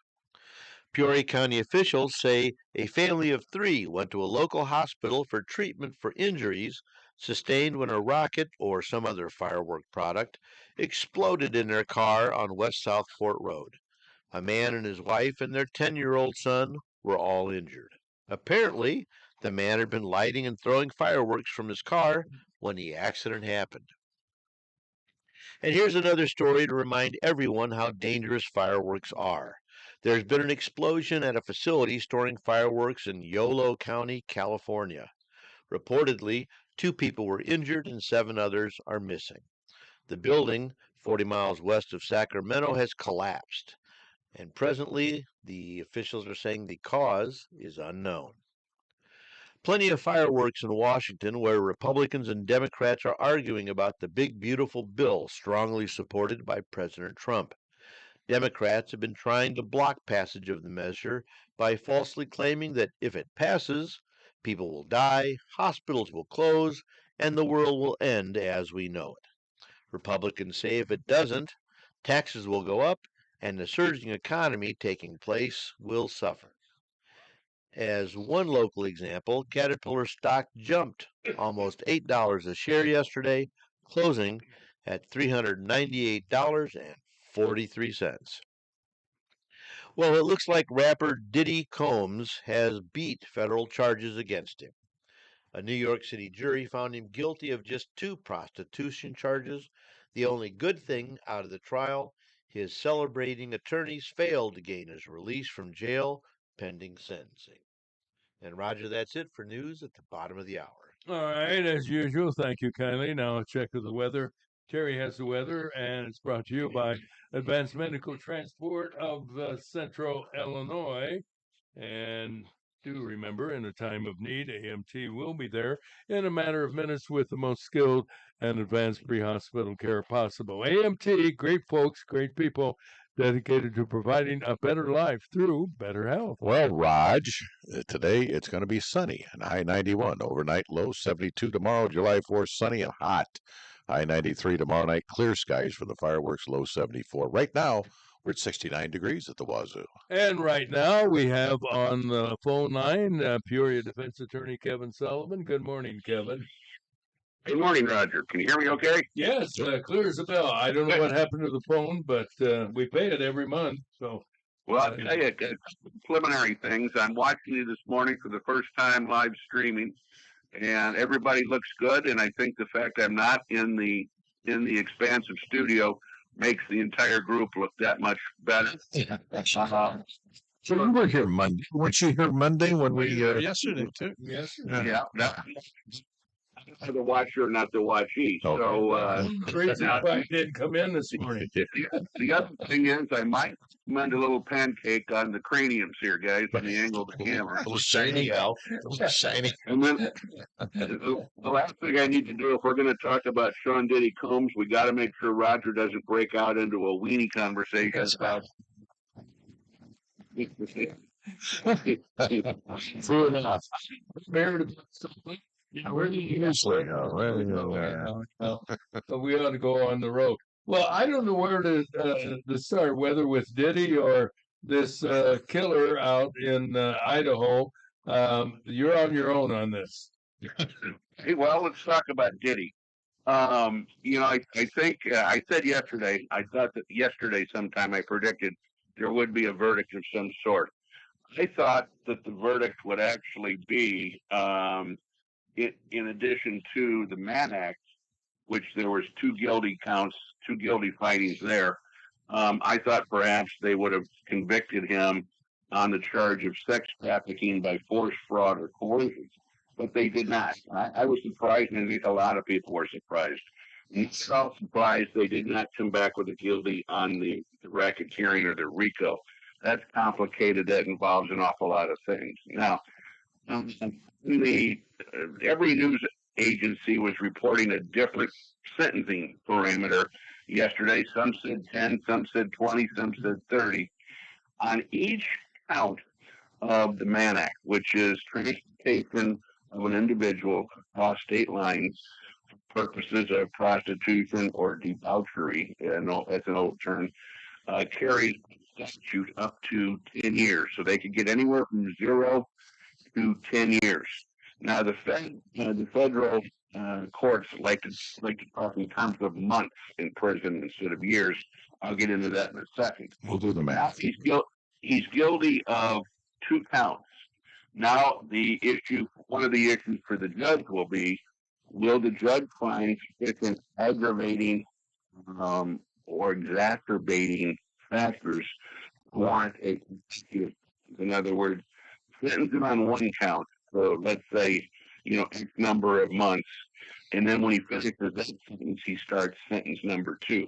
Peoria County officials say a family of 3 went to a local hospital for treatment for injuries sustained when a rocket or some other firework product exploded in their car on West South Fort Road. A man and his wife and their 10-year-old son were all injured. Apparently, the man had been lighting and throwing fireworks from his car when the accident happened. And here's another story to remind everyone how dangerous fireworks are. There's been an explosion at a facility storing fireworks in Yolo County, California. Reportedly, 2 people were injured and 7 others are missing. The building, 40 miles west of Sacramento, has collapsed, and presently the officials are saying the cause is unknown. Plenty of fireworks in Washington where Republicans and Democrats are arguing about the big, beautiful bill strongly supported by President Trump. Democrats have been trying to block passage of the measure by falsely claiming that if it passes, people will die, hospitals will close, and the world will end as we know it. Republicans say if it doesn't, taxes will go up and the surging economy taking place will suffer. As one local example, Caterpillar stock jumped almost $8 a share yesterday, closing at $398.43. Well, it looks like rapper Diddy Combs has beat federal charges against him. A New York City jury found him guilty of just 2 prostitution charges. The only good thing out of the trial, his celebrating attorneys failed to gain his release from jail pending sentencing. And Roger, that's it for news at the bottom of the hour. All right, as usual, thank you kindly. Now a check of the weather. Terry has the weather, and it's brought to you by Advanced Medical Transport of Central Illinois. And do remember, in a time of need, AMT will be there in a matter of minutes with the most skilled and advanced pre-hospital care possible. AMT, great folks, great people, dedicated to providing a better life through better health. Well, Raj, today it's going to be sunny and high 91. Overnight low 72 tomorrow, July 4th, sunny and hot. High 93 tomorrow night, clear skies for the fireworks, low 74. Right now, we're at 69 degrees at the Wazoo. And right now we have on the phone line Peoria Defense Attorney Kevin Sullivan. Good morning, Kevin. Good morning, Roger. Can you hear me okay? Yes, clear as a bell. I don't know what happened to the phone, but we pay it every month. So, well, I'll tell you, preliminary things. I'm watching you this morning for the first time live streaming, and everybody looks good. And I think the fact I'm not in the expansive studio makes the entire group look that much better. So you were here Monday. Weren't you here Monday when we... yesterday, too. yesterday. Yeah. I'm the watcher, not the watchee. Okay. So, Crazy I didn't come in this morning. the other thing is, I might recommend a little pancake on the craniums here, guys, on the angle of the camera. A little shiny, Al. A little shiny. And then the last thing I need to do, if we're going to talk about Sean Diddy Combs, we got to make sure Roger doesn't break out into a weenie conversation about. True enough. Yeah, where do you Usually, yeah. We ought to go on the road. Well, I don't know where to start, whether with Diddy or this killer out in Idaho. You're on your own on this. Hey, well, let's talk about Diddy. I think I said yesterday, I thought that yesterday sometime I predicted there would be a verdict of some sort. I thought that the verdict would actually be, in addition to the Mann Act, which there was 2 guilty counts, 2 guilty findings there. I thought perhaps they would have convicted him on the charge of sex trafficking by force, fraud, or coercion, but they did not. I was surprised, and I think a lot of people were surprised. And so surprised they did not come back with a guilty on the racketeering or the RICO. That's complicated. That involves an awful lot of things. Now, every news agency was reporting a different sentencing parameter yesterday. Some said 10, some said 20, some said 30. On each count of the Mann Act, which is transportation of an individual across state lines for purposes of prostitution or debauchery, that's an old term, carried statute up to 10 years. So they could get anywhere from 0 to 10 years. Now, the federal courts like to talk in terms of months in prison instead of years. I'll get into that in a second. We'll do the math. He's guilty of 2 counts. Now, one of the issues for the judge will be, will the judge find sufficient aggravating or exacerbating factors warrant a conviction? In other words, sentence him on 1 count. So let's say, X number of months. And then when he finishes that sentence, he starts sentence number 2.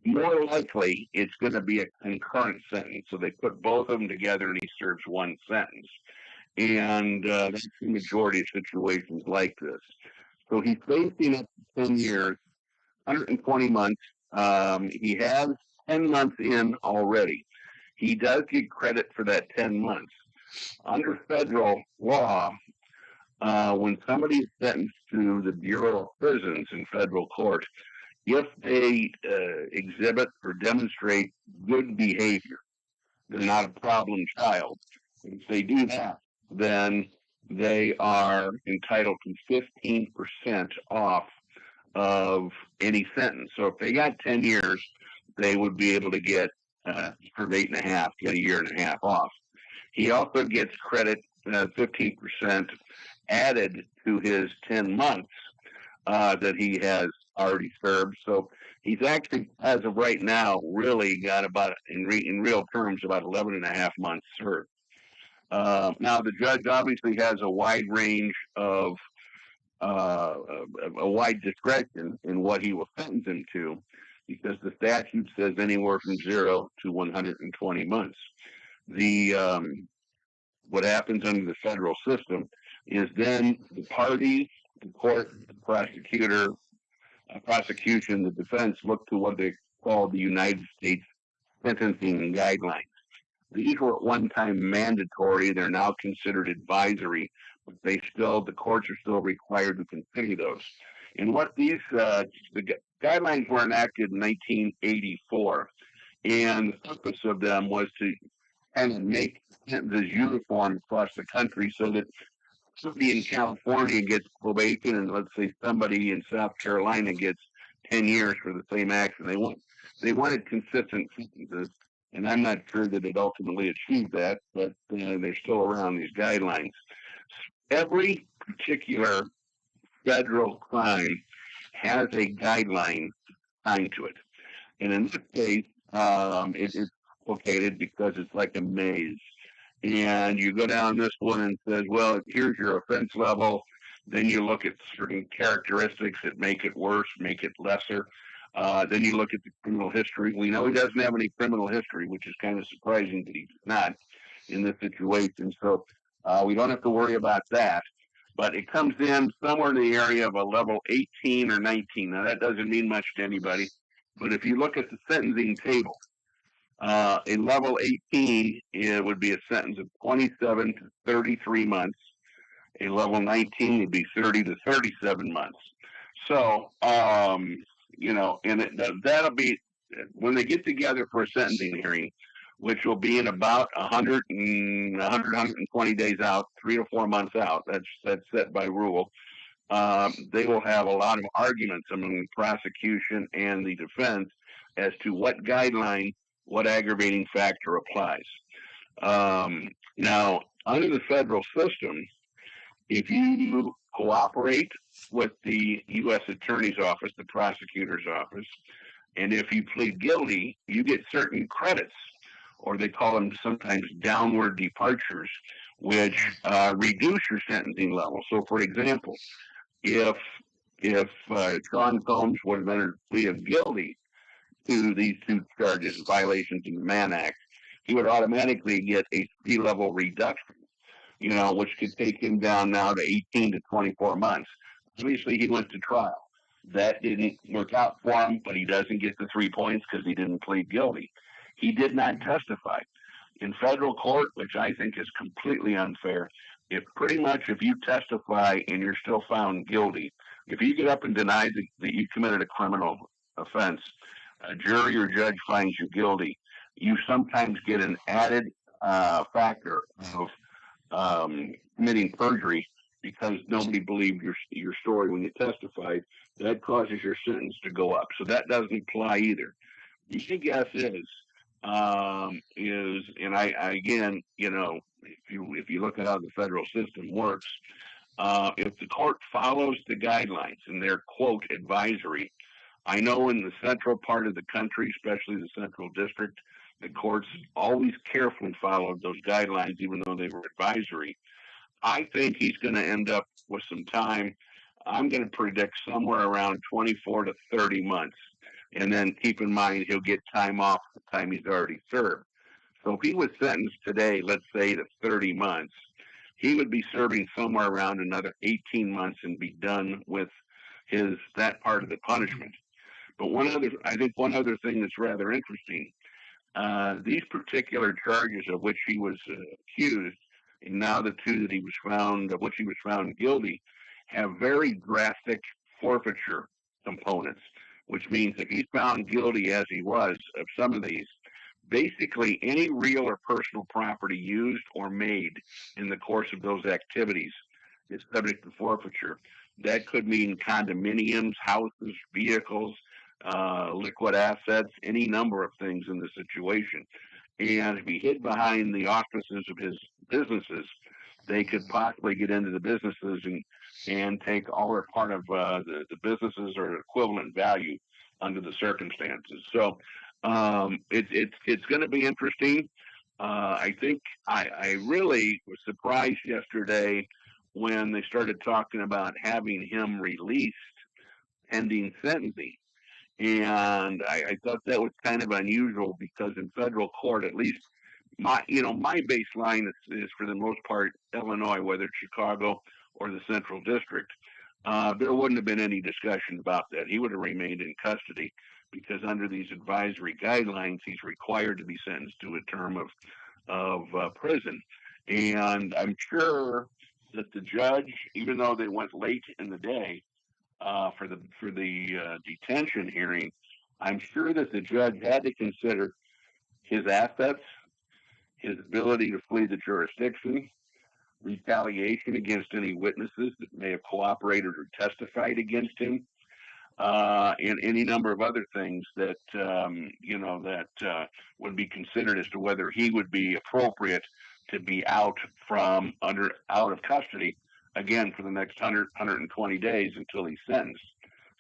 More likely, it's going to be a concurrent sentence. So they put both of them together and he serves 1 sentence. And that's the majority of situations like this. So he's facing up to 10 years, 120 months. He has 10 months in already. He does get credit for that 10 months. Under federal law, when somebody is sentenced to the Bureau of Prisons in federal court, if they exhibit or demonstrate good behavior, they're not a problem child. If they do that, then they are entitled to 15% off of any sentence. So if they got 10 years, they would be able to get for 8.5, get a year and a half off. He also gets credit 15% added to his 10 months that he has already served. So he's actually, as of right now, really got about, in real terms, about 11 and a half months served. Now, the judge obviously has a wide range of a wide discretion in what he will sentence him to, because the statute says anywhere from 0 to 120 months. What happens under the federal system is then the parties, the court, the prosecution, the defense look to what they call the United States sentencing guidelines. These were at one time mandatory. They're now considered advisory, but the courts are still required to consider those. And what the guidelines were enacted in 1984, and the purpose of them was to kind of make sentences uniform across the country, so that somebody in California gets probation, and let's say somebody in South Carolina gets 10 years for the same action. They wanted consistent sentences, and I'm not sure that it ultimately achieved that, but they're still around, these guidelines. Every particular federal crime has a guideline tied to it. And in this case, it is located because it's like a maze. And you go down this one and says, well, here's your offense level. Then you look at certain characteristics that make it worse, make it lesser. Then you look at the criminal history. We know he doesn't have any criminal history, which is kind of surprising that he's not in this situation. So we don't have to worry about that. But it comes in somewhere in the area of a level 18 or 19. Now, that doesn't mean much to anybody. But if you look at the sentencing table, a level 18, it would be a sentence of 27 to 33 months. A level 19 would be 30 to 37 months. So, and that'll be when they get together for a sentencing hearing, which will be in about 120 days out, 3 or 4 months out. That's set by rule. They will have a lot of arguments among the prosecution and the defense as to what guideline, what aggravating factor applies. Now, under the federal system, if you cooperate with the U.S. Attorney's Office, the prosecutor's office, and if you plead guilty, you get certain credits, or they call them sometimes downward departures, which reduce your sentencing level. So, for example, if Sean Combs would have entered a plea of guilty to these two charges, violations of the Mann Act, he would automatically get a C-level reduction, which could take him down now to 18 to 24 months. Obviously, he went to trial. That didn't work out for him, but he doesn't get the 3 points because he didn't plead guilty. He did not testify. In federal court, which I think is completely unfair, if you testify and you're still found guilty, if you get up and deny that you committed a criminal offense, a jury or judge finds you guilty, you sometimes get an added factor of committing perjury because nobody believed your story when you testified. That causes your sentence to go up. So that doesn't apply either. My guess is, and I again, if you look at how the federal system works, if the court follows the guidelines and they're, quote, advisory, I know in the central part of the country, especially the central district, the courts always carefully followed those guidelines, even though they were advisory. I think he's going to end up with some time. I'm going to predict somewhere around 24 to 30 months. And then keep in mind, he'll get time off the time he's already served. So if he was sentenced today, let's say to 30 months, he would be serving somewhere around another 18 months and be done with that part of the punishment. But one other thing that's rather interesting, these particular charges of which he was accused, and now the two that he was found, of which he was found guilty, have very drastic forfeiture components, which means if he's found guilty, as he was, of some of these, basically any real or personal property used or made in the course of those activities is subject to forfeiture. That could mean condominiums, houses, vehicles, liquid assets, any number of things in the situation. And if he hid behind the auspices of his businesses, they could possibly get into the businesses and take all or part of the businesses or equivalent value under the circumstances. So it's going to be interesting. I think I really was surprised yesterday when they started talking about having him released pending sentencing. And I thought that was kind of unusual because in federal court, at least my baseline is for the most part Illinois, whether it's Chicago or the Central District. There wouldn't have been any discussion about that. He would have remained in custody because under these advisory guidelines, he's required to be sentenced to a term of prison. And I'm sure that the judge, even though they went late in the day for the detention hearing, I'm sure that the judge had to consider his assets, his ability to flee the jurisdiction, retaliation against any witnesses that may have cooperated or testified against him, and any number of other things that would be considered as to whether he would be appropriate to be out of custody again for the next 120 days until he's sentenced.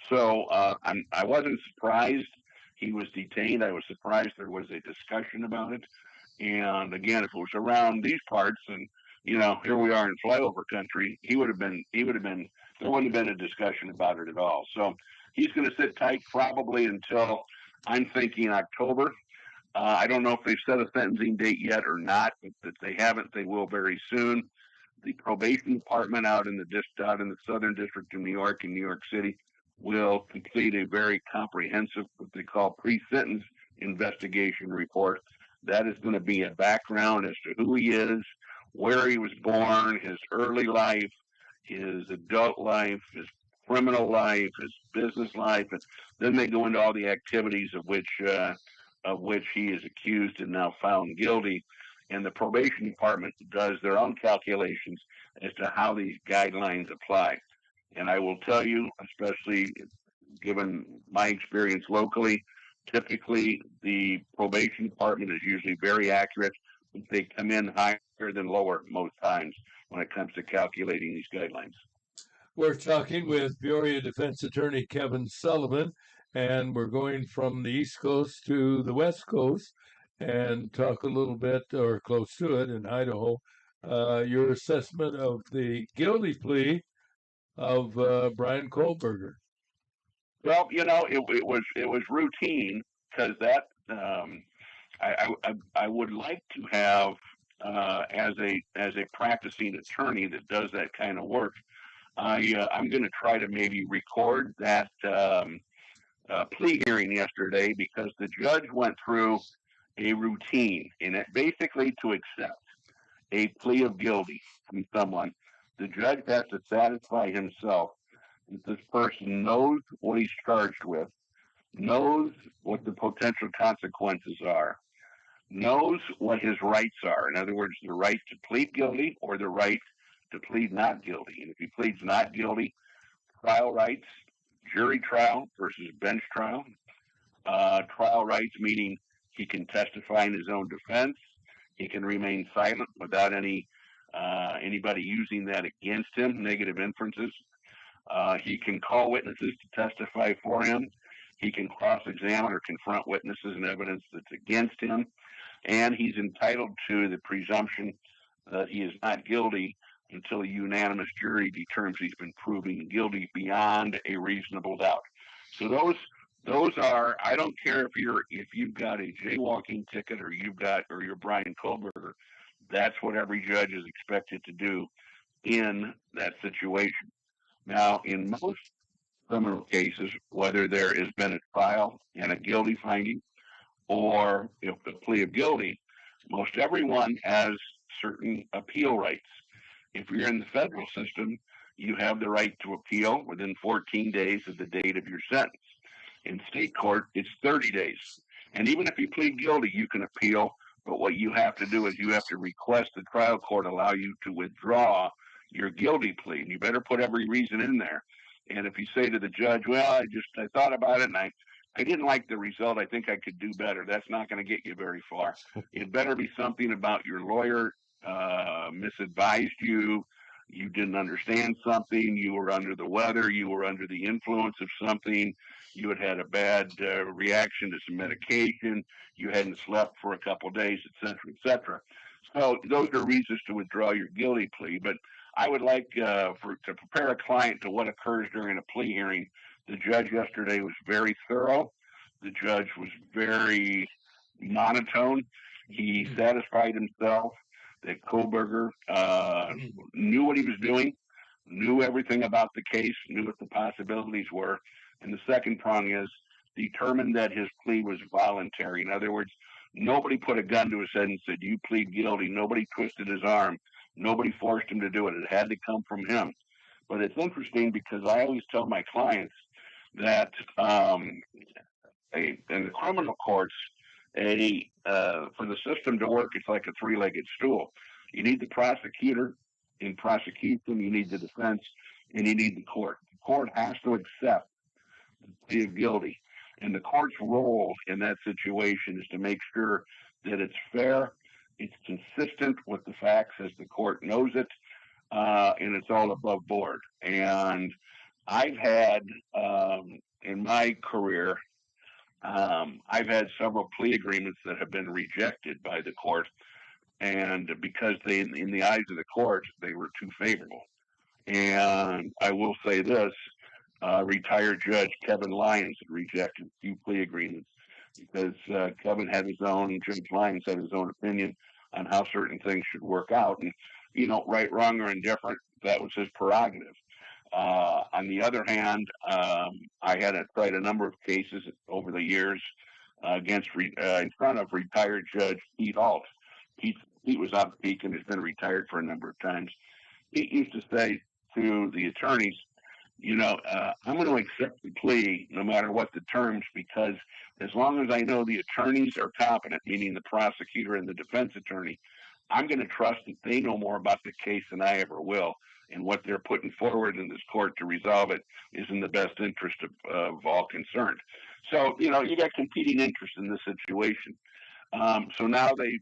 So I wasn't surprised he was detained. I was surprised there was a discussion about it. And again, if it was around these parts, and here we are in flyover country, there wouldn't have been a discussion about it at all. So he's going to sit tight probably until, I'm thinking, October. I don't know if they've set a sentencing date yet or not, but if they haven't, they will very soon. The probation department out in the Southern District of New York in New York City will complete a very comprehensive, what they call pre-sentence investigation report. That is going to be a background as to who he is, where he was born, his early life, his adult life, his criminal life, his business life, and then they go into all the activities of which he is accused and now found guilty. And the probation department does their own calculations as to how these guidelines apply. And I will tell you, especially given my experience locally, typically the probation department is usually very accurate. They come in higher than lower most times when it comes to calculating these guidelines. We're talking with Peoria defense attorney Kevin Sullivan, and we're going from the East Coast to the West Coast and talk a little bit, or close to it, in Idaho, your assessment of the guilty plea of Brian Kohlberger. Well, it was routine because that I would like to have as a practicing attorney that does that kind of work. I'm going to try to maybe record that plea hearing yesterday because the judge went through a routine, and it basically to accept a plea of guilty from someone, the judge has to satisfy himself that this person knows what he's charged with, knows what the potential consequences are, knows what his rights are. In other words, the right to plead guilty or the right to plead not guilty. And if he pleads not guilty, trial rights, jury trial versus bench trial. Trial rights meaning he can testify in his own defense. He can remain silent without anybody using that against him, negative inferences. He can call witnesses to testify for him. He can cross-examine or confront witnesses and evidence that's against him. And he's entitled to the presumption that he is not guilty until a unanimous jury determines he's been proven guilty beyond a reasonable doubt. So those are, I don't care if you've got a jaywalking ticket or you're Brian Kohlberger, that's what every judge is expected to do in that situation. Now, in most criminal cases, whether there has been a trial and a guilty finding, or if the plea of guilty, most everyone has certain appeal rights. If you're in the federal system, you have the right to appeal within 14 days of the date of your sentence. In state court, it's 30 days. And even if you plead guilty, you can appeal. But what you have to do is you have to request the trial court allow you to withdraw your guilty plea. And you better put every reason in there. And if you say to the judge, well, I thought about it and I I didn't like the result. I think I could do better. That's not going to get you very far. It better be something about your lawyer misadvised you. You didn't understand something. You were under the weather. You were under the influence of something. You had a bad reaction to some medication. You hadn't slept for a couple of days, et cetera, et cetera. So those are reasons to withdraw your guilty plea. But I would like to prepare a client to what occurs during a plea hearing. The judge yesterday was very thorough. The judge was very monotone. He satisfied himself that Kohlberger knew what he was doing, knew everything about the case, knew what the possibilities were. And the second prong is determined that his plea was voluntary. In other words, nobody put a gun to his head and said, "You plead guilty." Nobody twisted his arm. Nobody forced him to do it. It had to come from him. But it's interesting because I always tell my clients that in the criminal courts, for the system to work, it's like a three-legged stool. You need the prosecutor in prosecution, you need the defense, and you need the court. The court has to accept the plea of guilty. And the court's role in that situation is to make sure that it's fair, it's consistent with the facts as the court knows it, and it's all above board. And I've had, in my career, I've had several plea agreements that have been rejected by the court, and because in the eyes of the court, they were too favorable. And I will say this: retired Judge Kevin Lyons had rejected a few plea agreements because Kevin had his own, Judge Lyons had his own opinion on how certain things should work out, and right, wrong, or indifferent, that was his prerogative. On the other hand, I had tried a number of cases over the years in front of retired Judge Pete Alt. Pete was on the peak and has been retired for a number of times. He used to say to the attorneys, I'm going to accept the plea no matter what the terms, because as long as I know the attorneys are competent, meaning the prosecutor and the defense attorney, I'm going to trust that they know more about the case than I ever will. And what they're putting forward in this court to resolve it is in the best interest of all concerned. So, you got competing interests in this situation. So now they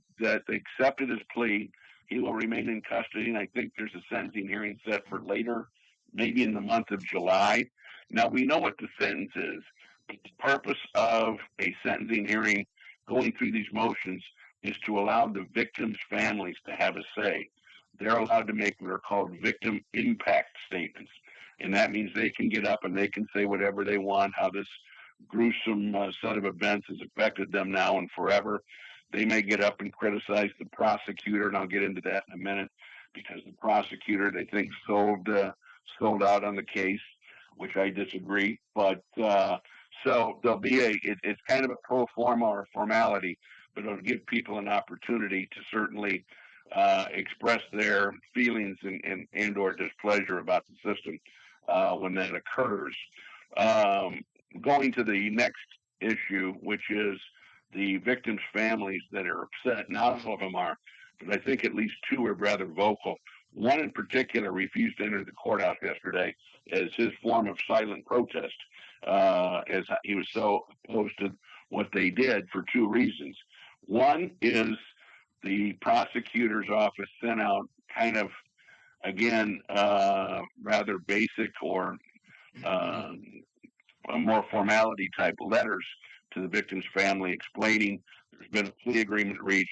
accepted his plea. He will remain in custody, and I think there's a sentencing hearing set for later, maybe in the month of July. Now, we know what the sentence is, but the purpose of a sentencing hearing going through these motions is to allow the victims' families to have a say. They're allowed to make what are called victim impact statements. And that means they can get up and they can say whatever they want, how this gruesome set of events has affected them now and forever. They may get up and criticize the prosecutor, and I'll get into that in a minute, because the prosecutor, they think, sold out on the case, which I disagree. But so there'll be it's kind of a pro forma or formality, but it'll give people an opportunity to certainly express their feelings and or displeasure about the system when that occurs. Going to the next issue, which is the victims' families that are upset. Not all of them are, but I think at least two are rather vocal. One in particular refused to enter the courthouse yesterday as his form of silent protest, as he was so opposed to what they did for two reasons. One is the prosecutor's office sent out kind of, again, rather basic or more formality type letters to the victim's family explaining there's been a plea agreement reached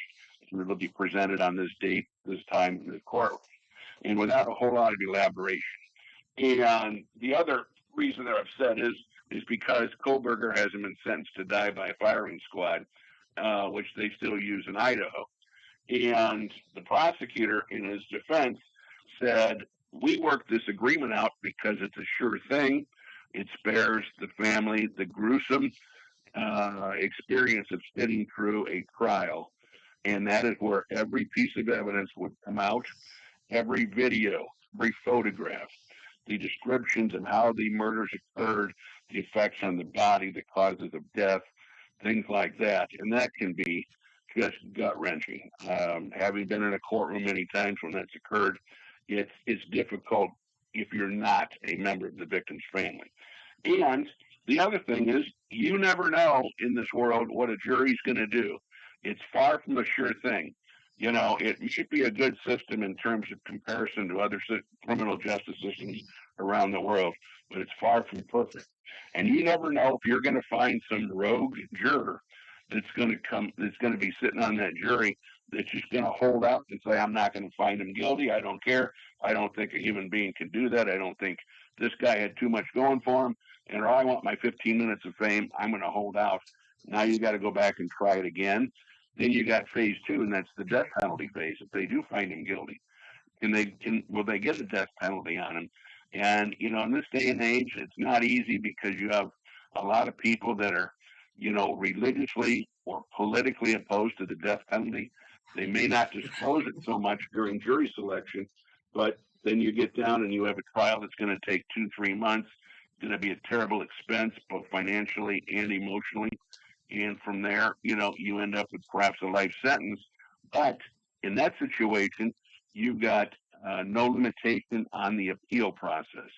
and it'll be presented on this date, this time in the court, and without a whole lot of elaboration. And the other reason they're upset is because Kohlberger hasn't been sentenced to die by a firing squad, which they still use in Idaho. And the prosecutor, in his defense, said, we worked this agreement out because it's a sure thing. It spares the family the gruesome experience of sitting through a trial. And that is where every piece of evidence would come out, every video, every photograph, the descriptions of how the murders occurred, the effects on the body, the causes of death, things like that. And that can be just gut-wrenching. Having been in a courtroom many times when that's occurred, it's difficult if you're not a member of the victim's family. And The other thing is, you never know in this world what a jury's going to do. It's far from a sure thing. It should be a good system in terms of comparison to other criminal justice systems around the world, but it's far from perfect. And you never know if you're going to find some rogue juror that's going to be sitting on that jury that's just going to hold out and say, I'm not going to find him guilty. I don't care. I don't think a human being can do that. I don't think this guy had too much going for him. And I want my 15 minutes of fame. I'm going to hold out. Now you got to go back and try it again. Then you got phase two, and that's the death penalty phase. If they do find him guilty, will they get a death penalty on him? And in this day and age, it's not easy because you have a lot of people that are, religiously or politically opposed to the death penalty. They may not disclose it so much during jury selection, but then you get down and you have a trial that's going to take 2-3 months. It's going to be a terrible expense, both financially and emotionally. And from there, you end up with perhaps a life sentence. But in that situation, you've got no limitation on the appeal process.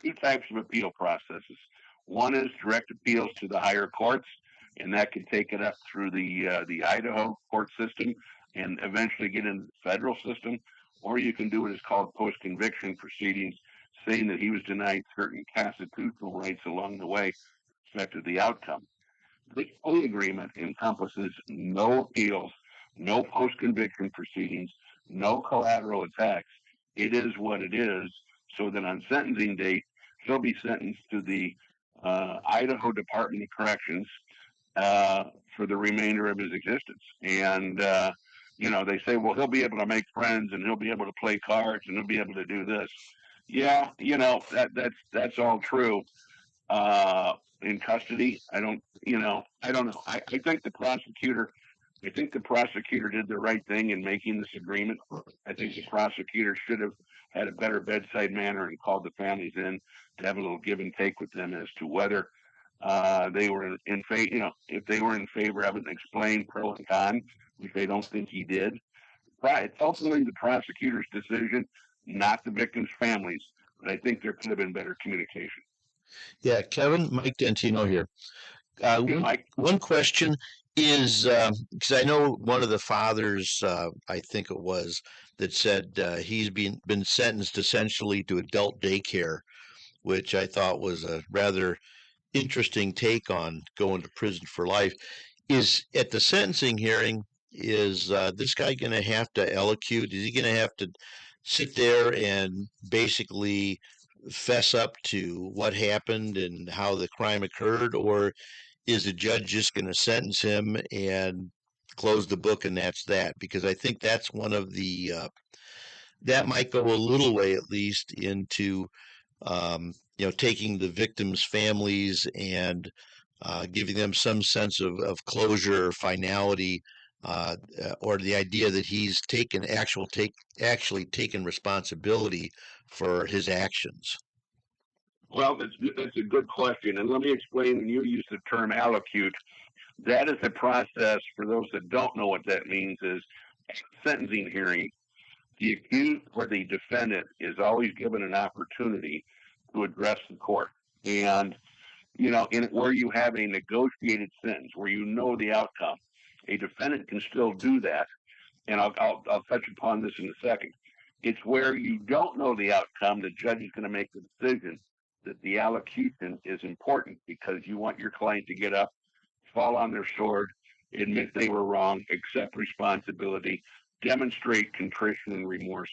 Two types of appeal processes. One is direct appeals to the higher courts, and that can take it up through the Idaho court system and eventually get into the federal system. Or you can do what is called post-conviction proceedings, saying that he was denied certain constitutional rights along the way, affected the outcome. The plea agreement encompasses no appeals, no post-conviction proceedings, no collateral attacks. It is what it is, so that on sentencing date, he'll be sentenced to the Idaho Department of Corrections for the remainder of his existence. And they say, well, he'll be able to make friends, and he'll be able to play cards, and he'll be able to do this. Yeah, that's all true. In custody, I don't know. I think the prosecutor did the right thing in making this agreement. I think the prosecutor should have had a better bedside manner and called the families in to have a little give and take with them as to whether they were in favor, if they were in favor of it, and explain pro and con, which they don't think he did. It's ultimately the prosecutor's decision, not the victims' families. But I think there could have been better communication. Yeah, Kevin, Mike Dentino here. One question is, because I know one of the fathers, I think it was, that said he's been sentenced essentially to adult daycare, which I thought was a rather interesting take on going to prison for life. Is at the sentencing hearing, is this guy going to have to elocute? Is he going to have to sit there and basically fess up to what happened and how the crime occurred, or is the judge just going to sentence him and close the book and that's that? Because I think that's one of the that might go a little way at least into taking the victims' families and giving them some sense of closure or finality, or the idea that he's actually taken responsibility for his actions. Well, that's a good question, and let me explain. When you use the term allocute, that is a process. For those that don't know what that means, is sentencing hearing. The accused or the defendant is always given an opportunity to address the court, and where you have a negotiated sentence, where you know the outcome, a defendant can still do that, and I'll touch upon this in a second. It's where you don't know the outcome, the judge is going to make the decision that the allocution is important, because you want your client to get up, fall on their sword, admit they were wrong, accept responsibility, demonstrate contrition and remorse,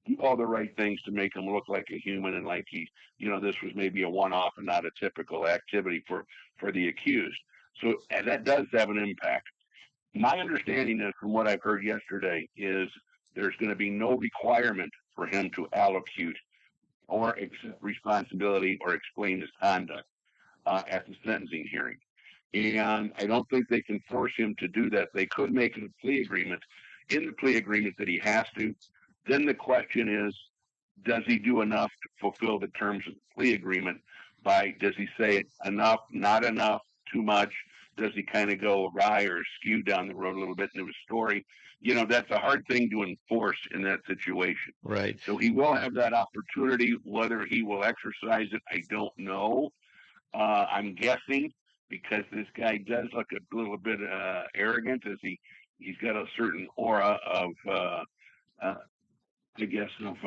do all the right things to make him look like a human, and like this was maybe a one-off and not a typical activity for the accused. So that does have an impact. My understanding is, from what I've heard yesterday, is there's going to be no requirement for him to allocute or accept responsibility or explain his conduct at the sentencing hearing. And I don't think they can force him to do that. They could make a plea agreement, in the plea agreement, that he has to. Then the question is, does he do enough to fulfill the terms of the plea agreement? Does he say enough, not enough, too much? Does he kind of go awry or skew down the road a little bit into his story? That's a hard thing to enforce in that situation. Right. So he will have that opportunity. Whether he will exercise it, I don't know. I'm guessing because this guy does look a little bit arrogant, as he's got a certain aura of uh, I guess of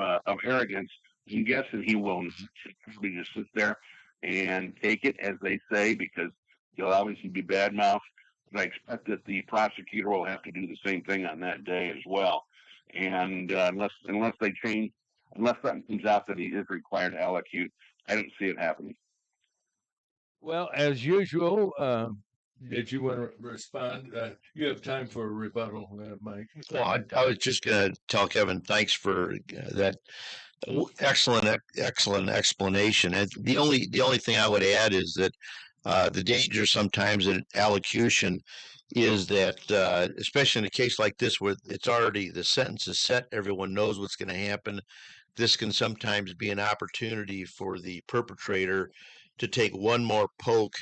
arrogance. I'm guessing he will probably just sit there and take it, as they say, because he'll obviously be bad mouthed. But I expect that the prosecutor will have to do the same thing on that day as well. And unless they change, unless something comes out that he is required to allocute, I don't see it happening. Well, as usual, did you want to respond? You have time for a rebuttal, Mike. Well, I was just going to tell Kevin, thanks for that excellent explanation. And the only thing I would add is that the danger sometimes in allocution is that, especially in a case like this where it's already the sentence is set, everyone knows what's going to happen. This can sometimes be an opportunity for the perpetrator to take one more poke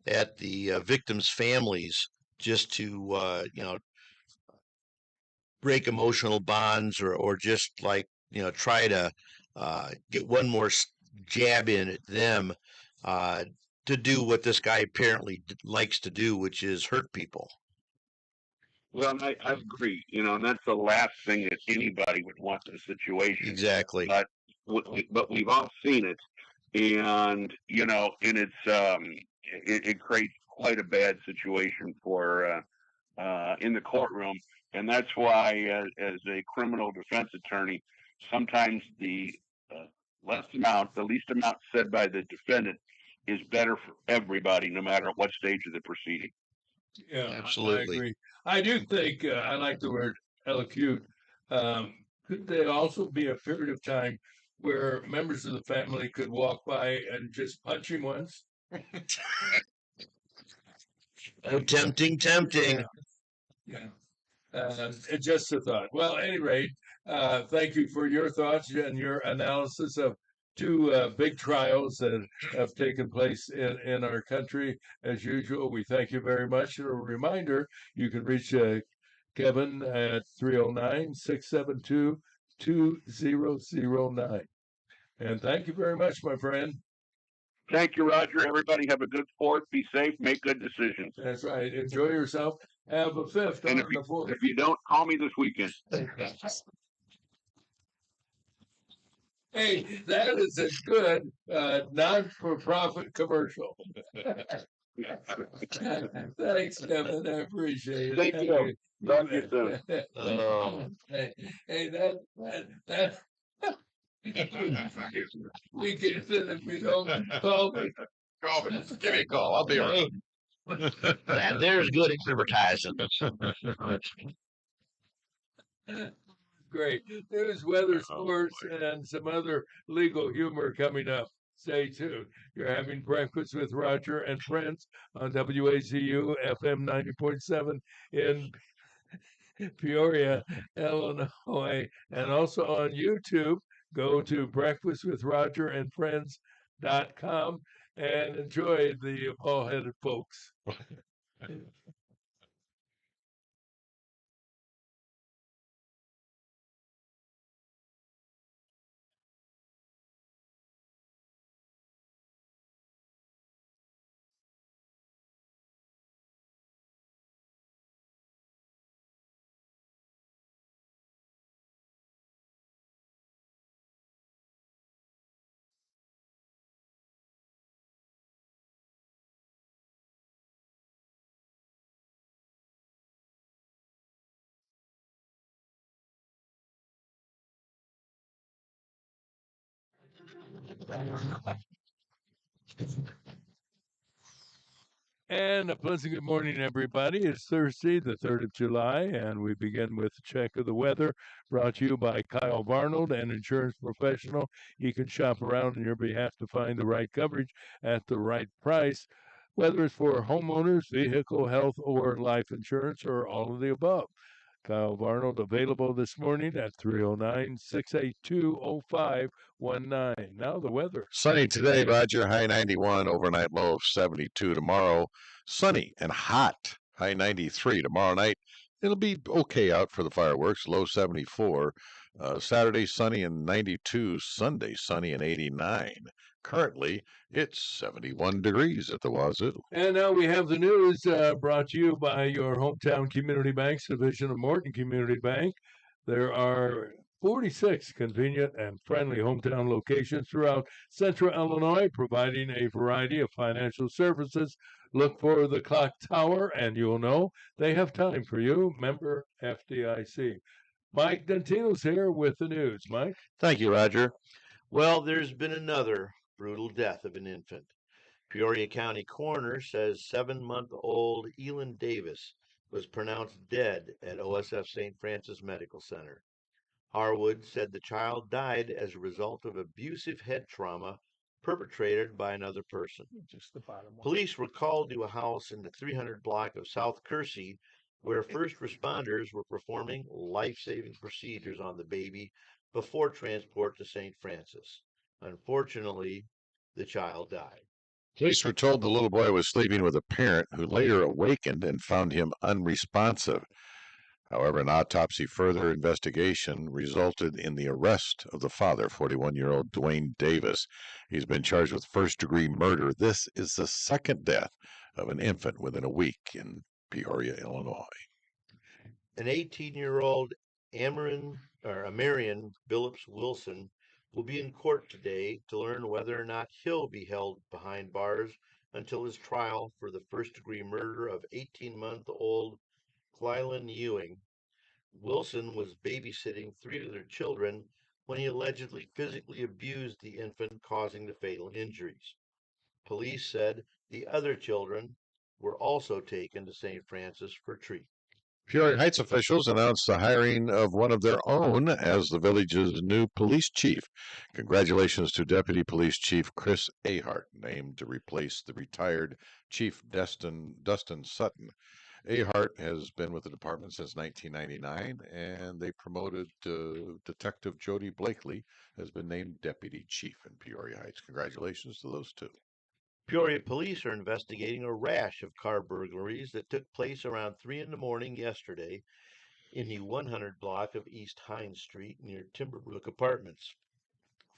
at the victims' families just to break emotional bonds or just like try to get one more jab in at them uh, to do what this guy apparently likes to do, which is hurt people. Well, I agree. And that's the last thing that anybody would want in a situation. Exactly. But we've all seen it, and it creates quite a bad situation for in the courtroom, and that's why, as a criminal defense attorney, sometimes the least amount said by the defendant is better for everybody, no matter what stage of the proceeding. Yeah, absolutely. I agree. I do think I like the word elocute. Could there also be a period of time where members of the family could walk by and just punch him once? Oh, tempting. Yeah. Just a thought. Well, at any rate, thank you for your thoughts and your analysis of two big trials that have taken place in our country. As usual, we thank you very much. And a reminder, you can reach Kevin at 309-672-2009. And thank you very much, my friend. Thank you, Roger. Everybody have a good Fourth. Be safe. Make good decisions. That's right. Enjoy yourself. Have a fifth And on the fourth. if you don't, call me this weekend. Hey, that is a good non-for-profit commercial. Thanks, Kevin. I appreciate it. Thank you. Talk to you soon. Hey, that we can send if we don't call me. Call me. Give me a call. I'll be around. There's good advertising. Great. News, weather, sports, and some other legal humor coming up. Stay tuned. You're having breakfast with Roger and Friends on WAZU FM 90.7 in Peoria, Illinois, and also on YouTube. Go to breakfastwithrogerandfriends.com and enjoy the bald-headed folks. And a pleasant good morning, everybody. It's Thursday, the 3rd of July, and we begin with a check of the weather brought to you by Kyle Barnold, an insurance professional. He can shop around on your behalf to find the right coverage at the right price, whether it's for homeowners, vehicle, health, or life insurance, or all of the above. Kyle Barnold available this morning at 309-682-0519. Now the weather. Sunny today, Roger. High 91, overnight low of 72 tomorrow. Sunny and hot High 93 tomorrow night. It'll be okay out for the fireworks. Low 74. Saturday sunny and 92. Sunday sunny and 89. Currently, it's 71 degrees at the Wazoo. And now we have the news brought to you by your hometown community banks division of Morton Community Bank. There are 46 convenient and friendly hometown locations throughout central Illinois, providing a variety of financial services. Look for the clock tower, and you'll know they have time for you. Member FDIC. Mike Dentino's here with the news. Mike? Thank you, Roger. Well, there's been another brutal death of an infant. Peoria County coroner says 7-month-old Elin Davis was pronounced dead at OSF St. Francis Medical Center. Harwood said the child died as a result of abusive head trauma perpetrated by another person. Just the bottom one. Police were called to a house in the 300 block of South Kersey where first responders were performing life-saving procedures on the baby before transport to St. Francis. Unfortunately, the child died. Police were told the little boy was sleeping with a parent who later awakened and found him unresponsive. However, an autopsy further investigation resulted in the arrest of the father, 41-year-old Dwayne Davis. He's been charged with first-degree murder. This is the second death of an infant within a week in Peoria, Illinois. An 18-year-old Amarian Billups Wilson will be in court today to learn whether or not he'll be held behind bars until his trial for the first-degree murder of 18-month-old Clylan Ewing. Wilson was babysitting 3 of their children when he allegedly physically abused the infant, causing the fatal injuries. Police said the other children were also taken to St. Francis for treatment. Peoria Heights officials announced the hiring of one of their own as the village's new police chief. Congratulations to Deputy Police Chief Chris Ahart, named to replace the retired Chief Dustin Sutton. Ahart has been with the department since 1999, and they promoted Detective Jody Blakely has been named Deputy Chief in Peoria Heights. Congratulations to those two. Peoria police are investigating a rash of car burglaries that took place around 3 in the morning yesterday in the 100 block of East Hines Street near Timberbrook Apartments.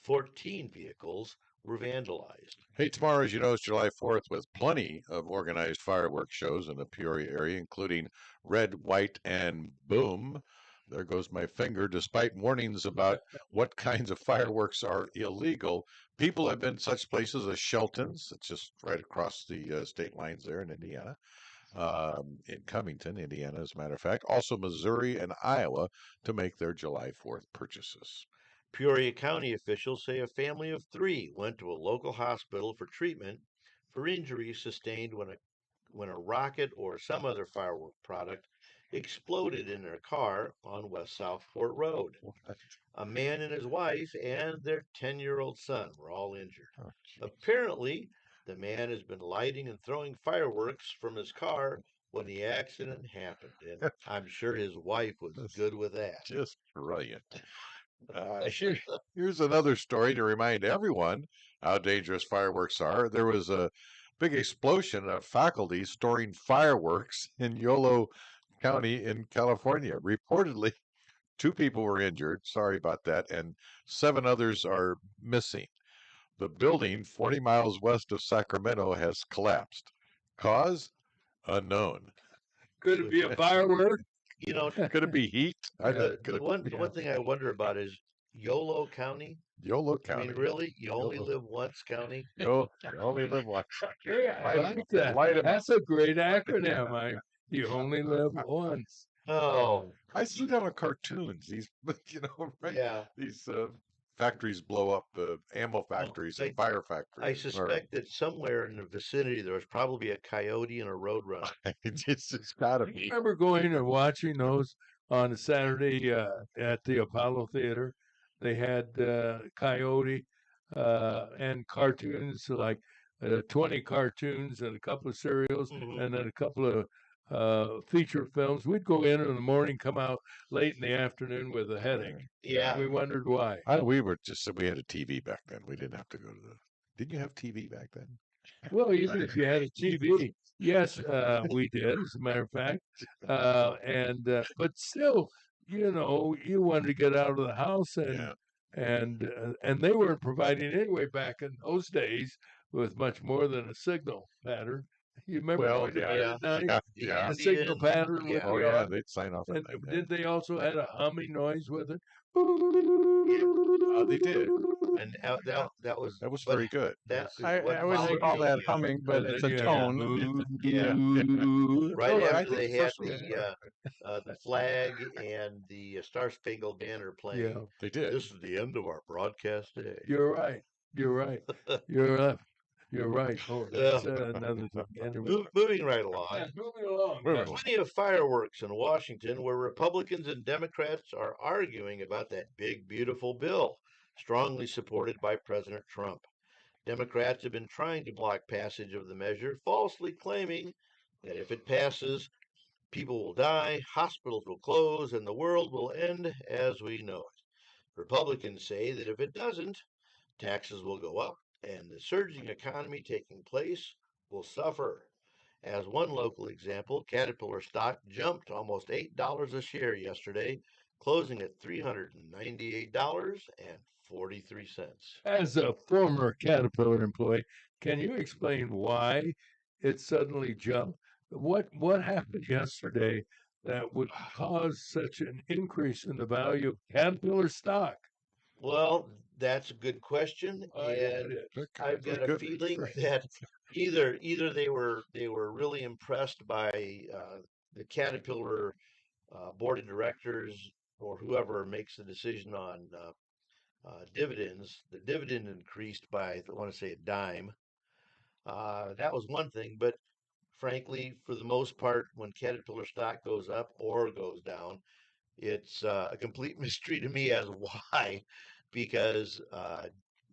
14 vehicles were vandalized. Hey, tomorrow, as you know, is July 4th with plenty of organized fireworks shows in the Peoria area, including Red, White, and Boom. There goes my finger. Despite warnings about what kinds of fireworks are illegal, people have been such places as Shelton's, it's just right across the state lines there in Indiana, in Covington, Indiana, as a matter of fact, also Missouri and Iowa to make their July 4th purchases. Peoria County officials say a family of 3 went to a local hospital for treatment for injuries sustained when a rocket or some other firework product exploded in their car on West Southport Road. A man and his wife and their 10-year-old son were all injured. Apparently, the man has been lighting and throwing fireworks from his car when the accident happened, and I'm sure his wife was good with that. Just brilliant. Here's another story to remind everyone how dangerous fireworks are. There was a big explosion of faculty storing fireworks in Yolo County in California. Reportedly, 2 people were injured. Sorry about that. And 7 others are missing. The building 40 miles west of Sacramento has collapsed. Cause? Unknown. Could it be a firework? You know, Could it be heat? the one thing I wonder about is Yolo County. Yolo I County. mean, really? You only live once, County? You only live once. Yeah, I like that. That's a great acronym. You only live once. Oh, I see that on cartoons. These, right? yeah. These factories blow up, ammo factories and fire factories. I suspect that somewhere in the vicinity there was probably a coyote and a roadrunner. It's gotta I be. remember going and watching those on a Saturday at the Apollo Theater. They had Coyote and cartoons, like 20 cartoons and a couple of serials, and then a couple of feature films. We'd go in the morning, come out late in the afternoon with a headache. Yeah. We wondered why. We had a TV back then. We didn't have to go to the. Didn't you have TV back then? Well, even if you had a TV, yes, we did, as a matter of fact. But still, you wanted to get out of the house, and they weren't providing anyway back in those days with much more than a signal pattern. You remember Well, going out yeah, at night, Yeah, the yeah. a signal Indian, pattern with yeah, Oh, the yeah, audio, they'd sign off at and night. did they also had a humming noise with it? They did. and that was, That was but very good. that's Yes. what I wouldn't followed call that the, humming, but And then the you had yeah, tone. yeah, right Oh, I after think they the had first one. the flag and the Star Spangled Banner yeah, playing. They did. This is the end of our broadcast day. you're right. You're right. You're right. You're right. Oh, that's Uh, another thing. Anyway, moving right along. yeah, moving along. Moving along. Plenty of fireworks in Washington where Republicans and Democrats are arguing about that big, beautiful bill, strongly supported by President Trump. Democrats have been trying to block passage of the measure, falsely claiming that if it passes, people will die, hospitals will close, and the world will end as we know it. Republicans say that if it doesn't, taxes will go up and the surging economy taking place will suffer. As one local example, Caterpillar stock jumped almost $8 a share yesterday, closing at $398.43. As a former Caterpillar employee, can you explain why it suddenly jumped? What happened yesterday that would cause such an increase in the value of Caterpillar stock? Well, that's a good question, Oh, yeah, and it is. I've Good, got a good. feeling that either they were really impressed by the Caterpillar board of directors or whoever makes the decision on dividends. The dividend increased by, I want to say, a dime. That was one thing, but frankly, for the most part, when Caterpillar stock goes up or goes down, it's a complete mystery to me as why, because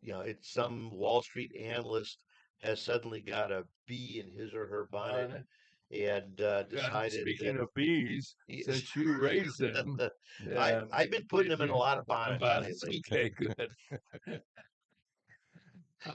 it's some Wall Street analyst has suddenly got a bee in his or her bonnet On and decided Speaking that of bees, since you raise them, I've been putting them in a lot of bonnets bonnets. lately. Okay, good.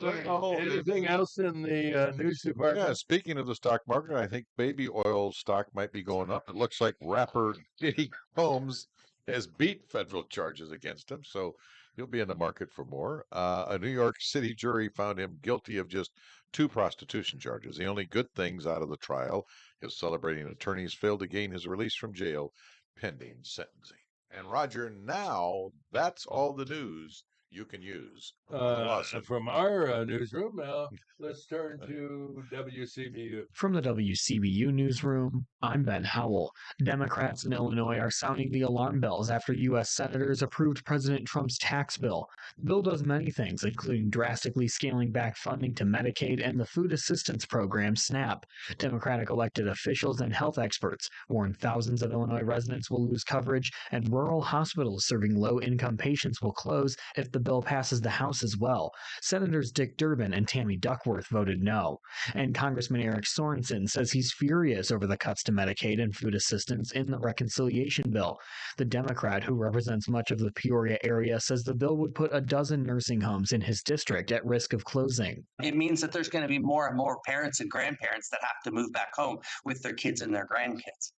Oh, Anything else in the news Yeah, department? speaking of the stock market, I think baby oil stock might be going up. It looks like rapper Diddy Combs has beat federal charges against him, so he'll be in the market for more. A New York City jury found him guilty of just 2 prostitution charges. The only good things out of the trial, his celebrating attorneys failed to gain his release from jail pending sentencing. And Roger, now that's all the news you can use on the lawsuit. From our newsroom, now let's turn to WCBU. From the WCBU newsroom, I'm Ben Howell. Democrats in Illinois are sounding the alarm bells after U.S. senators approved President Trump's tax bill. The bill does many things, including drastically scaling back funding to Medicaid and the food assistance program, SNAP. Democratic elected officials and health experts warn thousands of Illinois residents will lose coverage, and rural hospitals serving low-income patients will close if the bill passes the House as well. Senators Dick Durbin and Tammy Duckworth voted no. And Congressman Eric Sorensen says he's furious over the cuts to Medicaid and food assistance in the reconciliation bill. The Democrat, who represents much of the Peoria area, says the bill would put a dozen nursing homes in his district at risk of closing. It means that there's going to be more and more parents and grandparents that have to move back home with their kids and their grandkids.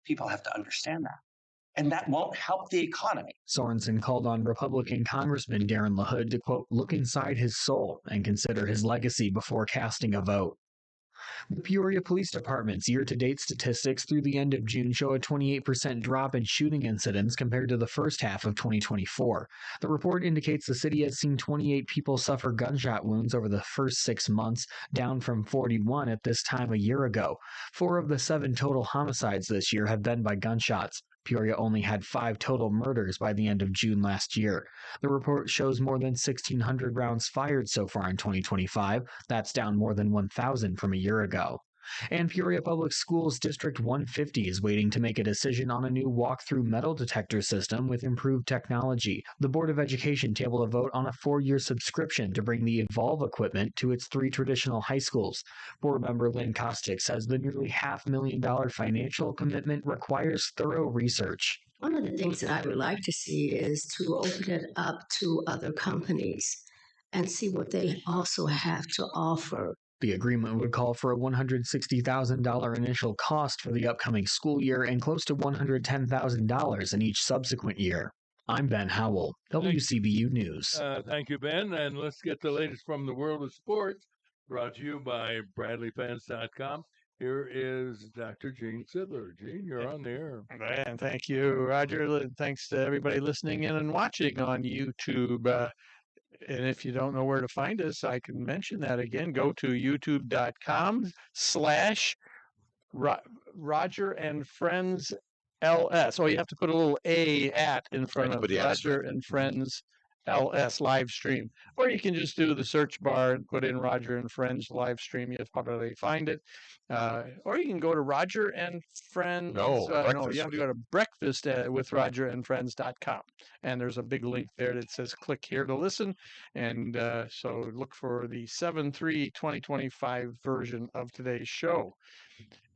People have to understand that. And that won't help the economy. Sorensen called on Republican Congressman Darren LaHood to, quote, look inside his soul and consider his legacy before casting a vote. The Peoria Police Department's year-to-date statistics through the end of June show a 28% drop in shooting incidents compared to the first half of 2024. The report indicates the city has seen 28 people suffer gunshot wounds over the first 6 months, down from 41 at this time a year ago. 4 of the 7 total homicides this year have been by gunshots. Peoria only had 5 total murders by the end of June last year. The report shows more than 1,600 rounds fired so far in 2025. That's down more than 1,000 from a year ago. And Peoria Public Schools District 150 is waiting to make a decision on a new walk-through metal detector system with improved technology. The Board of Education tabled a vote on a 4-year subscription to bring the Evolve equipment to its 3 traditional high schools. Board member Lynn Kostick says the nearly $500,000 financial commitment requires thorough research. One of the things that I would like to see is to open it up to other companies and see what they also have to offer The agreement would call for a $160,000 initial cost for the upcoming school year and close to $110,000 in each subsequent year. I'm Ben Howell, WCBU News. Thank you, Ben. And let's get the latest from the world of sports, brought to you by BradleyFans.com. Here is Dr. Gene Sidler. Gene, you're on the air. And thank you, Roger. Thanks to everybody listening in and watching on YouTube. And if you don't know where to find us, I can mention that again. Go to youtube.com/Roger and Friends LS. Oh, you have to put a little A at in front of Roger and Friends LS live stream. Or you can just do the search bar and put in Roger and Friends live stream. You'll probably find it. Or you can go to Roger and Friends. No, you have to go to breakfast with Roger and Friends.com. And there's a big link there that says click here to listen. And so look for the 7/3/2025 version of today's show.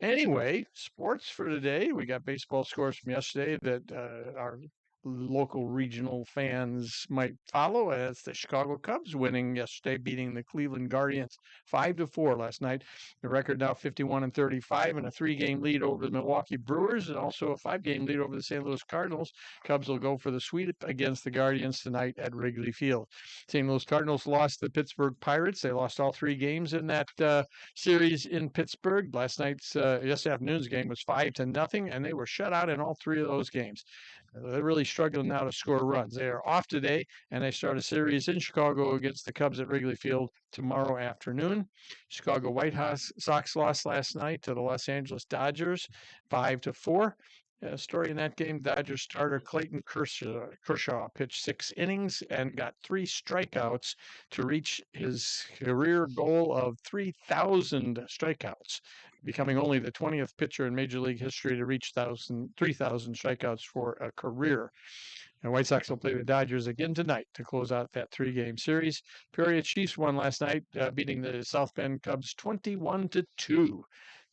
Anyway, sports for today. We got baseball scores from yesterday that our local regional fans might follow, as the Chicago Cubs winning yesterday, beating the Cleveland Guardians 5-4 last night. The record now 51-35 and a 3-game lead over the Milwaukee Brewers and also a 5-game lead over the St. Louis Cardinals. Cubs will go for the sweep against the Guardians tonight at Wrigley Field. St. Louis Cardinals lost to the Pittsburgh Pirates. They lost all 3 games in that series in Pittsburgh. Yesterday afternoon's game was 5-0, and they were shut out in all 3 of those games. They're really struggling now to score runs. They are off today, and they start a series in Chicago against the Cubs at Wrigley Field tomorrow afternoon. Chicago White Sox lost last night to the Los Angeles Dodgers 5-4. Story in that game, Dodgers starter Clayton Kershaw pitched 6 innings and got 3 strikeouts to reach his career goal of 3,000 strikeouts, becoming only the 20th pitcher in Major League history to reach 3,000 strikeouts for a career. And White Sox will play the Dodgers again tonight to close out that 3-game series. Peoria Chiefs won last night, beating the South Bend Cubs 21-2.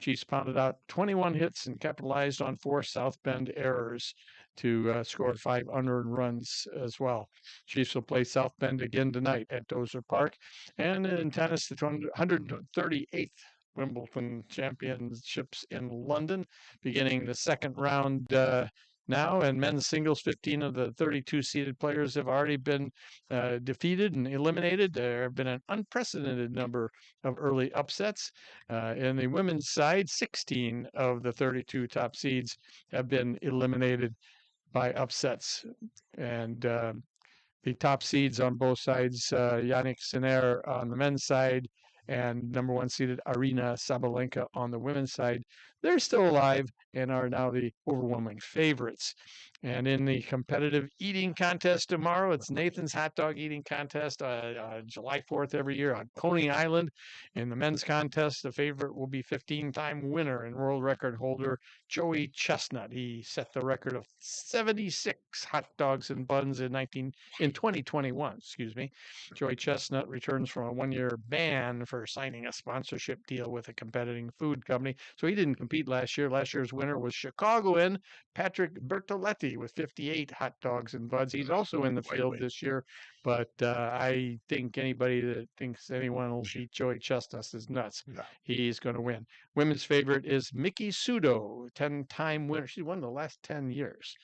Chiefs pounded out 21 hits and capitalized on 4 South Bend errors to score 5 unearned runs as well. Chiefs will play South Bend again tonight at Dozer Park. And in tennis, the 138th Wimbledon Championships in London, beginning the second round now. And men's singles, 15 of the 32 seeded players have already been defeated and eliminated. There have been an unprecedented number of early upsets. In the women's side, 16 of the 32 top seeds have been eliminated by upsets. And the top seeds on both sides, Yannick Sinner on the men's side and number 1 seeded Arina Sabalenka on the women's side, they're still alive and are now the overwhelming favorites. And in the competitive eating contest tomorrow, it's Nathan's Hot Dog Eating Contest, July 4th every year on Coney Island. In the men's contest, the favorite will be 15-time winner and world record holder Joey Chestnut. He set the record of 76 hot dogs and buns in 2021. Joey Chestnut returns from a 1-year ban for signing a sponsorship deal with a competing food company, so he didn't compete last year. Last year's winner was Chicagoan Patrick Bertoletti with 58 hot dogs and buns. He's also in the field this year, but I think anybody that thinks anyone will beat Joey Chestnut is nuts. No. He's going to win. Women's favorite is Miki Sudo, 10-time winner. She won the last 10 years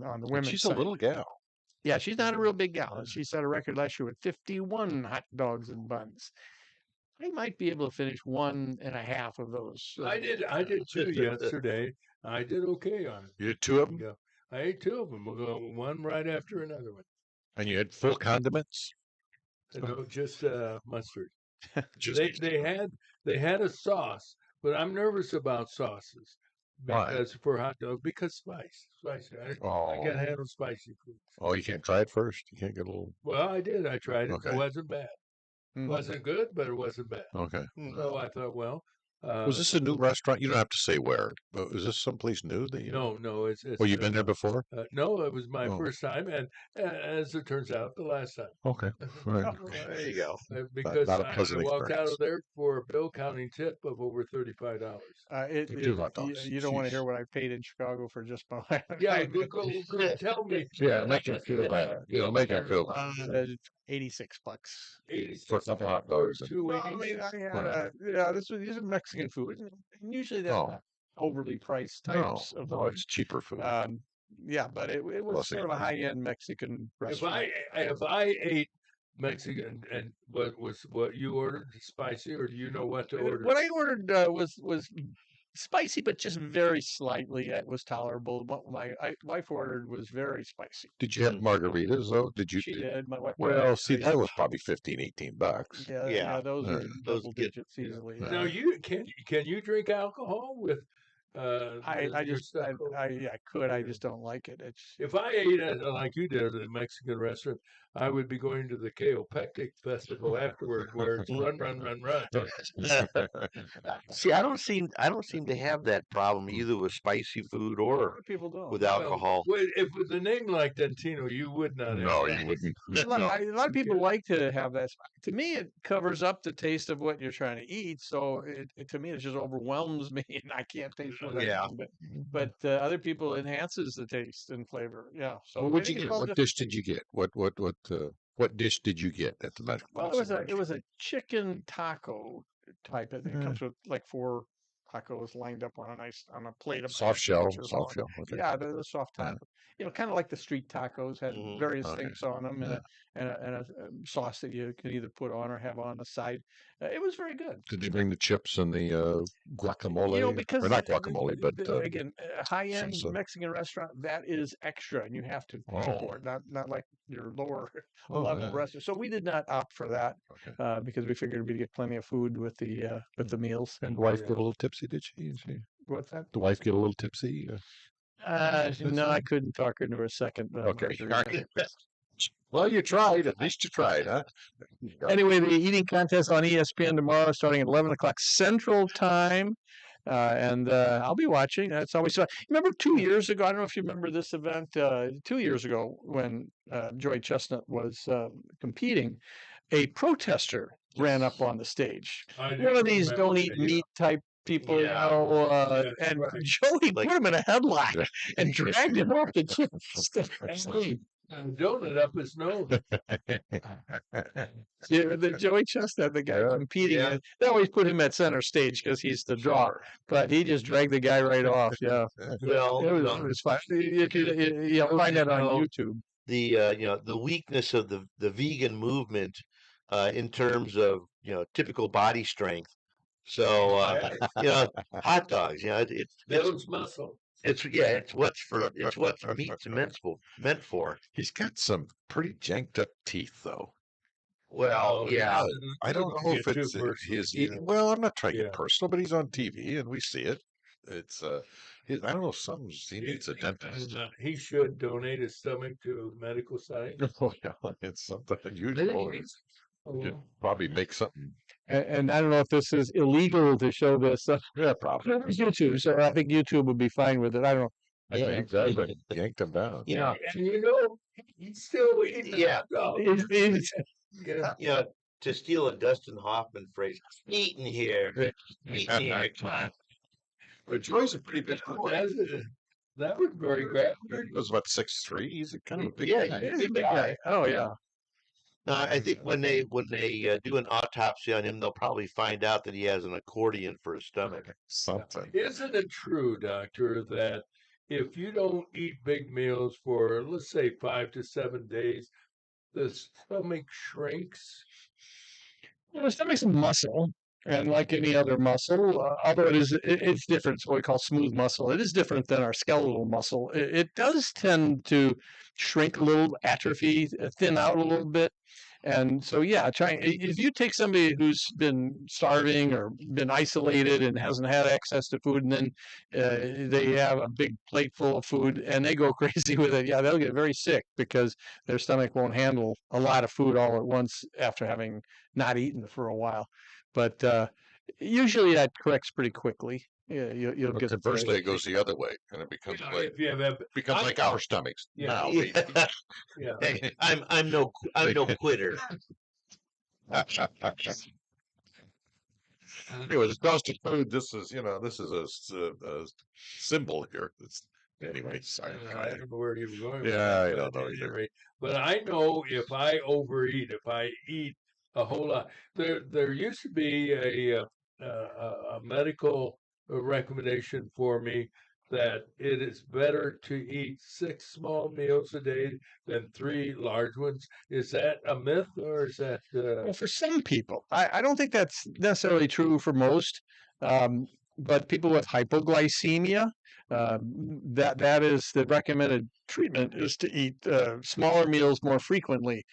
on the women's She's side. a little gal. Yeah, she's not a real big gal. She set a record last year with 51 hot dogs and buns. I might be able to finish 1.5 of those. I did too yesterday. I did okay on it. You did 2 of them? Yeah, I ate 2 of them, one right after another one. And you had full condiments? No, just mustard. They had a sauce, but I'm nervous about sauces. Because for hot dogs, because spicy. I can't handle spicy food. Oh, you can't try it first? You can't get a little... Well, I did. I tried it. Okay. It wasn't bad. It wasn't good, but it wasn't bad. Okay. So I thought, well... was this a new restaurant? You don't have to say where, but is this someplace new that you... No, it's well, you've been there before? No, it was my first time, and as it turns out, the last time. Okay, right. There you go. Because not a I pleasant walked out experience. of there for a bill counting tip of over $35. You don't want to hear what I paid in Chicago for just my... Yeah, go tell me. Yeah, make it feel bad. Make it feel bad. $86. For a couple hot dogs. Two Well, I wings. mean, I had these are Mexican food, and usually they're Oh. not overly priced No, types of no, food. it's cheaper food. Yeah, but it was Plus sort of a eight. high-end Mexican If restaurant. I ate Mexican and what you ordered spicy, or do you know what to order? What I ordered was spicy, but just very slightly. It was tolerable. What my wife ordered was very spicy. Did you have margaritas though? Did you? She did. My wife. Well, see, I- that was probably $15-18. Yeah, Yeah. those Yeah. are Those double get- digits easily. yeah. Now you can you drink alcohol with I your just stuff? I could. I just don't like it. It's If I ate it like you did at a Mexican restaurant, I would be going to the Kaopectic Festival afterward, where it's run, run, run, run. See, I don't seem to have that problem either with spicy food or people don't. with alcohol. Well, if with a name like Dentino, you would not. No, have you wouldn't. A lot of people like to have that. To me, it covers up the taste of what you're trying to eat. So to me, it just overwhelms me, and I can't taste what Yeah. I eat. But other people enhances the taste and flavor. Yeah. So Well, I what'd think you it's get? all What different. dish did you get? What dish did you get at the Mexican Well, restaurant? it was a chicken taco type of thing. It comes with like 4 tacos lined up on a plate of Soft shell. which is Soft on- shell. Okay. Yeah, the soft Yeah. taco. Kind of like the street tacos had Mhm. various Okay. things on them Yeah. and a sauce that you can either put on or have on the side. It was very good. Did they bring the chips and the guacamole? Because or not guacamole, but again, a high-end salsa. Mexican restaurant that is extra, and you have to pay Oh. for it. Not like your lower Oh, level yeah. restaurant. So we did not opt for that Okay. because we figured we'd get plenty of food with the meals. And the wife get a little tipsy, did she? What's that? The wife get a little tipsy? No, I couldn't talk her into a second. Okay. margarita. Well, you tried. At least you tried, huh? Anyway, the eating contest on ESPN tomorrow, starting at 11 o'clock Central Time. And I'll be watching. That's always fun. Remember 2 years ago? I don't know if you remember this event. 2 years ago, when Joey Chestnut was competing, a protester ran up on the stage. One of these don't eat meat type people, Yeah. and right. Joey Like- put him in a headlock and dragged him off the stage. Donut up his nose. Yeah, the Joey Chestnut, the guy competing, Yeah. they always put him at center stage because he's the draw. But he just dragged the guy right off. Yeah, Well, it was fun. You'll find that on YouTube. The weakness of the vegan movement in terms of typical body strength. So hot dogs. It's Builds muscle. it's what's meat's meant for. He's got some pretty janked up teeth, though. Well, yeah. I don't know if it's his eating. Well, I'm not trying to Yeah. get personal, but he's on TV and we see it. It's I don't know. He needs a dentist. He should donate his stomach to medical science. Oh yeah, it's something unusual. Should probably make something. And I don't know if this is illegal to show this. Yeah, probably. It's YouTube, so I think YouTube would be fine with it. I don't know. I think exactly. Yanked him down. Yeah. And he's still eating. Yeah. Yeah. To steal a Dustin Hoffman phrase, eating here. Eating here. Come on. But Joey's a pretty big boy. That was very graphic. He was about 6'3". He's a kind of a big Yeah, guy. He's a big guy. Oh yeah. No, I think when they do an autopsy on him, they'll probably find out that he has an accordion for his stomach. Something. Isn't it true, doctor, that if you don't eat big meals for, let's say, 5 to 7 days, the stomach shrinks? Well, the stomach's a muscle, and like any other muscle, although it's different. It's what we call smooth muscle. It is different than our skeletal muscle. It does tend to shrink a little, atrophy, thin out a little bit. And so, yeah, if you take somebody who's been starving or been isolated and hasn't had access to food, and then they have a big plate full of food and they go crazy with it, yeah, they'll get very sick because their stomach won't handle a lot of food all at once after having not eaten for a while. But usually that corrects pretty quickly. Yeah, you'll But get. conversely, it goes the other way, and it becomes If you have like our stomachs Yeah. now. yeah. Hey, I'm no quitter. Anyway, the cost of food. This is a symbol here. It's Anyways, I don't know where you were going with Yeah, that, I but don't know at any either. rate, but I know if I overeat, if I eat a whole lot, there used to be a medical recommendation for me that it is better to eat 6 small meals a day than 3 large ones. Is that a myth or is that Well, for some people, I don't think that's necessarily true for most. Um, but people with hypoglycemia, that is the recommended treatment is to eat smaller meals more frequently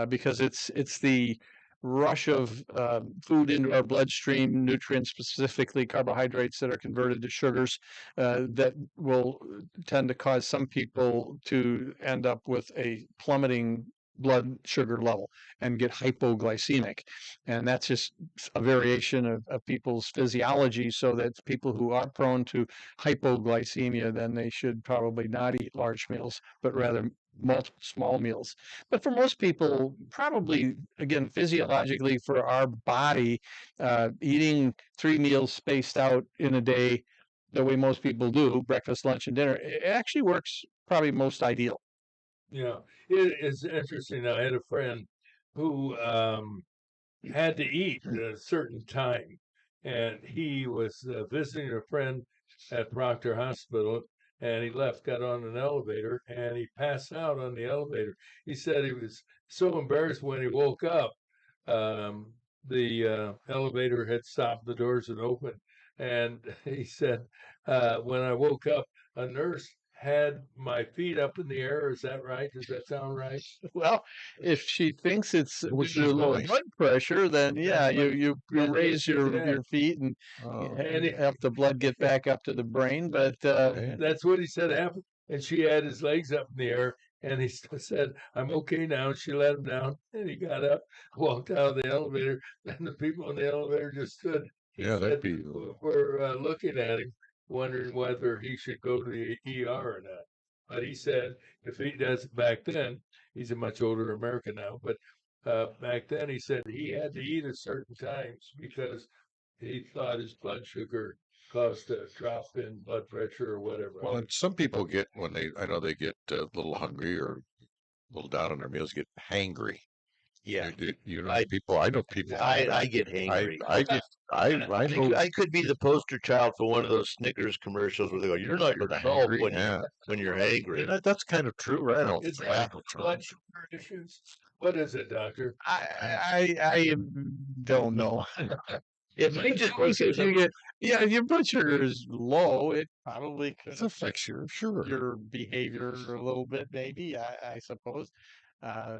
because it's the rush of food into our bloodstream, nutrients, specifically carbohydrates that are converted to sugars, that will tend to cause some people to end up with a plummeting blood sugar level and get hypoglycemic. And that's just a variation of people's physiology, so that people who are prone to hypoglycemia, then they should probably not eat large meals, but rather multiple small meals. But for most people, probably, again, physiologically for our body, eating 3 meals spaced out in a day, the way most people do, breakfast, lunch, and dinner, it actually works probably most ideal. Yeah, it is interesting. I had a friend who had to eat at a certain time, and he was visiting a friend at Proctor Hospital, and he left, got on an elevator, and he passed out on the elevator. He said he was so embarrassed when he woke up. Um, the elevator had stopped, the doors had opened, and he said, when I woke up, a nurse had my feet up in the air. Is that right? Does that sound right? Well, if she thinks it's was due to his low voice. blood pressure, then yeah, That's what- you that's what raise she your said. feet and Oh, And it, help the blood get back up to the brain. But yeah. that's what he said happened. And she had his legs up in the air, and he said, "I'm okay now." And she let him down, and he got up, walked out of the elevator, and the people in the elevator just stood. He Yeah, that'd said, be. were looking at him, wondering whether he should go to the ER or not. But he said, if he does back then, he's a much older American now, but back then he said he had to eat at certain times because he thought his blood sugar caused a drop in blood pressure or whatever. Well, and some people get when I know they get a little hungry or a little down on their meals, get hangry. Yeah, You know, I I know people. I get hangry. I know I could be the poster child for one of those Snickers commercials where they go, "You're not the yourself hangry. Yeah, when you're hangry." that's kind of true, right? I don't Is flash that or blood sugar issues? What is it, doctor? I don't know. It might just Suppose be if you get if your blood sugar is low, it probably could It affects your sugar. your behavior a little bit, maybe. I suppose. Uh,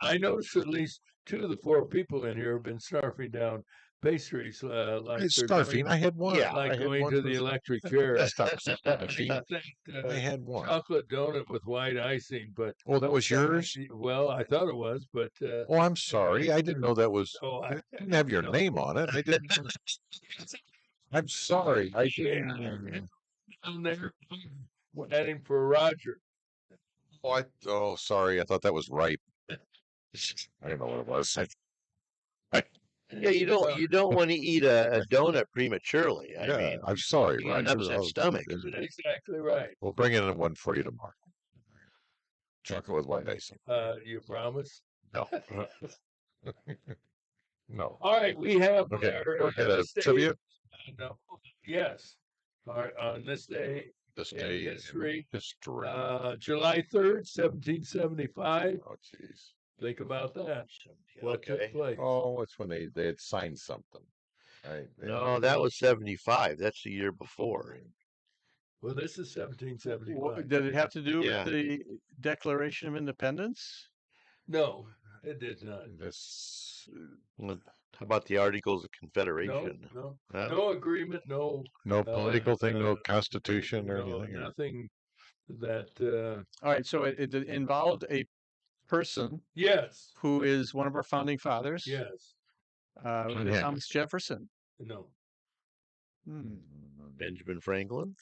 I noticed at least 2 of the 4 people in here have been snarfing down pastries like It's they're scarfing. going, I had one. Yeah, like I had going one to for the electric chair. stop scarfing. That I had one. chocolate donut with white icing, but Oh, that was yours? well, I thought it was, but Oh, I'm sorry. I didn't know that was. oh, It didn't have your no. name on it. I didn't. I'm sorry. I didn't. down there heading for Roger. Oh, sorry. I thought that was ripe. I don't know what it was. yeah. You don't want to eat a donut prematurely. I Yeah, mean, I'm sorry, you got an Roger. upset stomach. Exactly right. We'll bring in one for you tomorrow. Chocolate with white icing. You promise? No. No. All right, we have Okay. our, Get a this day- trivia. No, yes. All right, on this day This in day in history, history. July 3rd, 1775. Oh, jeez. Think about that. What Okay. took place? Oh, it's when they had signed something. Right. No, that was 75. That's the year before. Well, this is 1775. did it have to do Yeah. with the Declaration of Independence? No, it did not. This Well, how about the Articles of No, Confederation? no, No? no agreement, no no political thing, no uh, constitution or no, anything. nothing that. All right, so it involved a person Yes, who is one of our founding fathers, yes, Yeah. Thomas Jefferson. no. Hmm. Benjamin Franklin?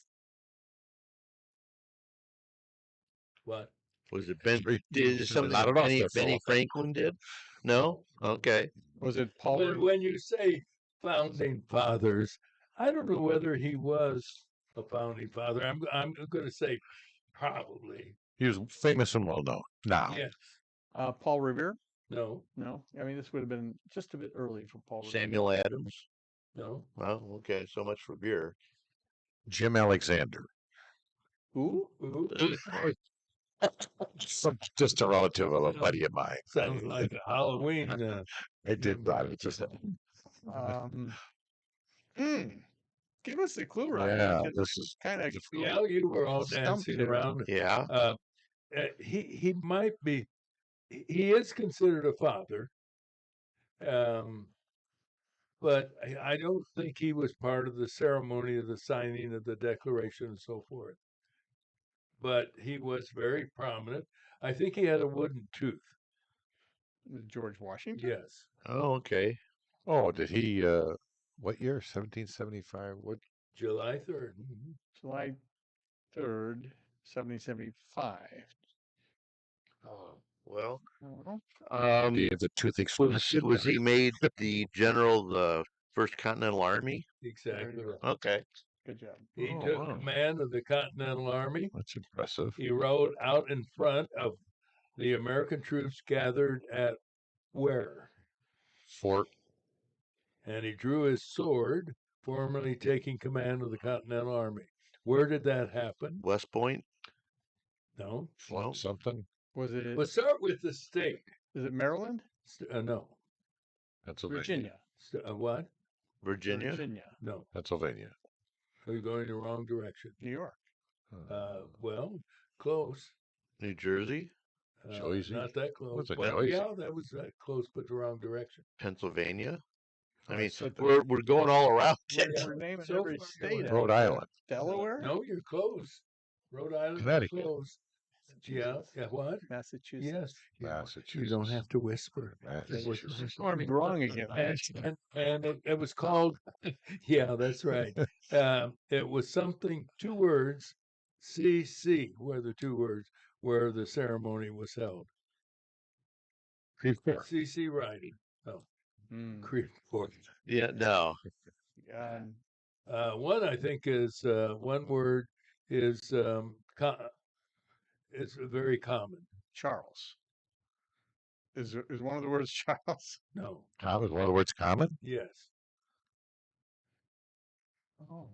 What? Was it Ben? Three. Did something Not at all, Benny, there, Benny fella. Franklin did? No? Okay. Was it Paul? When you say founding fathers, I don't know whether he was a founding father? I'm going to say probably. He was famous and well known. Now, Yes. Paul Revere? No. No. I mean, this would have been just a bit early for Paul Revere. Samuel Adams. No. Well, okay, so much for beer. Jim Alexander. Who? Just a relative of a buddy of mine. Sounds like a Halloween. I did that. It's just Give us a clue, Roger. yeah. because This is kind of Yeah, you were all Stumped dancing you. around. Yeah. He might be. He is considered a father, but I don't think he was part of the ceremony of the signing of the Declaration and so forth. But he was very prominent. I think he had a wooden tooth. George Washington. Yes. Oh, okay. Oh, did he? What year? 1775. What? July 3rd. July 3rd, 1775. Oh, well, He had the tooth was extraction. was he made the general of the First Continental Army? Exactly. Right. Okay. Good job. He Oh, took wow. command of the Continental Army. That's impressive. He rode out in front of the American troops gathered at where? Fort. And he drew his sword, formally taking command of the Continental Army. Where did that happen? West Point. No. Well, Something. Was it? Let's start with the state. Is it Maryland? No. Pennsylvania. Virginia. What? Virginia. Virginia. No. Pennsylvania. Are you going in the wrong direction? New York. Well, close. New Jersey. Jersey? Not that close. Was it Well, Jersey? yeah, that was that close, but the wrong direction. Pennsylvania. I I mean, said we're going all around. We're naming So every far, state. go Rhode Island. Delaware. No, you're close. Rhode Island, Connecticut. close. Yeah, what? Massachusetts. Yes. You Massachusetts. don't have to whisper. Massachusetts. Or I'm wrong again. And it was called, yeah, that's right. It was something, 2 words, CC, were the 2 words, where the ceremony was held. Shreveport. CC writing. Oh, Shreveport. Yeah. No. One I think is one word is it's very common. Charles. Is one of the words Charles? No. Common. One of the words common. Yes. Oh.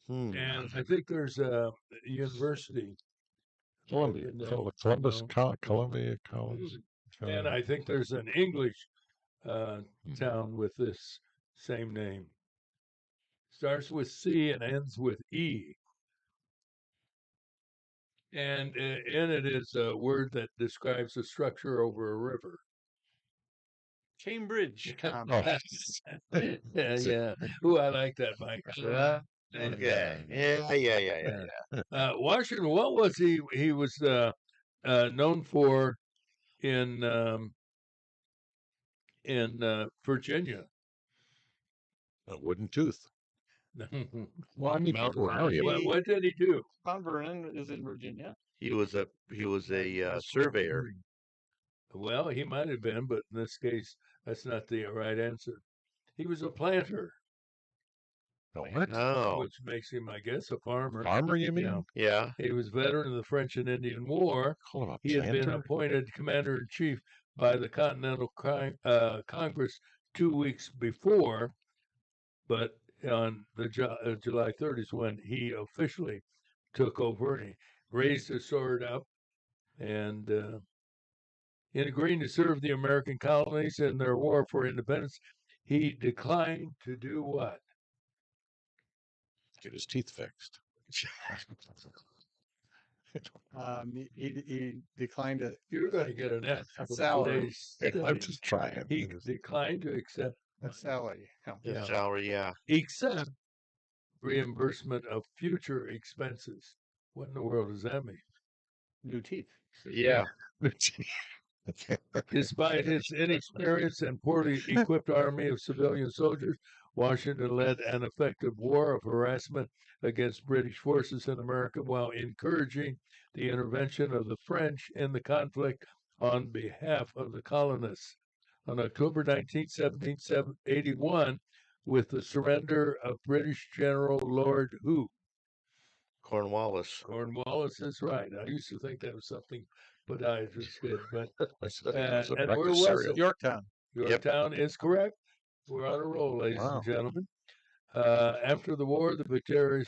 And I think there's a university. Columbia. Columbus. Columbia College. And I think there's an English town with this same name. Starts with C and ends with E. And in it is a word that describes a structure over a river. Cambridge. Yeah. Ooh, I like that, Mike. Okay. Yeah. Washington, what was he was known for in Virginia? A wooden tooth. What did he do? Mount Vernon is in Virginia. He was a surveyor. Well, he might have been, but in this case, that's not the right answer. He was a planter. What? Oh. Which makes him, I guess, a farmer. Farmer, you mean? Yeah. He was veteran of the French and Indian War. He had been appointed commander-in-chief by the Continental Congress 2 weeks before, but on the July 30th is when he officially took over, and he raised his sword up, and in agreeing to serve the American colonies in their war for independence, he declined to do what? Get his teeth fixed. He declined to. You're going to get an F. Salary. I'm just trying. He declined to accept a salary. Yeah. Salary, yeah. Except reimbursement of future expenses. What in the world does that mean? New teeth. Yeah. Despite his inexperienced and poorly equipped army of civilian soldiers, Washington led an effective war of harassment against British forces in America while encouraging the intervention of the French in the conflict on behalf of the colonists. On October 19, 1781, with the surrender of British General Lord Who? Cornwallis. Cornwallis is right. I used to think that was something podiatrists did, but I said it was a and where breakfast was cereal. it? Yorktown. Yorktown is correct. We're on a roll, ladies Wow. and gentlemen. After the war, the victorious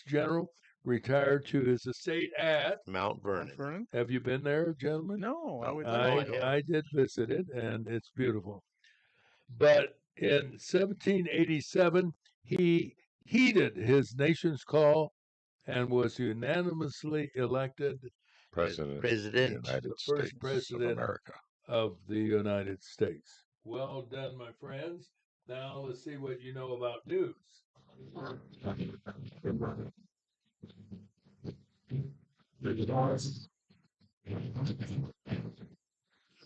general retired to his estate at. Mount Vernon. Vernon? Have you been there, gentlemen? No, I would I like have. to. I did visit it, and it's beautiful. But in 1787, he heeded his nation's call and was unanimously elected President of the President. United the first States of president America. of the United States. Well done, my friends. Now let's see what you know about news.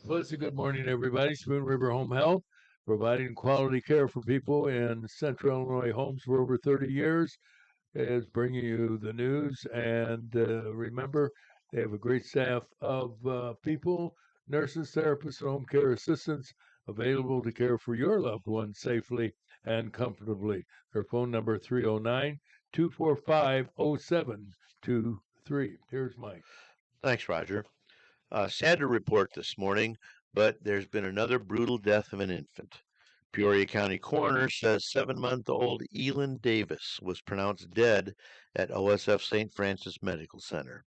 Well, it's a good morning, everybody. Spoon River Home Health, providing quality care for people in Central Illinois homes for over 30 years, is bringing you the news. And remember, they have a great staff of people, nurses, therapists, and home care assistants available to care for your loved ones safely and comfortably. Their phone number 309-245-0723. Here's Mike. Thanks, Roger. Sad to report this morning, but there's been another brutal death of an infant. Peoria County coroner says 7-month-old Elin Davis was pronounced dead at OSF St. Francis Medical Center.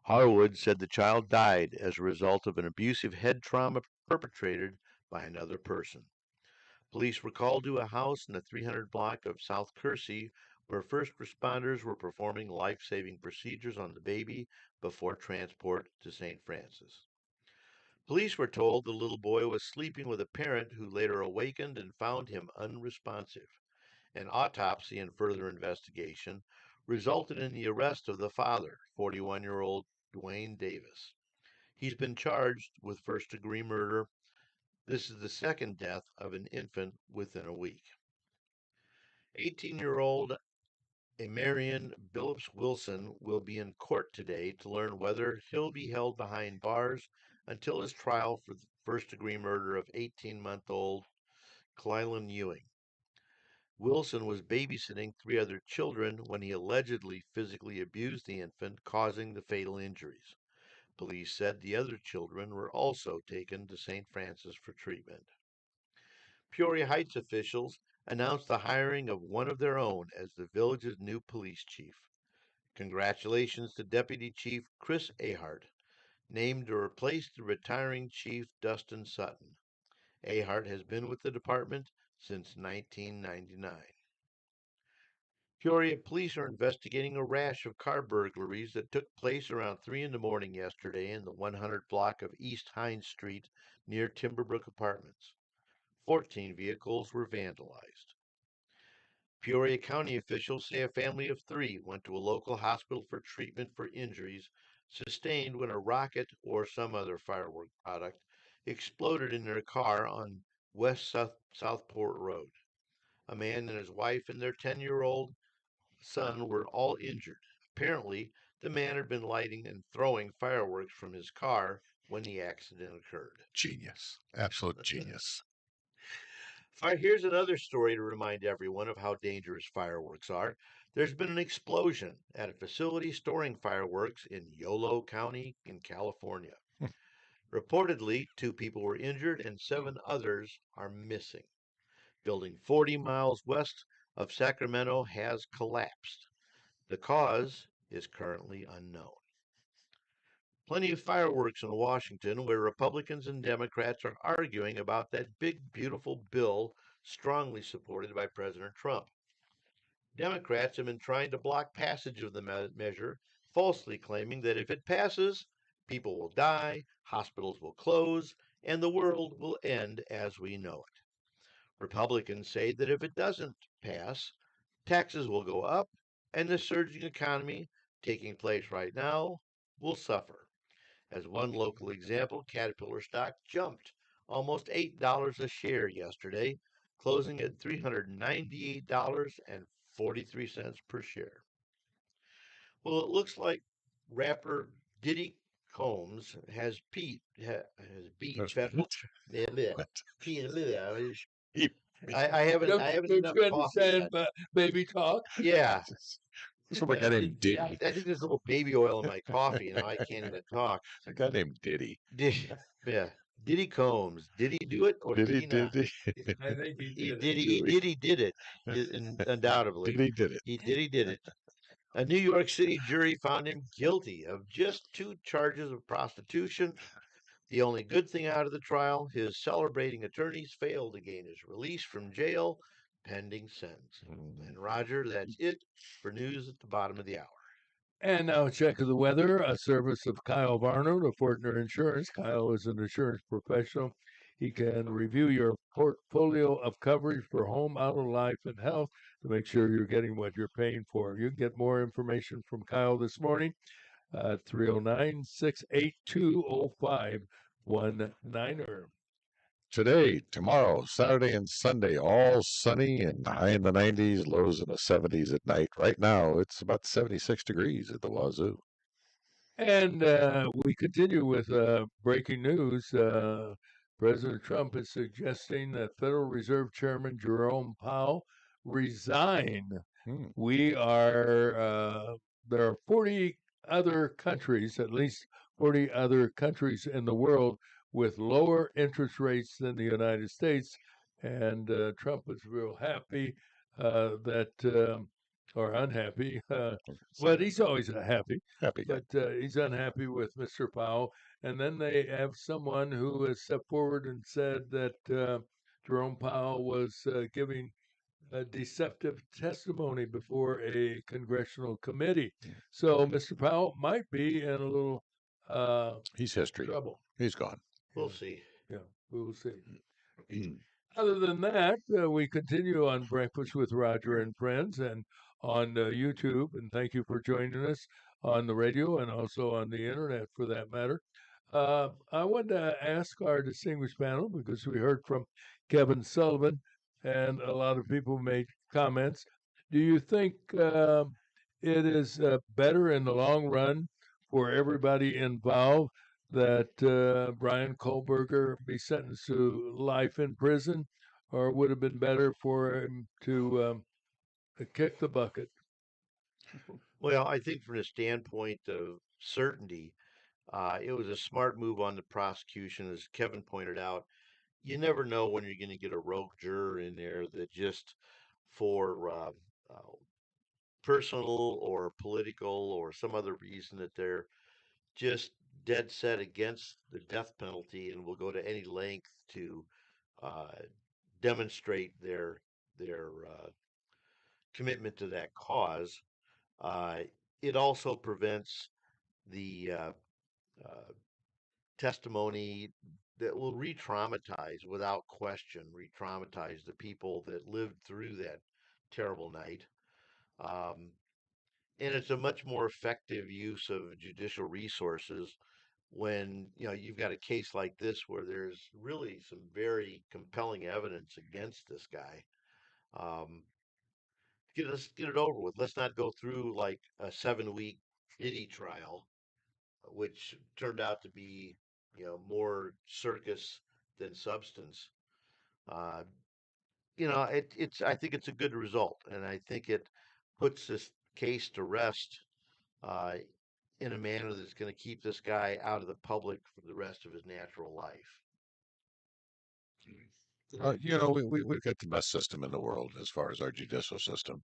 Harwood said the child died as a result of an abusive head trauma perpetrated by another person. Police were called to a house in the 300 block of South Kersey where first responders were performing life-saving procedures on the baby before transport to St. Francis. Police were told the little boy was sleeping with a parent who later awakened and found him unresponsive. An autopsy and further investigation resulted in the arrest of the father, 41-year-old Dwayne Davis. He's been charged with first-degree murder. This is the second death of an infant within a week. 18-year-old Marion Billups Wilson will be in court today to learn whether he'll be held behind bars until his trial for the first-degree murder of 18-month-old Clylan Ewing. Wilson was babysitting 3 other children when he allegedly physically abused the infant, causing the fatal injuries. Police said the other children were also taken to St. Francis for treatment. Peoria Heights officials announced the hiring of one of their own as the village's new police chief. Congratulations to Deputy Chief Chris Ahart, named to replace the retiring Chief Dustin Sutton. Ahart has been with the department since 1999. Peoria police are investigating a rash of car burglaries that took place around 3 in the morning yesterday in the 100 block of East Hines Street near Timberbrook Apartments. 14 vehicles were vandalized. Peoria County officials say a family of 3 went to a local hospital for treatment for injuries sustained when a rocket or some other firework product exploded in their car on West Southport Road. A man and his wife and their 10-year-old son were all injured. Apparently, the man had been lighting and throwing fireworks from his car when the accident occurred. Genius. Absolute genius. Here's another story to remind everyone of how dangerous fireworks are. There's been an explosion at a facility storing fireworks in Yolo County in California. Reportedly, 2 people were injured and 7 others are missing. Building 40 miles west of Sacramento has collapsed. The cause is currently unknown. Plenty of fireworks in Washington where Republicans and Democrats are arguing about that big, beautiful bill strongly supported by President Trump. Democrats have been trying to block passage of the measure, falsely claiming that if it passes, people will die, hospitals will close, and the world will end as we know it. Republicans say that if it doesn't pass, taxes will go up, and the surging economy taking place right now will suffer. As one local example, Caterpillar stock jumped almost $8 a share yesterday, closing at $398.43 per share. Well, it looks like rapper Diddy Combs has beat federal. I haven't enough Just coffee saying, yet. baby talk. Yeah, Some guy named Yeah, Diddy. I think there's a little baby oil in my coffee. Now I can't even talk. A guy named Diddy. Yeah, Diddy Combs. Did he do it or did Diddy, he not? Diddy. I think he He did did. it. He did it. Undoubtedly, Diddy did it. he did. He did it. A New York City jury found him guilty of just 2 charges of prostitution. The only good thing out of the trial, his celebrating attorneys failed to gain his release from jail pending sentence. And Roger, that's it for news at the bottom of the hour. And now a check of the weather, a service of Kyle Barnard of Fortner Insurance. Kyle is an insurance professional. He can review your portfolio of coverage for home, auto, life, and health to make sure you're getting what you're paying for. You can get more information from Kyle this morning at 309 682 0519. Today, tomorrow, Saturday, and Sunday, all sunny and high in the 90s, lows in the 70s at night. Right now, it's about 76 degrees at the Wazoo. And we continue with breaking news. President Trump is suggesting that Federal Reserve Chairman Jerome Powell resign. We are, there are 40 other countries, at least 40 other countries in the world with lower interest rates than the United States. And Trump is real happy or unhappy. But he's always happy. Happy guy. But he's unhappy with Mr. Powell. And then they have someone who has stepped forward and said that Jerome Powell was giving a deceptive testimony before a congressional committee. So Mr. Powell might be in a little He's history. trouble. He's gone. We'll see. Yeah, we'll see. Other than that, we continue on Breakfast with Roger and Friends and on YouTube. And thank you for joining us on the radio and also on the internet for that matter. I wanted to ask our distinguished panel, because we heard from Kevin Sullivan and a lot of people made comments. Do you think it is better in the long run for everybody involved that Brian Kohlberger be sentenced to life in prison, or would it have been better for him to kick the bucket? Well, I think from the standpoint of certainty, it was a smart move on the prosecution. As Kevin pointed out, you never know when you're going to get a rogue juror in there that just for personal or political or some other reason that they're just dead set against the death penalty and will go to any length to uh, demonstrate their commitment to that cause. Uh, it also prevents the uh, testimony that will re-traumatize, without question, re-traumatize the people that lived through that terrible night. Um, and it's a much more effective use of judicial resources when you've got a case like this where there's really some very compelling evidence against this guy. Um, let's get it over with. Let's not go through like a 7-week Diddy trial, which turned out to be more circus than substance. Uh, it's I think it's a good result, and I think it puts this case to rest uh, in a manner that's going to keep this guy out of the public for the rest of his natural life. We've got the best system in the world as far as our judicial system.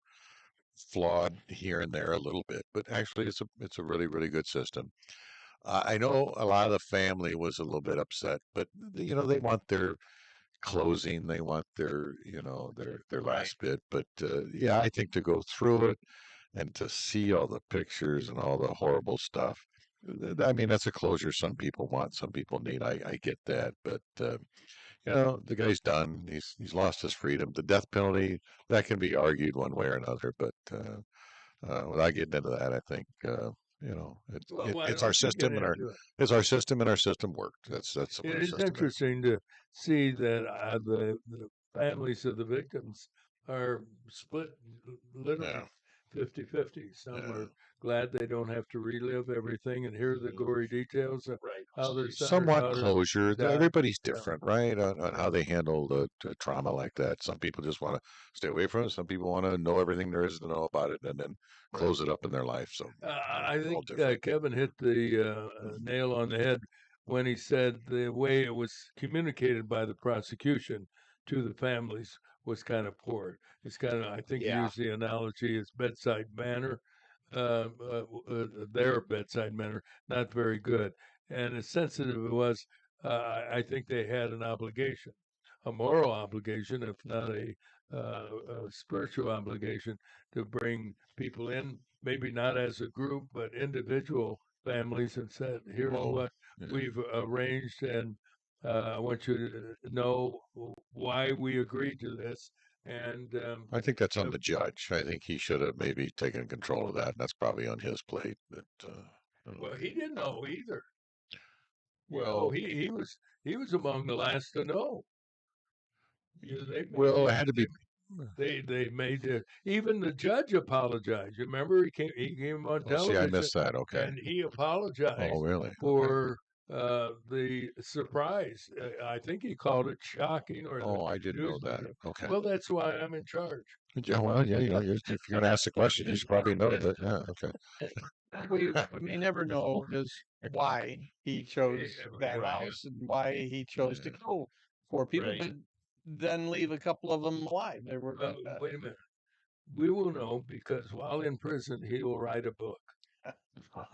Flawed here and there a little bit, but actually it's a really, really good system. I know a lot of the family was a little bit upset, but they want their closing, they want their last bit. But yeah, I think to go through it and to see all the pictures and all the horrible stuff, I mean, that's a closure some people want, some people need. I get that, but the guy's done. He's lost his freedom. The death penalty, that can be argued one way or another, but without getting into that, I think it's our system and it's our system and our system worked. That's the way It our is system is. interesting to see that the families of the victims are split literally Yeah. 50-50. Some Yeah. are glad they don't have to relive everything and hear the gory details of Right. how their son or Somewhat daughter closure. died. Everybody's Yeah. different, right? On how they handle the trauma like that. Some people just want to stay away from it. Some people want to know everything there is to know about it and then close it up in their life. So I we're all think different. Kevin hit the nail on the head when he said the way it was communicated by the prosecution to the families was kind of poor. It's kind of, I think, he Yeah. used the analogy as bedside manner, their bedside manner, not very good. And as sensitive it was, I think they had an obligation, a moral obligation, if not a spiritual obligation, to bring people in, maybe not as a group, but individual families, and said, here's what Yeah. we've arranged, and I want you to know why we agreed to this. And I think that's on the judge. I think he should have maybe taken control of that. And that's probably on his plate. But well, he didn't know either. well, He was among the last to know. well, it had to be. They made even the judge apologized. You remember he came on Oh, see, I television missed that. Okay. and he Oh, apologized really? Okay. for the surprise. I think he called it shocking, or Oh, the I didn't know that. newspaper. Okay. Well, that's why I'm in charge. Yeah, well, yeah, if you're going to ask the question, you should probably know that. Yeah, okay. We may never know is why he chose that Right. house and why he chose to kill 4 people, Right. but then leave a couple of them alive. There were Wait a minute. We will know because while in prison, he will write a book.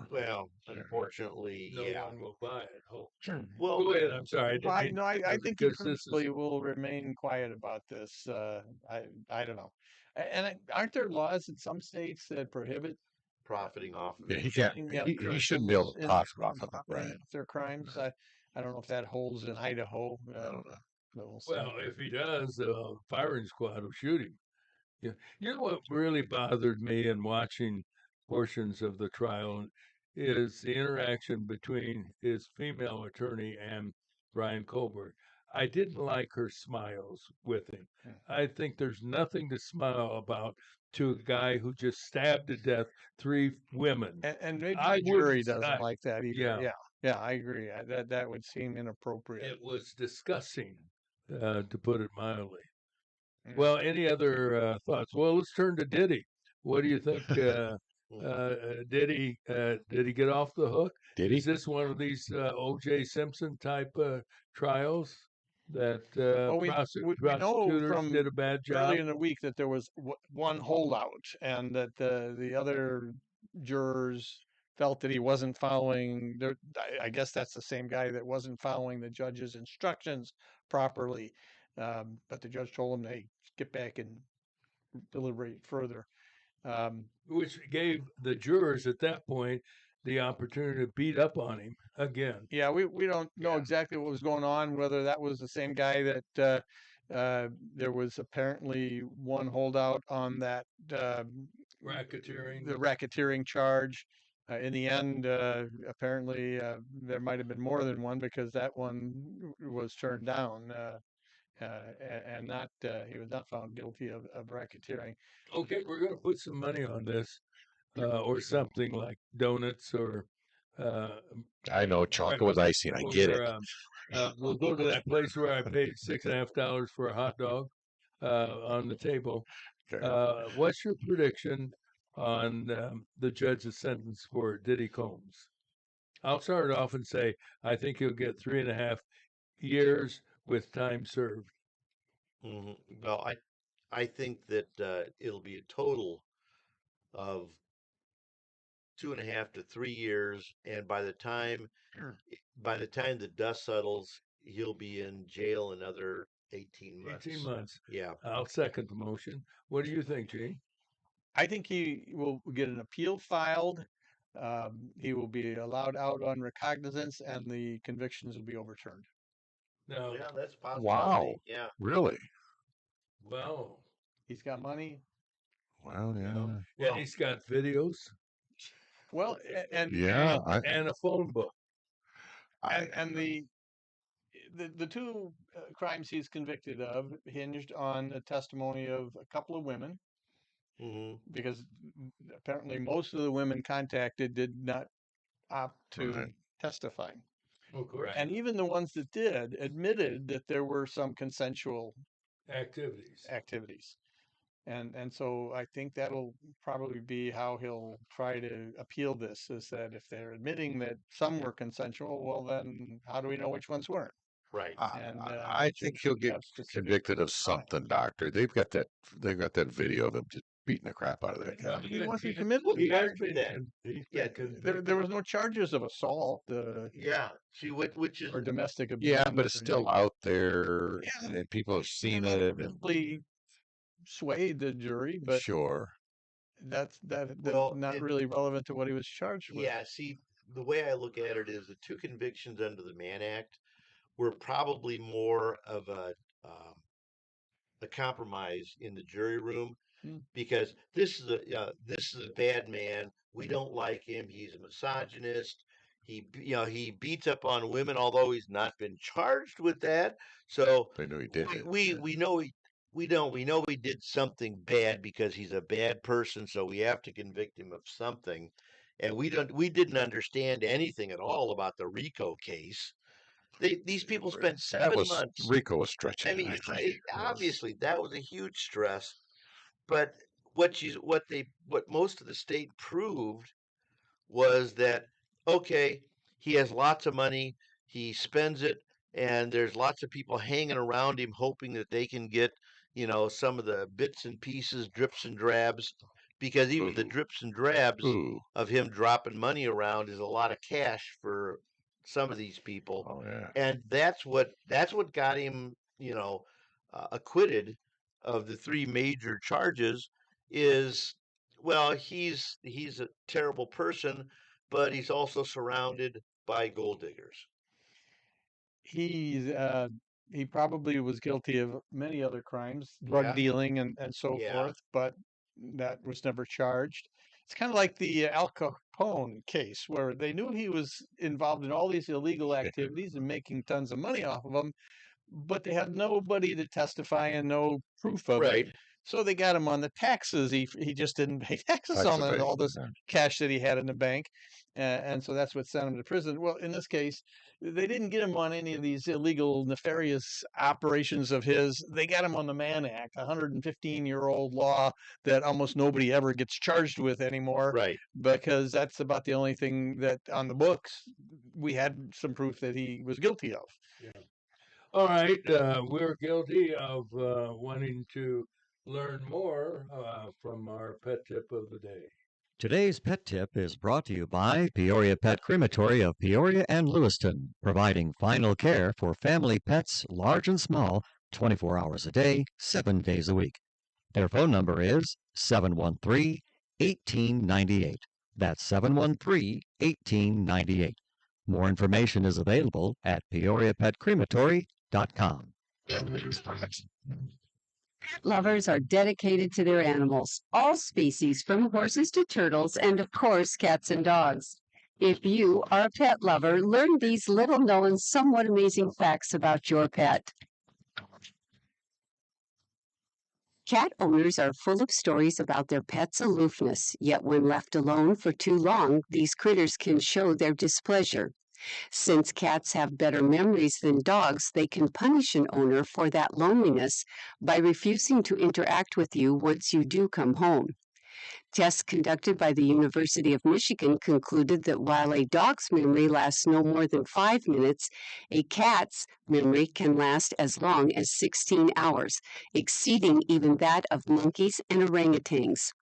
Well, unfortunately, No yeah. one will buy it. Oh. Well, Go ahead. I'm sorry. I think he because this is probably will remain quiet about this. I don't know. And aren't there laws in some states that prohibit profiting off of Yeah, it. he can't. He shouldn't be able to profit off of it, right? Their crimes. I don't know if that holds in Idaho. I don't know. But we'll see. well, if he does, the firing squad will shoot him. Yeah. You know what really bothered me in watching portions of the trial is the interaction between his female attorney and Brian Colbert. I didn't like her smiles with him. I think there's nothing to smile about to a guy who just stabbed to death 3 women. And maybe I the jury wouldn't. doesn't like that either. Yeah, Yeah, I agree. That would seem inappropriate. it was disgusting, to put it mildly. Mm. Well, any other thoughts? Well, let's turn to Diddy. What do you think? Did he get off the hook? Did Is he? this one of these O.J. Simpson type trials that Well, we know prosecutors from did a bad job? early in the week that there was one holdout, and that the other jurors felt that he wasn't following. I guess that's the same guy that wasn't following the judge's instructions properly. But the judge told him, "Hey, get back and deliberate further." Um, Which gave the jurors at that point the opportunity to beat up on him again. Yeah, we don't know exactly what was going on, whether that was the same guy that there was apparently one holdout on that Racketeering. the racketeering charge. In the end, apparently there might have been more than one because that one was turned down, and not he was not found guilty of racketeering. Okay, we're going to put some money on this, or something like donuts or I know chocolate with icing. I get it. we'll go to that place where I paid $6.50 for a hot dog on the table. Okay. What's your prediction on the judge's sentence for Diddy Combs? I'll start off and say I think he'll get 3.5 years with time served. Mhm. Well, I think that it'll be a total of 2.5 to 3 years, and by the time the dust settles, he'll be in jail another 18 months. 18 months. Yeah. I'll second the motion. What do you think, Gene? I think he will get an appeal filed. He will be allowed out on recognizance, and the convictions will be overturned. No. Yeah, that's possible. Wow. Yeah. Really? Wow. He's got money. Wow. Yeah. And he's got videos. Well, and Yeah. And a phone book. and the two crimes he's convicted of hinged on the testimony of a couple of women, Hmm. because apparently most of the women contacted did not opt to Right. testify. Of course. And even the ones that did admitted that there were some consensual Activities. And so I think that'll probably be how he'll try to appeal this, is that if they're admitting that some were consensual, well, then how do we know which ones weren't? Right. And I think he'll get have specific convicted of time. something, Doctor. They've got that video of him just beating the crap out of that guy. He wasn't committed. He has Charged with been. that. He's Yeah, been convicted. There was no charges of assault Yeah. See, which is or domestic abuse. Yeah, but it's still out there, Yeah. and people have seen it. And Probably swayed the jury, but sure, that's Well, not really relevant to what he was charged with. yeah. See, the way I look at it is the two convictions under the Mann Act were probably more of a compromise in the jury room, Hmm. because this is a bad man. We don't like him. He's a misogynist. He beats up on women, although he's not been charged with that. So they knew he did it. we know we know he did something bad because he's a bad person. So we have to convict him of something. And we didn't understand anything at all about the RICO case. These people spent That 7 months. Rico was stretching. I mean, I think. obviously that was a huge stress. But what most of the state proved was that, okay, he has lots of money, he spends it, and there's lots of people hanging around him hoping that they can get, some of the bits and pieces, drips and drabs, because even the Ooh. drips and drabs Ooh. of him dropping money around is a lot of cash for some of these people. Oh yeah. And that's what got him, acquitted of the three major charges. Is, well, he's a terrible person, but he's also surrounded by gold diggers. He probably was guilty of many other crimes, drug Yeah. dealing and so Yeah. forth, but that was never charged. It's kind of like the Al Capone case, where they knew he was involved in all these illegal activities and making tons of money off of them, but they had nobody to testify and no proof of it. Right. So they got him on the taxes. He just didn't pay taxes Tax on evasion, all this yeah. cash that he had in the bank, and so that's what sent him to prison. Well, in this case, they didn't get him on any of these illegal, nefarious operations of his. They got him on the Mann Act, a 115-year-old law that almost nobody ever gets charged with anymore, Right. because that's about the only thing that on the books we had some proof that he was guilty of. Yeah. All right. We're guilty of wanting to learn more from our pet tip of the day. Today's pet tip is brought to you by Peoria Pet Crematory of Peoria and Lewiston, providing final care for family pets, large and small, 24 hours a day, 7 days a week. Their phone number is 713-1898. That's 713-1898. More information is available at peoriapetcrematory.com. Pet lovers are dedicated to their animals, all species from horses to turtles and, of course, cats and dogs. If you are a pet lover, learn these little-known, somewhat amazing facts about your pet. Cat owners are full of stories about their pet's aloofness, yet when left alone for too long, these critters can show their displeasure. Since cats have better memories than dogs, they can punish an owner for that loneliness by refusing to interact with you once you do come home. Tests conducted by the University of Michigan concluded that while a dog's memory lasts no more than 5 minutes, a cat's memory can last as long as 16 hours, exceeding even that of monkeys and orangutans.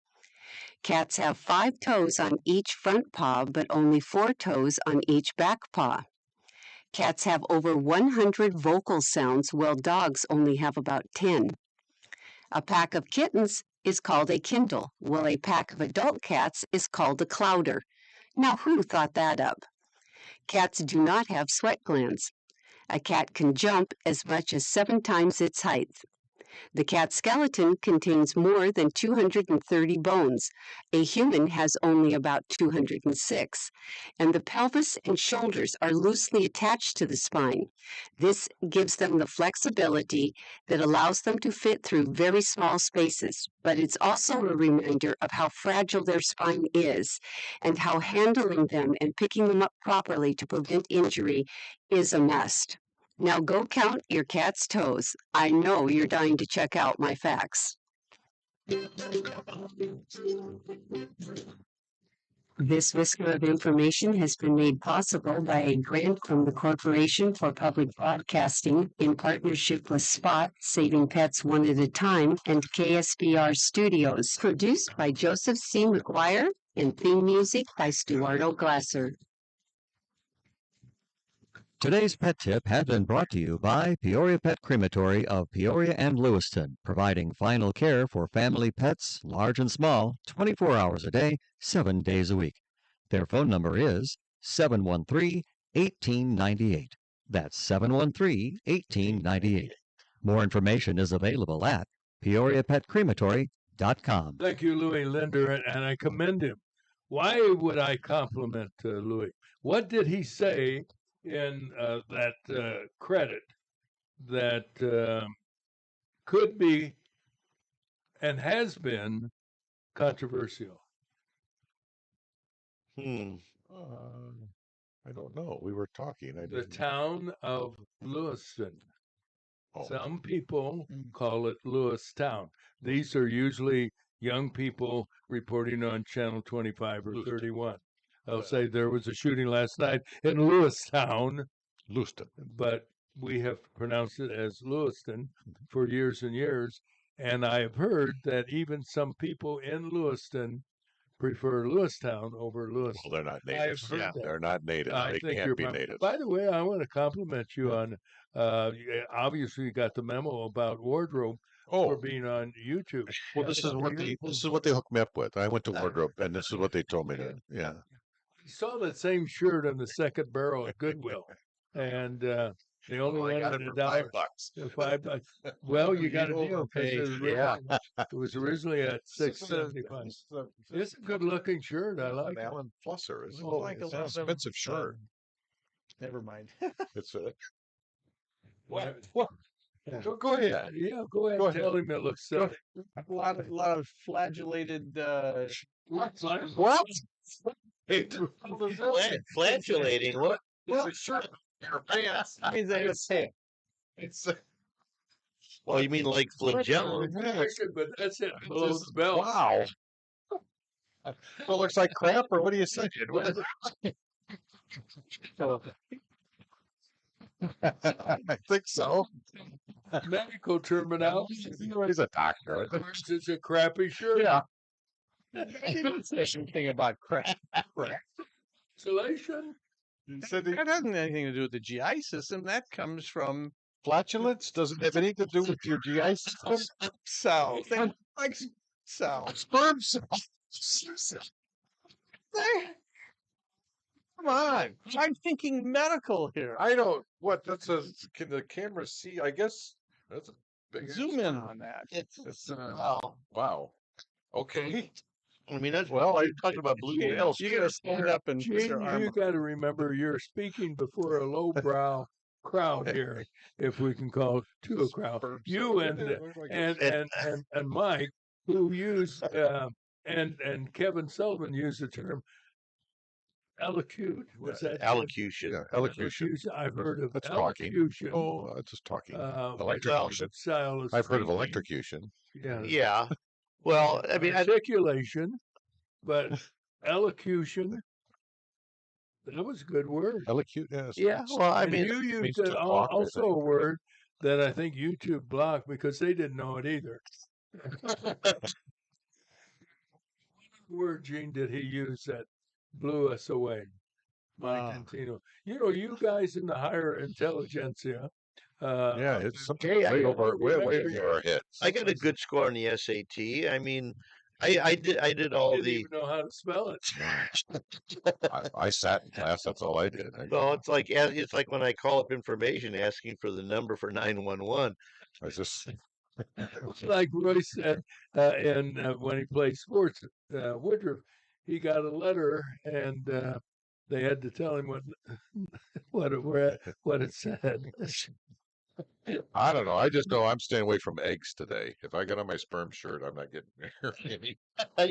Cats have 5 toes on each front paw, but only 4 toes on each back paw. Cats have over 100 vocal sounds, while dogs only have about 10. A pack of kittens is called a kindle, while a pack of adult cats is called a clouder. Now, who thought that up? Cats do not have sweat glands. A cat can jump as much as 7 times its height. The cat skeleton contains more than 230 bones. A human has only about 206. And the pelvis and shoulders are loosely attached to the spine. This gives them the flexibility that allows them to fit through very small spaces, but it's also a reminder of how fragile their spine is and how handling them and picking them up properly to prevent injury is a must. Now go count your cat's toes. I know you're dying to check out my facts. This whisker of information has been made possible by a grant from the Corporation for Public Broadcasting in partnership with Spot, Saving Pets One at a Time, and KSBR Studios, produced by Joseph C. McGuire, and theme music by Stuardo Glasser. Today's pet tip has been brought to you by Peoria Pet Crematory of Peoria and Lewiston, providing final care for family pets, large and small, 24 hours a day, 7 days a week. Their phone number is 713-1898. That's 713-1898. More information is available at peoriapetcrematory.com. Thank you, Louis Linder, and I commend him. Why would I compliment Louis? What did he say in that credit that could be and has been controversial? I don't know. We were talking. The town of Lewiston. Oh. Some people call it Lewistown. These are usually young people reporting on Channel 25 or 31. They'll say there was a shooting last night in Lewistown, but we have pronounced it as Lewiston for years and years. And I have heard that even some people in Lewiston prefer Lewistown over Lewiston. Well, they're not natives. Yeah, they're not native. They can't be natives. By the way, I want to compliment you on, obviously you got the memo about wardrobe for being on YouTube. Well, this is what they hooked me up with. I went to wardrobe, and this is what they told me to. Yeah. I saw that same shirt on the second barrel at Goodwill, and they only wanted $1. $5. Well, you got a deal because it was originally at $6.75. It's a good-looking shirt. I like it. Alan Flusser. It's it's an expensive shirt. Never mind. It's a What? Go ahead. Yeah, go ahead. Tell him it looks silly. A lot of flagellated. What? Flagellating? What? It's a shirt. Your pants. I mean, It's Oh, you mean like flagella? But that's it. Below the belt. Wow. Well, looks like crap, or what do you think? I think so. Medical terminology. He's a doctor. It's a crappy shirt. Yeah. I didn't say anything about crap. Insulation. That doesn't have anything to do with the GI system. That comes from Flatulence doesn't have anything to do with your GI system. cells. Like cells. Sperm cells. Come on. I'm thinking medical here. I don't. What? That's a. Can the camera see? I guess that's a big. Zoom in on that. It's wow. Okay. I mean, that's well. I'm talking about blue whales. You gotta stand up and put your arm You up. got to remember you're speaking before a lowbrow crowd here, if we can call it to a crowd. You and Mike, who use and Kevin Sullivan used the term elocution. What's that? Allocution. Yeah, elocution. I've heard of That's elocution. talking. Oh, that's just talking. Electrocution. I've heard of electrocution. Yeah. Yeah. Well, I mean, articulation, but elocution. That was a good word. Elocute. Yes. yeah. Well, I And mean, you means used to talk, I also think. a word that I think YouTube blocked because they didn't know it either. What word, Gene, did he use that blew us away? Mike Antino. You know, you guys in the higher intelligentsia. Yeah, it's something Okay, way over our heads. I got a good score on the SAT. I mean, I did all didn't the. even know how to spell it. I sat in class. That's all I did. Well, it's like when I call up information asking for the number for 911. I just Like Roy said, when he played sports, Woodruff, he got a letter and they had to tell him what it said. I don't know. I just know I'm staying away from eggs today. If I get on my sperm shirt, I'm not getting any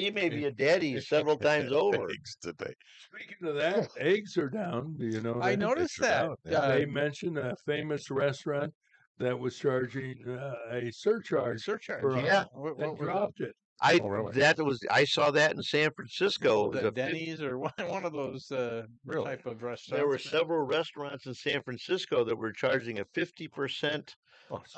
You may be a daddy several times over. eggs today. Speaking of that, eggs are down. Do you know I that? noticed Eggs are that. down, They mentioned a famous restaurant that was charging a surcharge Surcharge. for Yeah. What and was dropped it. Oh, really? I saw that in San Francisco. It was the a Denny's or one of those Really? type of restaurants? There were several restaurants in San Francisco that were charging a 50%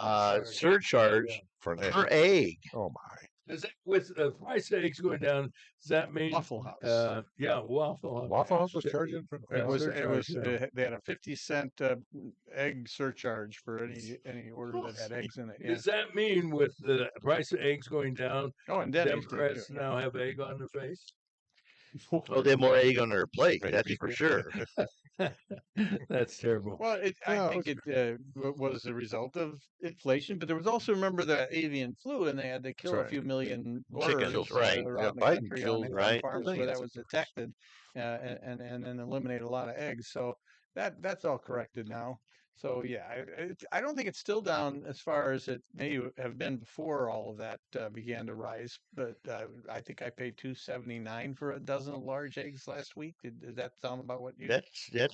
Oh, surcharge for an egg. per egg. Oh, my. Does that, with the price of eggs going down, does that mean Waffle House. yeah, Waffle House. Waffle House was charging for It was. surcharge, yeah. They had a 50-cent egg surcharge for any order that had eggs in it. Yeah. Does that mean with the price of eggs going down, Oh, and Denny's did Democrats too. now have egg on their face? Oh, they have more egg on their plate. That's Maybe. for sure. That's terrible. Well, I think it was a result of inflation, but there was also, remember, the avian flu, and they had to kill a right. few million Chickens, birds right. around Yeah, the Biden country killed on right. farms where millions that of was birds. detected, and eliminated a lot of eggs. So that's all corrected now. So yeah, I don't think it's still down as far as it may have been before all of that began to rise. But I think I paid $2.79 for a dozen large eggs last week. Does that sound about what you? That's Yeah.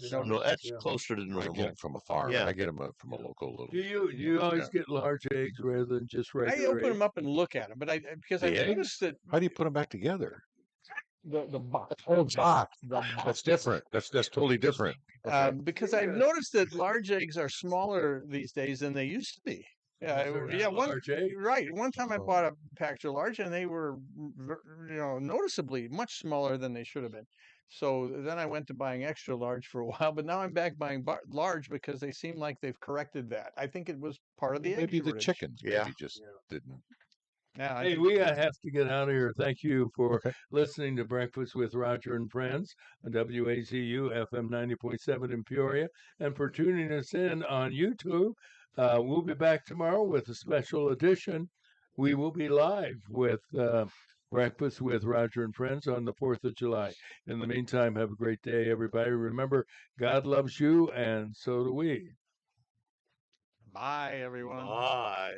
closer to I normal. get them from a farm. Yeah. I get them from a local little. Do you always get large eggs rather than just I regular open eggs? them up and look at them, but because I The eggs? noticed that How do you put them back together? the box. Oh, box. That's different. That's totally different. Okay. Because I've noticed that large eggs are smaller these days than they used to be. Yeah, They're not yeah. large eggs? Right. One time I Oh. bought a package of large, and they were, noticeably much smaller than they should have been. So then I went to buying extra large for a while, but now I'm back buying large because they seem like they've corrected that. I think it was part of the egg Maybe the shortage. chickens Yeah. maybe just didn't. Yeah, I Hey, think we have to get out of here. Thank you for Okay. listening to Breakfast with Roger and Friends on WAZU FM 90.7 in Peoria, and for tuning us in on YouTube. We'll be back tomorrow with a special edition. We will be live with Breakfast with Roger and Friends on the 4th of July. In the meantime, have a great day, everybody. Remember, God loves you, and so do we. bye, everyone. Bye.